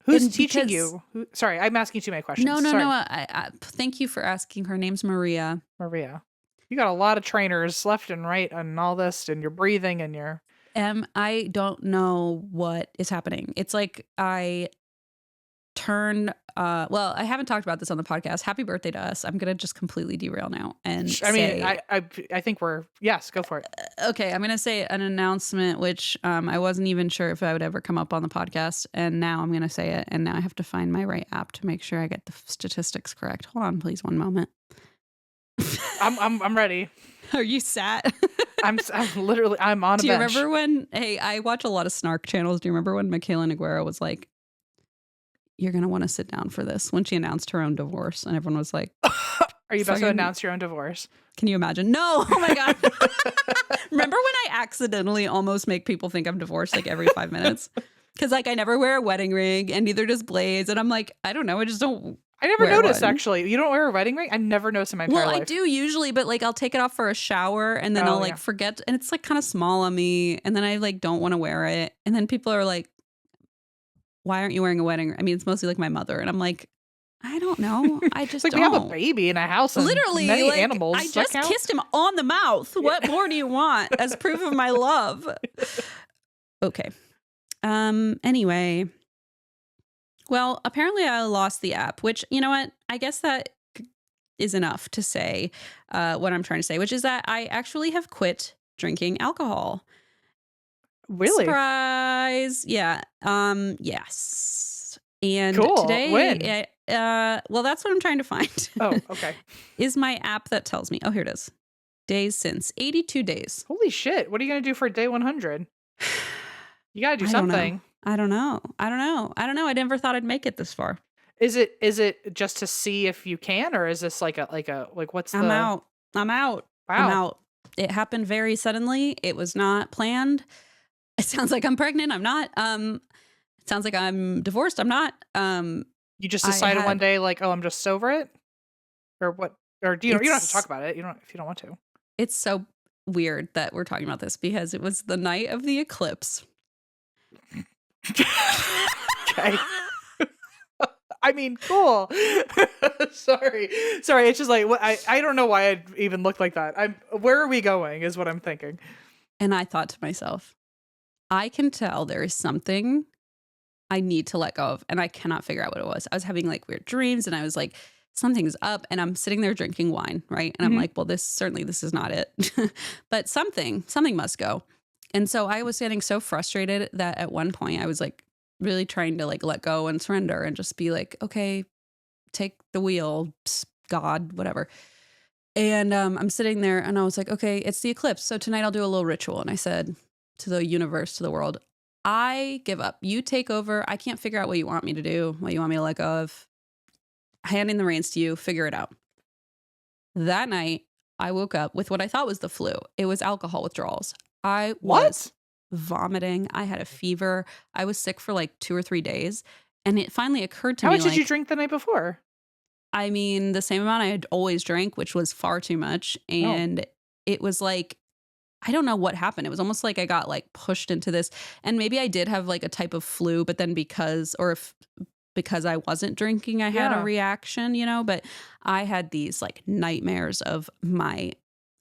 Who's teaching you? Sorry, I'm asking too many questions. No. Sorry. I thank you for asking. Her name's Maria. Maria, you got a lot of trainers left and right on all this, and you're breathing, and you're. I don't know what is happening. It's like I turned. Well, I haven't talked about this on the podcast. Happy birthday to us. I'm gonna just completely derail now and I think yes, go for it. Okay, I'm gonna say an announcement, which I wasn't even sure if I would ever come up on the podcast, and now I'm gonna say it, and now I have to find my right app to make sure I get the statistics correct. Hold on, please, one moment. I'm ready. Are you sat? I'm literally on a bench. Do you remember when? Hey, I watch a lot of snark channels. Do you remember when Michaela Neguera was like, "You're gonna want to sit down for this," when she announced her own divorce, and everyone was like, "Are you about to announce your own divorce?" Can you imagine? No. Oh my god. Remember when I accidentally almost make people think I'm divorced like every 5 minutes? Because like I never wear a wedding ring, and neither does Blaze, and I'm like, I don't know, I just don't. I never noticed actually. You don't wear a wedding ring? I never noticed in my entire life. Well, I do usually, but like I'll take it off for a shower, and then I'll like forget, and it's like kind of small on me, and then I like don't want to wear it, and then people are like, why aren't you wearing a wedding ring? I mean, it's mostly like my mother, and I'm like, I don't know. I just like don't. We have a baby in a house. And literally, many like, animals. I just kissed him on the mouth. What more do you want as proof of my love? Okay. Anyway. Well, apparently I lost the app, which, you know what? I guess that is enough to say what I'm trying to say, which is that I actually have quit drinking alcohol. Really? Surprise. Yeah. Yes. And cool. Today, when? Well, that's what I'm trying to find. Oh, okay. Is my app that tells me. Oh, here it is. Days since. 82 days. Holy shit. What are you going to do for day 100? You got to do something. I don't know. I never thought I'd make it this far. Is it just to see if you can, or is this like what's I'm out. Wow. I'm out. It happened very suddenly. It was not planned. It sounds like I'm pregnant. I'm not. It sounds like I'm divorced. I'm not. You just decided one day, like, oh, I'm just over it, or what? Or do you don't have to talk about it. You don't if you don't want to. It's so weird that we're talking about this because it was the night of the eclipse. Okay. I mean, cool. Sorry. It's just like I don't know why I'd even look like that. Where are we going? Is what I'm thinking. And I thought to myself, I can tell there is something I need to let go of, and I cannot figure out what it was. I was having like weird dreams, and I was like, something's up, and I'm sitting there drinking wine, right? And I'm like, well, this is not it, but something must go. And so I was getting so frustrated that at one point I was like really trying to like let go and surrender and just be like, okay, take the wheel, God, whatever. And I'm sitting there and I was like, okay, it's the eclipse. So tonight I'll do a little ritual. And I said to the universe, to the world, I give up. You take over. I can't figure out what you want me to do, what you want me to let go of. Handing the reins to you, figure it out. That night I woke up with what I thought was the flu. It was alcohol withdrawals. I was vomiting. I had a fever. I was sick for like 2 or 3 days. And it finally occurred to me. How much did you drink the night before? I mean, the same amount I had always drank, which was far too much. And it was like, I don't know what happened. It was almost like I got like pushed into this. And maybe I did have like a type of flu, but then because I wasn't drinking, I had a reaction, but I had these like nightmares of my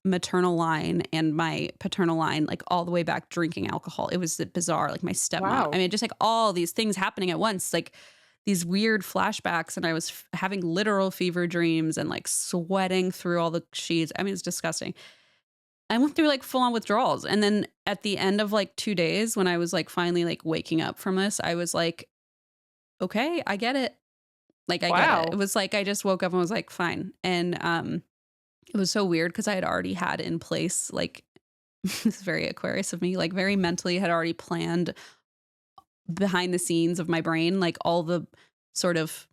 maternal line and my paternal line, like all the way back drinking alcohol. It was bizarre. Like my stepmom. Wow. I mean, just like all these things happening at once, like these weird flashbacks. And I was having literal fever dreams and like sweating through all the sheets. I mean, it's disgusting. I went through like full on withdrawals. And then at the end of like 2 days, when I was like finally like waking up from this, I was like, okay, I get it. Like, I get it. It was like, I just woke up and was like, fine. And it was so weird because I had already had in place, like, this is very Aquarius of me, like very mentally had already planned behind the scenes of my brain, like all the sort of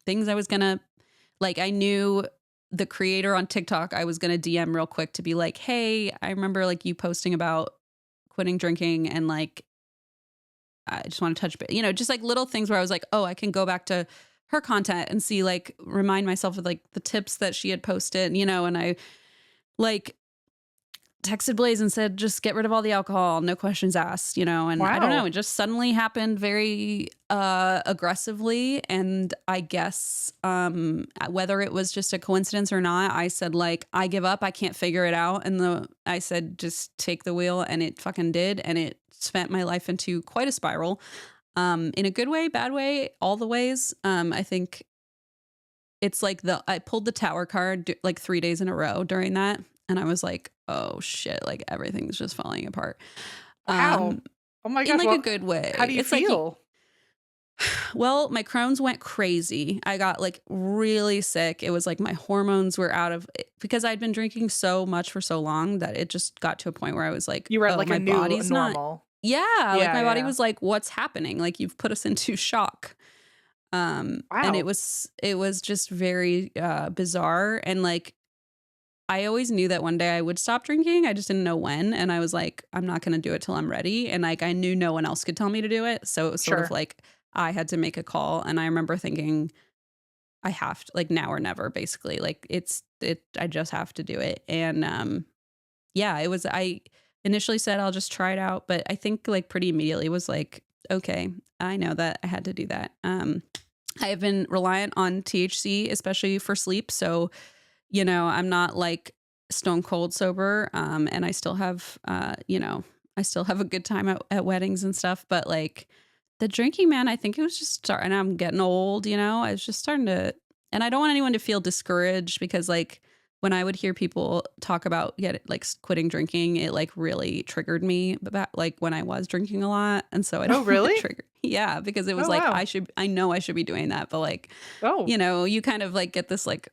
things I was gonna, like, I knew the creator on TikTok, I was gonna DM real quick to be like, hey, I remember like you posting about quitting drinking, and like, I just want to touch, just like little things where I was like, oh, I can go back to her content and see, like, remind myself of like the tips that she had posted, and I like texted Blaze and said, just get rid of all the alcohol, no questions asked, and I don't know, Wow. it just suddenly happened very aggressively. And I guess whether it was just a coincidence or not, I said, like, I give up, I can't figure it out. And I said, just take the wheel, and it fucking did. And it sent my life into quite a spiral, in a good way, bad way, all the ways. I think it's like I pulled the tower card like 3 days in a row during that. And I was like, oh shit, like everything's just falling apart. Wow. Oh my In gosh. like a good way. How do you feel? Well, my Crohn's went crazy. I got like really sick. It was like my hormones were out of because I'd been drinking so much for so long that it just got to a point where I was like, You were at oh, like my a new body's not. normal. Yeah, like my body yeah. was like, what's happening? Like you've put us into shock. And Wow. it was just very bizarre. And like I always knew that one day I would stop drinking. I just didn't know when. And I was like, I'm not going to do it till I'm ready. And like, I knew no one else could tell me to do it. So it was sort of like, I had to make a call. And I remember thinking, I have to, like, now or never, basically. Like I just have to do it. And yeah, I initially said, I'll just try it out. But I think like pretty immediately was like, okay, I know that I had to do that. I have been reliant on THC, especially for sleep. So I'm not like stone cold sober. And I still have, I still have a good time at weddings and stuff. But like the drinking, man, I think it was just starting. I'm getting old, I was just starting to, and I don't want anyone to feel discouraged because like when I would hear people talk about quitting drinking, it like really triggered me about like when I was drinking a lot. And so I don't really trigger. Yeah, because it was wow. I know I should be doing that. But like, you kind of like get this like,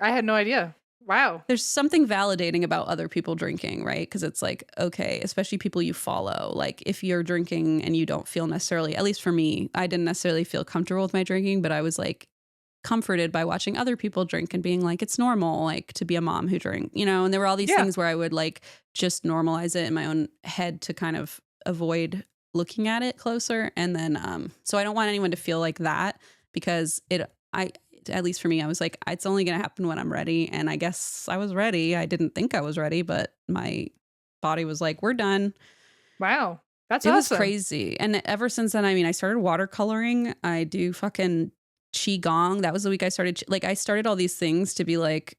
I had no idea. Wow. There's something validating about other people drinking, right? Because it's like, okay, especially people you follow. Like if you're drinking and you don't feel necessarily, at least for me, I didn't necessarily feel comfortable with my drinking, but I was like comforted by watching other people drink and being like, it's normal, like to be a mom who drink, and there were all these things where I would like just normalize it in my own head to kind of avoid looking at it closer. And then, so I don't want anyone to feel like that because at least for me, I was like, it's only going to happen when I'm ready. And I guess I was ready. I didn't think I was ready, but my body was like, we're done. Wow. That's awesome. It was awesome. crazy. And ever since then, I mean, I started watercoloring. I do fucking Qigong. That was the week I started. I started all these things to be like,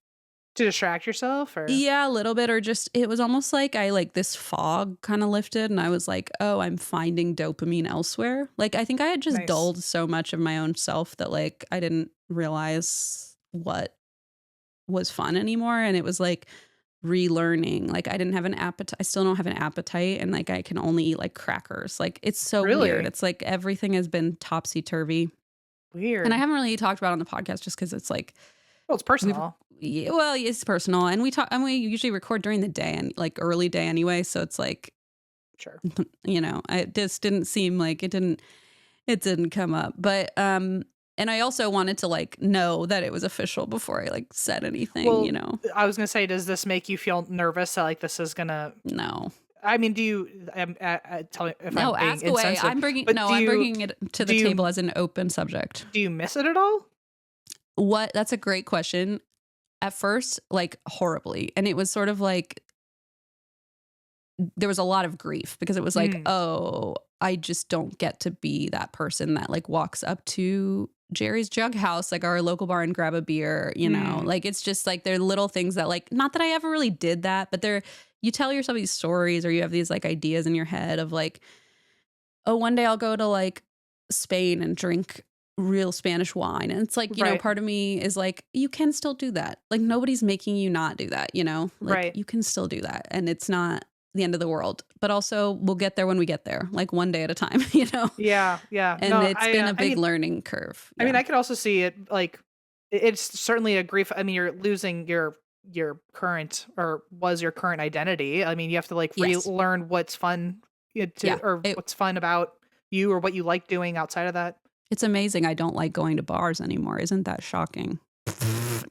to distract yourself or? Yeah, a little bit. Or just, it was almost like this fog kind of lifted and I was like, oh, I'm finding dopamine elsewhere. Like, I think I had just dulled so much of my own self that like, I didn't realize what was fun anymore. And it was like relearning. Like I didn't have an appetite. I still don't have an appetite. And like, I can only eat like crackers. Like it's so weird. It's like everything has been topsy-turvy. Weird. And I haven't really talked about it on the podcast just because it's like, well, it's personal. Well, it's personal, and we we usually record during the day and like early day anyway. So it's like, sure, it just didn't seem like it didn't come up. But and I also wanted to like know that it was official before I like said anything. Well, I was gonna say, does this make you feel nervous that like this is gonna? No. I mean, do you tell me if I'm being ask away. I'm bringing it to the table as an open subject. Do you miss it at all? That's a great question. At first, like horribly. And it was sort of like, there was a lot of grief because it was like, oh, I just don't get to be that person that like walks up to Jerry's Jug House, like our local bar, and grab a beer, like it's just like, they're little things that like, not that I ever really did that, but you tell yourself these stories or you have these like ideas in your head of like, oh, one day I'll go to like Spain and drink real Spanish wine. And it's like, you know, part of me is like, you can still do that. Like nobody's making you not do that, like you can still do that. And it's not the end of the world, but also we'll get there when we get there, like one day at a time, Yeah. Yeah. And it's been a big learning curve. I mean, I could also see it like it's certainly a grief. I mean, you're losing your current or was your current identity. I mean, you have to like Yes. relearn what's fun Yeah. or what's fun about you or what you like doing outside of that. It's amazing I don't like going to bars anymore. Isn't that shocking?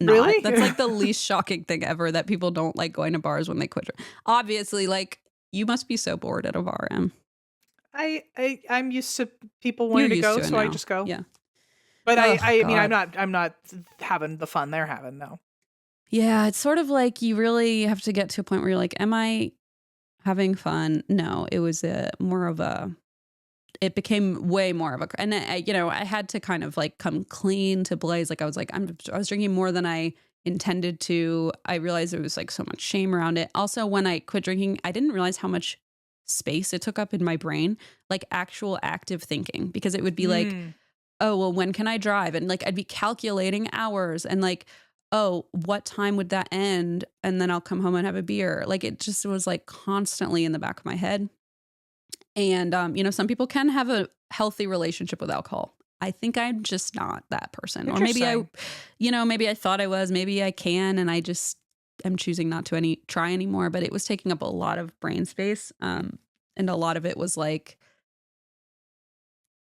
Not. Really? That's like the least shocking thing ever, that people don't like going to bars when they quit. Obviously, like, you must be so bored at a bar, Em. I'm used to people You're wanting to used go, to it so I now. just go. Yeah. But Oh, I mean, God. I'm not having the fun they're having. No. Yeah, it's sort of like you really have to get to a point where you're like, am I having fun? No, it was more of a, it became way more of a, and I had to kind of like come clean to Blaze. Like I was like, I was drinking more than I intended to. I realized there was like so much shame around it. Also, when I quit drinking, I didn't realize how much space it took up in my brain, like actual active thinking, because it would be like, Mm, oh, well, when can I drive? And like, I'd be calculating hours and like, oh, what time would that end? And then I'll come home and have a beer. Like, it just was like constantly in the back of my head. And, some people can have a healthy relationship with alcohol. I think I'm just not that person. Or maybe interesting. maybe I thought I was, maybe I can, and I just am choosing not to try anymore. But it was taking up a lot of brain space. And a lot of it was like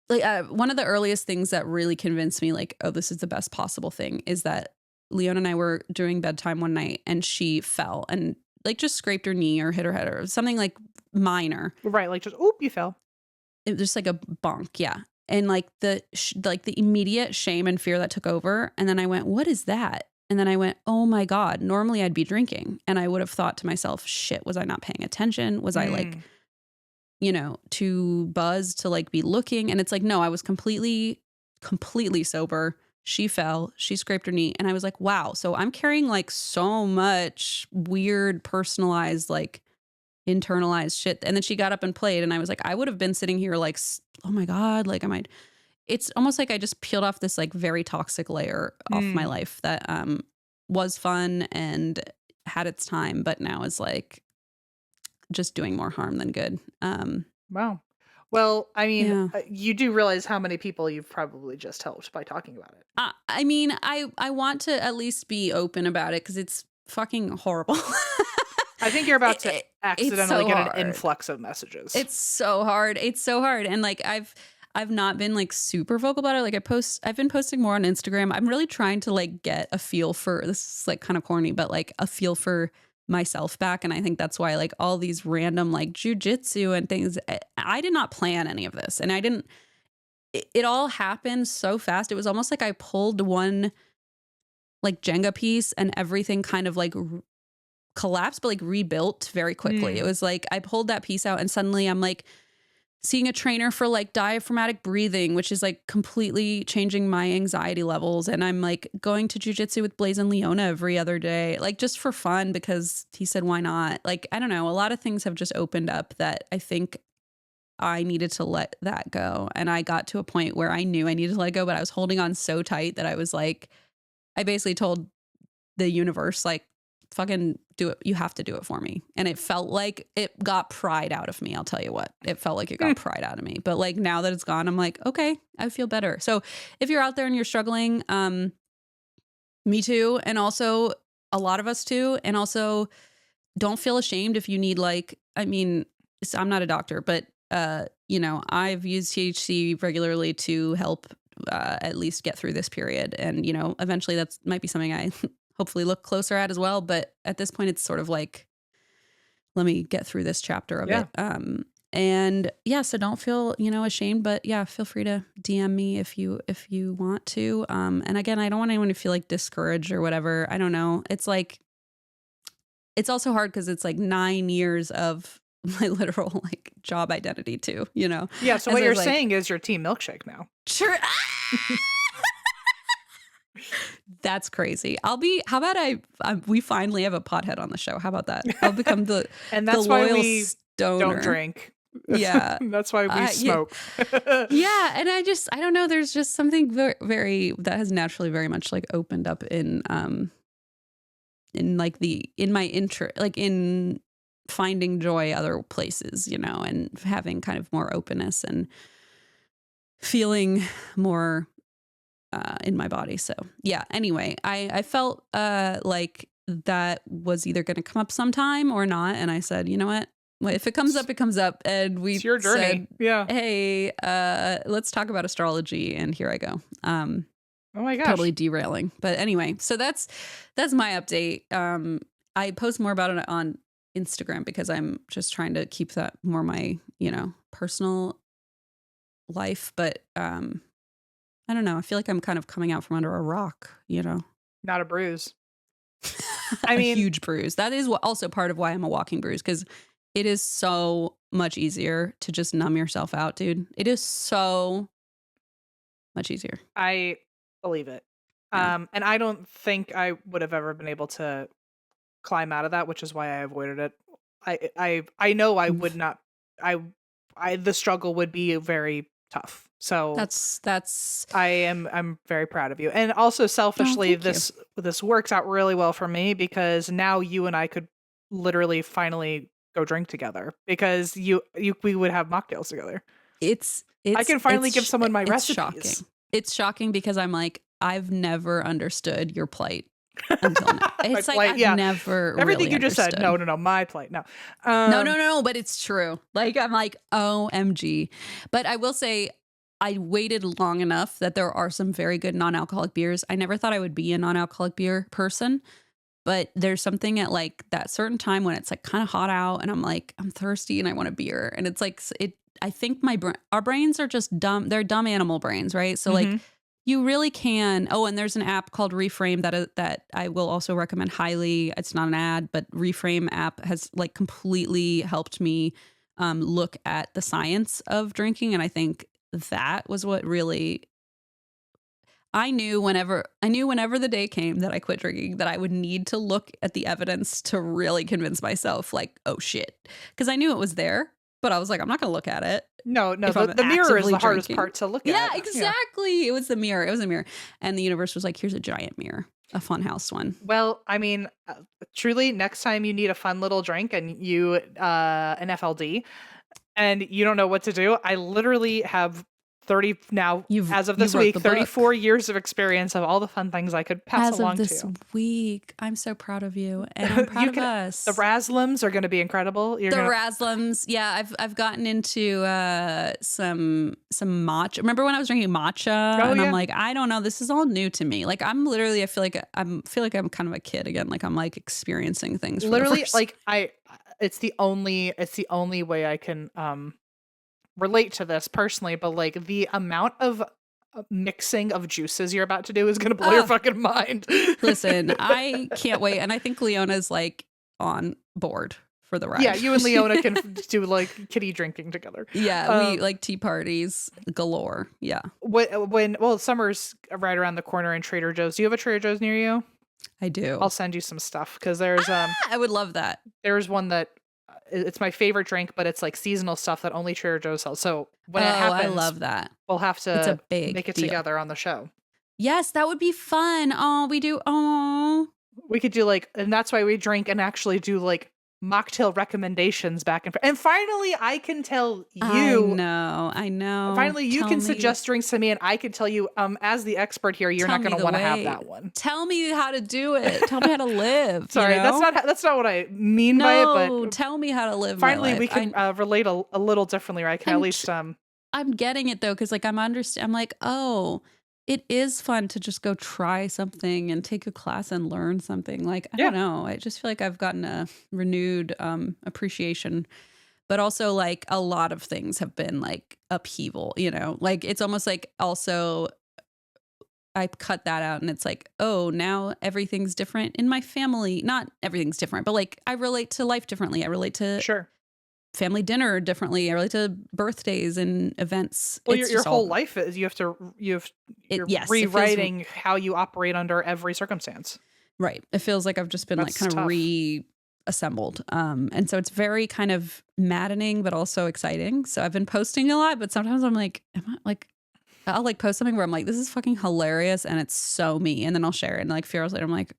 one of the earliest things that really convinced me, like, oh, this is the best possible thing, is that Leon and I were doing bedtime one night and she fell and like just scraped her knee or hit her head or something like minor. Right, like just oop, you fell. It was just like a bonk, yeah. And like the immediate shame and fear that took over. And then I went, what is that? And then I went, oh my God, normally I'd be drinking. And I would have thought to myself, shit, was I not paying attention? Was I like, too buzzed to like be looking? And it's like, no, I was completely sober. She fell, she scraped her knee. And I was like, wow. So I'm carrying like so much weird, personalized, like internalized shit. And then she got up and played. And I was like, I would have been sitting here like, oh my God, like it's almost like I just peeled off this like very toxic layer off my Mm. life that was fun and had its time, but now is like just doing more harm than good. Wow. Well, I mean, Yeah. you do realize how many people you've probably just helped by talking about it. I mean, I want to at least be open about it because it's fucking horrible. I think you're about to It's accidentally so get hard. an influx of messages. It's so hard. It's so hard. And like I've not been like super vocal about it. Like I've been posting more on Instagram. I'm really trying to like get a feel for, this is like kind of corny, but like a feel for myself back. And I think that's why like all these random like jujitsu and things, I did not plan any of this. And it all happened so fast. It was almost like I pulled one like Jenga piece and everything kind of like collapsed, but like rebuilt very quickly. It was like I pulled that piece out and suddenly I'm like seeing a trainer for like diaphragmatic breathing, which is like completely changing my anxiety levels. And I'm like going to jujitsu with Blaze and Leona every other day, like just for fun because he said, why not? Like, I don't know. A lot of things have just opened up that I think I needed to let that go. And I got to a point where I knew I needed to let go, but I was holding on so tight that I was like, I basically told the universe, like, fucking do it. You have to do it for me. And it felt like it got pride out of me. I'll tell you what, it felt like it got pride out of me. But like now that it's gone, I'm like, okay, I feel better. So if you're out there and you're struggling, me too. And also a lot of us too. And also don't feel ashamed if you need like, I mean, I'm not a doctor, but I've used THC regularly to help at least get through this period. And, eventually that's might be something I hopefully look closer at as well. But at this point, it's sort of like, let me get through this chapter of it. And yeah, so don't feel, ashamed, but yeah, feel free to DM me if you want to. And again, I don't want anyone to feel like discouraged or whatever. I don't know. It's like, it's also hard because it's like 9 years of my literal like job identity too, Yeah. So And what you're it's like, saying is your team milkshake now. sure. That's crazy. How about we finally have a pothead on the show. How about that? I'll become the And that's the why loyal we stoner. don't drink. Yeah. That's why we Yeah. smoke. Yeah. And I don't know. There's just something very, very, that has naturally very much like opened up in like in my interest, like in finding joy other places, and having kind of more openness and feeling more in my body. So yeah, anyway, I felt like that was either going to come up sometime or not. And I said, you know what? Well, if it comes up, it comes up. And we It's your journey. said, Yeah. hey, let's talk about astrology. And here I go. Oh my gosh. Totally derailing. But anyway, so that's my update. I post more about it on Instagram because I'm just trying to keep that more my, personal life. But I don't know. I feel like I'm kind of coming out from under a rock, Not a bruise. I mean, a huge bruise. That is also part of why I'm a walking bruise, because it is so much easier to just numb yourself out, dude. It is so much easier. I believe it. Yeah. And I don't think I would have ever been able to climb out of that, which is why I avoided it. I know I would not. The struggle would be very tough. So I'm very proud of you. And also selfishly, this works out really well for me because now you and I could literally finally go drink together because we would have mocktails together. I can finally give someone my recipes. Shocking. It's shocking because I'm like, I've never understood your plight until now. It's like I've never everything really you just understood. said. No, my plight. No. No, but it's true. Like I'm like, OMG. But I will say I waited long enough that there are some very good non-alcoholic beers. I never thought I would be a non-alcoholic beer person, but there's something at like that certain time when it's like kind of hot out and I'm like, I'm thirsty and I want a beer. And it's like, I think our brains are just dumb. They're dumb animal brains, right? So like you really can. Oh, and there's an app called Reframe that I will also recommend highly. It's not an ad, but Reframe app has like completely helped me look at the science of drinking. And I think that was what really I knew whenever the day came that I quit drinking that I would need to look at the evidence to really convince myself like, oh shit. Because I knew it was there, but I was like, I'm not going to look at it. No, the mirror is the hardest part to look at. Yeah, exactly. Yeah. It was the mirror. And the universe was like, here's a giant mirror, a funhouse one. Well, I mean, truly, next time you need a fun little drink and you an FLD and you don't know what to do, I literally have 30 now, as of this week, 34 years of experience of all the fun things I could pass along to. As of this week. I'm so proud of you. And I'm proud of us. The Raslams are going to be incredible. Raslams. Yeah, I've gotten into some matcha. Remember when I was drinking matcha? Oh, and yeah. I'm like, I don't know. This is all new to me. Like I'm literally, I feel like I'm kind of a kid again. Like I'm like experiencing things. Literally, like it's the only way I can relate to this personally, but like the amount of mixing of juices you're about to do is going to blow your fucking mind. Listen, I can't wait. And I think Leona's like on board for the ride. Yeah, you and Leona can do like kitty drinking together. Yeah, we like tea parties galore. Yeah. Well, summer's right around the corner in Trader Joe's. Do you have a Trader Joe's near you? I do. I'll send you some stuff because there's I would love that. There's one that it's my favorite drink, but it's like seasonal stuff that only Trader Joe's sells. So when it happens, I love that. We'll have to it's a big make it deal. together on the show. Yes, that would be fun. Oh, we do. Oh, we could do like, and that's why we drink and actually do like mocktail recommendations back and forth. And finally, I can tell you. I know. Finally, you can suggest drinks to me, and I can tell you, as the expert here, you're not going to want to have that one. Tell me how to do it. Tell me how to live. Sorry, that's not what I mean by it. But tell me how to live. Finally, my life. we can relate a little differently, or I can at least. I'm getting it though, because like I'm like, oh, it is fun to just go try something and take a class and learn something. Like, I don't know. I just feel like I've gotten a renewed appreciation, but also like a lot of things have been like upheaval, like it's almost like also I cut that out and it's like, oh, now everything's different in my family. Not everything's different, but like I relate to life differently. I relate to family dinner differently. I relate to birthdays and events. Well, your whole life is you're rewriting how you operate under every circumstance. Right. It feels like I've just been like kind of reassembled. And so it's very kind of maddening, but also exciting. So I've been posting a lot, but sometimes I'm like, I'll like post something where I'm like, this is fucking hilarious and it's so me. And then I'll share it. And like a few hours later, I'm like,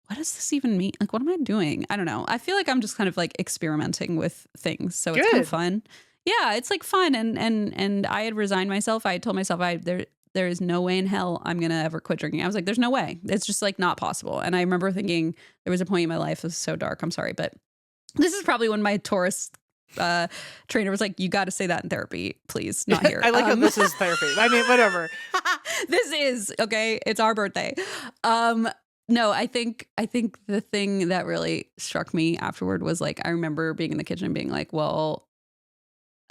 what does this even mean? Like, what am I doing? I don't know. I feel like I'm just kind of like experimenting with things. So it's kind of fun. Yeah, it's like fun. And I had resigned myself. I had told myself there is no way in hell I'm going to ever quit drinking. I was like, there's no way. It's just like not possible. And I remember thinking there was a point in my life, this is so dark, I'm sorry, but this is probably when my Taurus trainer was like, you got to say that in therapy, please, not here. I like how this is therapy. I mean, whatever. This is, okay, it's our birthday. No, I think the thing that really struck me afterward was like, I remember being in the kitchen and being like, well,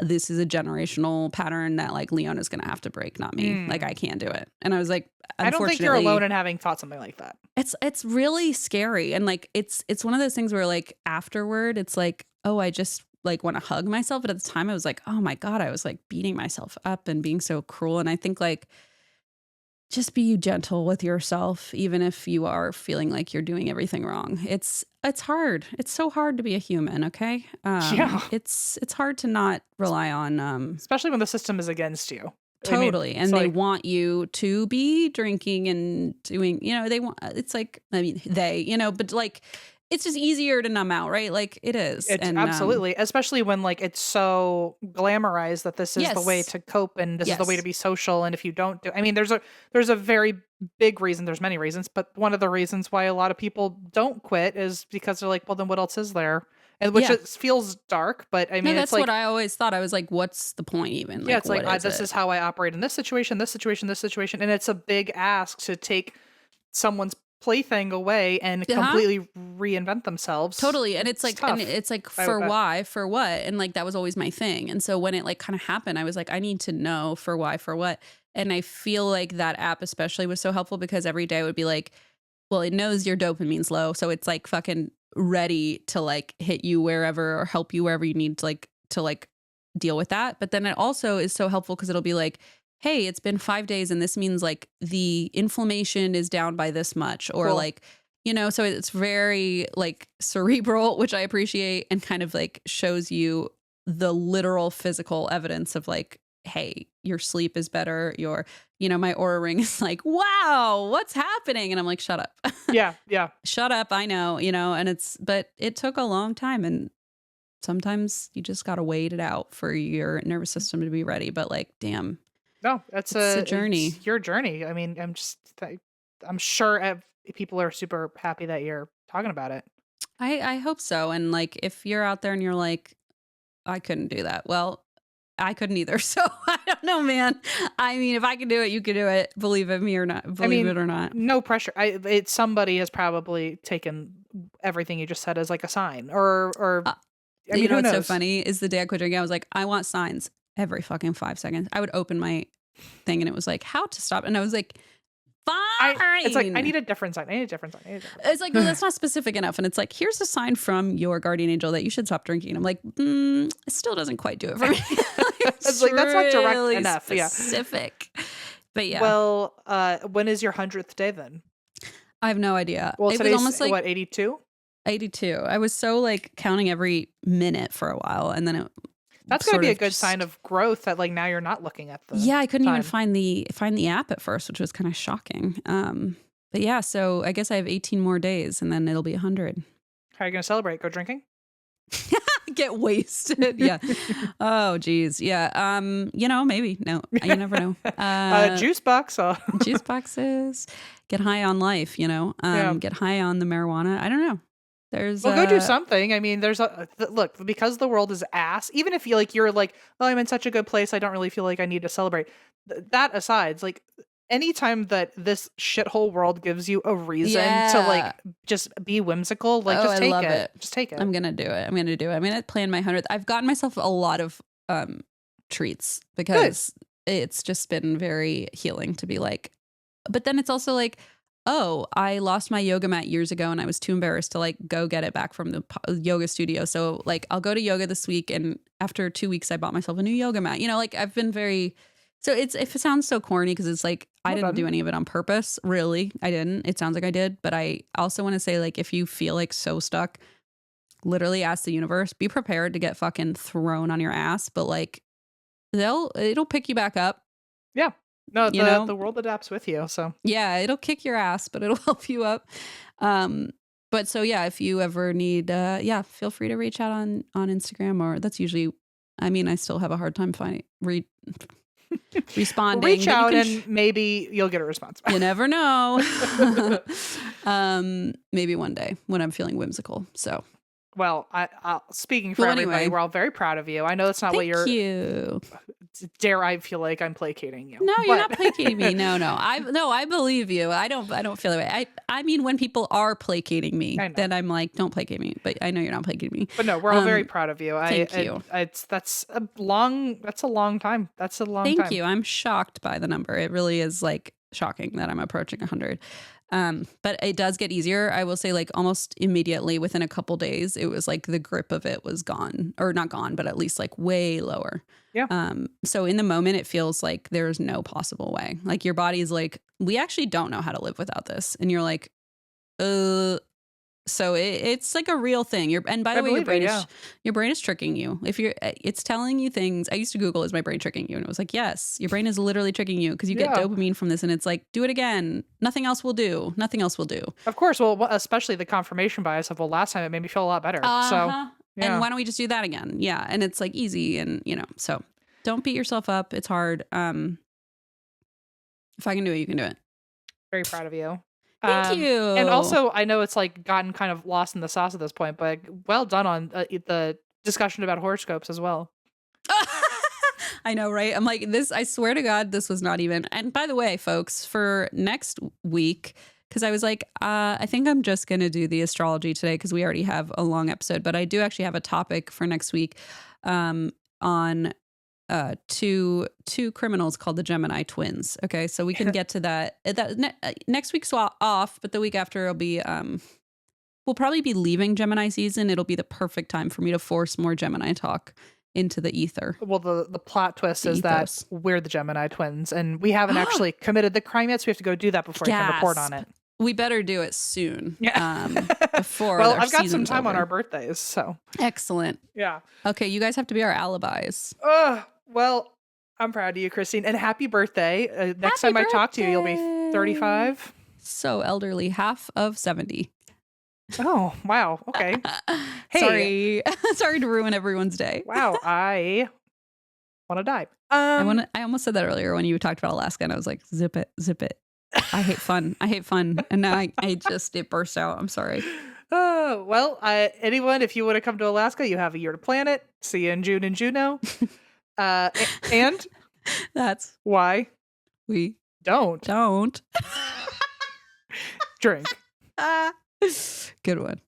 this is a generational pattern that like Leona's going to have to break, not me. Like I can't do it. And I was like, I don't think you're alone in having thought something like that. It's really scary. And like, it's one of those things where like afterward, it's like, oh, I just like want to hug myself. But at the time I was like, oh my God, I was like beating myself up and being so cruel. And I think like, just be gentle with yourself, even if you are feeling like you're doing everything wrong. It's hard. It's so hard to be a human. Okay. Yeah. It's hard to not rely on, especially when the system is against you. Totally. I mean, and they like, want you to be drinking and doing, they want, it's like, I mean, but like, it's just easier to numb out, right? Like it is. It's and, absolutely, especially when like it's so glamorized that this is the way to cope and this is the way to be social. And if you don't do, I mean, there's a very big reason. There's many reasons, but one of the reasons why a lot of people don't quit is because they're like, well, then what else is there? And which feels dark, but I mean, that's it's like, what I always thought. I was like, what's the point even? Yeah, it's like, this is how I operate in this situation. And it's a big ask to take someone's plaything away and completely reinvent themselves. Totally. And it's like, for why, for what? And like, that was always my thing. And so when it like kind of happened, I was like, I need to know for why, for what. And I feel like that app especially was so helpful because every day I would be like, well, it knows your dopamine's low. So it's like fucking ready to like hit you wherever or help you wherever you need to deal with that. But then it also is so helpful because it'll be like, hey, it's been 5 days and this means like the inflammation is down by this much or like, so it's very like cerebral, which I appreciate and kind of like shows you the literal physical evidence of like, hey, your sleep is better. My Aura ring is like, wow, what's happening? And I'm like, shut up. Yeah. Shut up. I know, but it took a long time. And sometimes you just got to wait it out for your nervous system to be ready. But like, damn. No, it's a journey. It's your journey. I mean, I'm sure people are super happy that you're talking about it. I hope so. And like, if you're out there and you're like, I couldn't do that. Well, I couldn't either. So I don't know, man. I mean, if I can do it, you can do it. Believe it me or not. Believe it or not. No pressure. Somebody has probably taken everything you just said as like a sign or I mean, what's so funny is the day I quit drinking, I was like, I want signs every fucking 5 seconds. I would open my thing and it was like, how to stop. And I was like, fine. It's like, I need a different sign. It's like, no, that's not specific enough. And it's like, here's a sign from your guardian angel that you should stop drinking. And I'm like, it still doesn't quite do it for me. It's like, that's not direct enough. Specific. But yeah. Well, when is your 100th day then? I have no idea. Well, today's almost like, what, 82? 82. I was so like counting every minute for a while. And then that's going to be a good sign of growth that like now you're not looking at the I couldn't even find the app at first, which was kind of shocking. But yeah, so I guess I have 18 more days and then it'll be 100. How are you going to celebrate? Go drinking? Get wasted. Yeah. Oh, geez. Yeah. Maybe. No, you never know. Juice box. Juice boxes. Get high on life, get high on the marijuana. I don't know. Go do something. I mean, look, because the world is ass, even if you're like, oh, I'm in such a good place, I don't really feel like I need to celebrate. That aside, it's like anytime that this shithole world gives you a reason to like just be whimsical, like just take it. Just take it. I'm gonna do it. I'm gonna plan my 100th. I've gotten myself a lot of treats because it's just been very healing to be like, but then it's also like, oh, I lost my yoga mat years ago and I was too embarrassed to like go get it back from the yoga studio. So like I'll go to yoga this week and after 2 weeks I bought myself a new yoga mat. Like I've been very, so if it sounds so corny because it's like I didn't do any of it on purpose. Really, I didn't. It sounds like I did. But I also want to say like if you feel like so stuck, literally ask the universe, be prepared to get fucking thrown on your ass. But like it'll pick you back up. Yeah. No, the world adapts with you. So yeah, it'll kick your ass, but it'll help you up. But so yeah, if you ever need, feel free to reach out on Instagram or that's usually, I mean, I still have a hard time responding. Reach But you out can and maybe you'll get a response. you never know. Maybe one day when I'm feeling whimsical. So, Well, I'll speaking for Well, everybody, anyway. we're all very proud of you. I know that's not what thank you're. you. Dare I feel like I'm placating you? No, you're But- not placating me. No. I believe you. I don't feel that way. I mean, when people are placating me, I know. then I'm like, don't placate me. But I know you're not placating me. But no, we're all very proud of you. thank you. That's a long time. That's a long time. Thank you. I'm shocked by the number. It really is like shocking that I'm approaching 100. But it does get easier. I will say, like, almost immediately within a couple days, it was like the grip of it was gone, or not gone, but at least like way lower. Yeah. So in the moment, it feels like there's no possible way. Like your body's like, we actually don't know how to live without this. And you're like, so it's like a real thing. And by the way, your brain is tricking you. It's telling you things. I used to Google, is my brain tricking you? And it was like, yes, your brain is literally tricking you because you get dopamine from this. And it's like, do it again. Nothing else will do. Nothing else will do. Of course. Well, especially the confirmation bias of, well, last time it made me feel a lot better. So, yeah. And why don't we just do that again? Yeah. And it's like easy. And, so don't beat yourself up. It's hard. If I can do it, you can do it. Very proud of you. Thank you. And also, I know it's like gotten kind of lost in the sauce at this point, but well done on the discussion about horoscopes as well. I know, right? I'm like, I swear to God, this was not even. And by the way, folks, for next week, because I was like, I think I'm just going to do the astrology today because we already have a long episode, but I do actually have a topic for next week on two criminals called the Gemini twins. Okay, so we can get to that. Next week's off, but the week after it'll be. We'll probably be leaving Gemini season. It'll be the perfect time for me to force more Gemini talk into the ether. Well, the plot twist is that we're the Gemini twins, and we haven't actually committed the crime yet, so we have to go do that before I can report on it. We better do it soon. Yeah. Before. Well, I've got some time on our birthdays, so excellent. Yeah. Okay, you guys have to be our alibis. Well, I'm proud of you, Christine, and happy birthday. Next time I talk to you, you'll be 35. So elderly, half of 70. Oh, wow. Okay. Hey. Sorry to ruin everyone's day. Wow, I want to die. I almost said that earlier when you talked about Alaska, and I was like, zip it. I hate fun. And now it burst out. I'm sorry. Oh, well, anyone, if you want to come to Alaska, you have a year to plan it. See you in June in Juneau. And that's why we don't drink. Good one.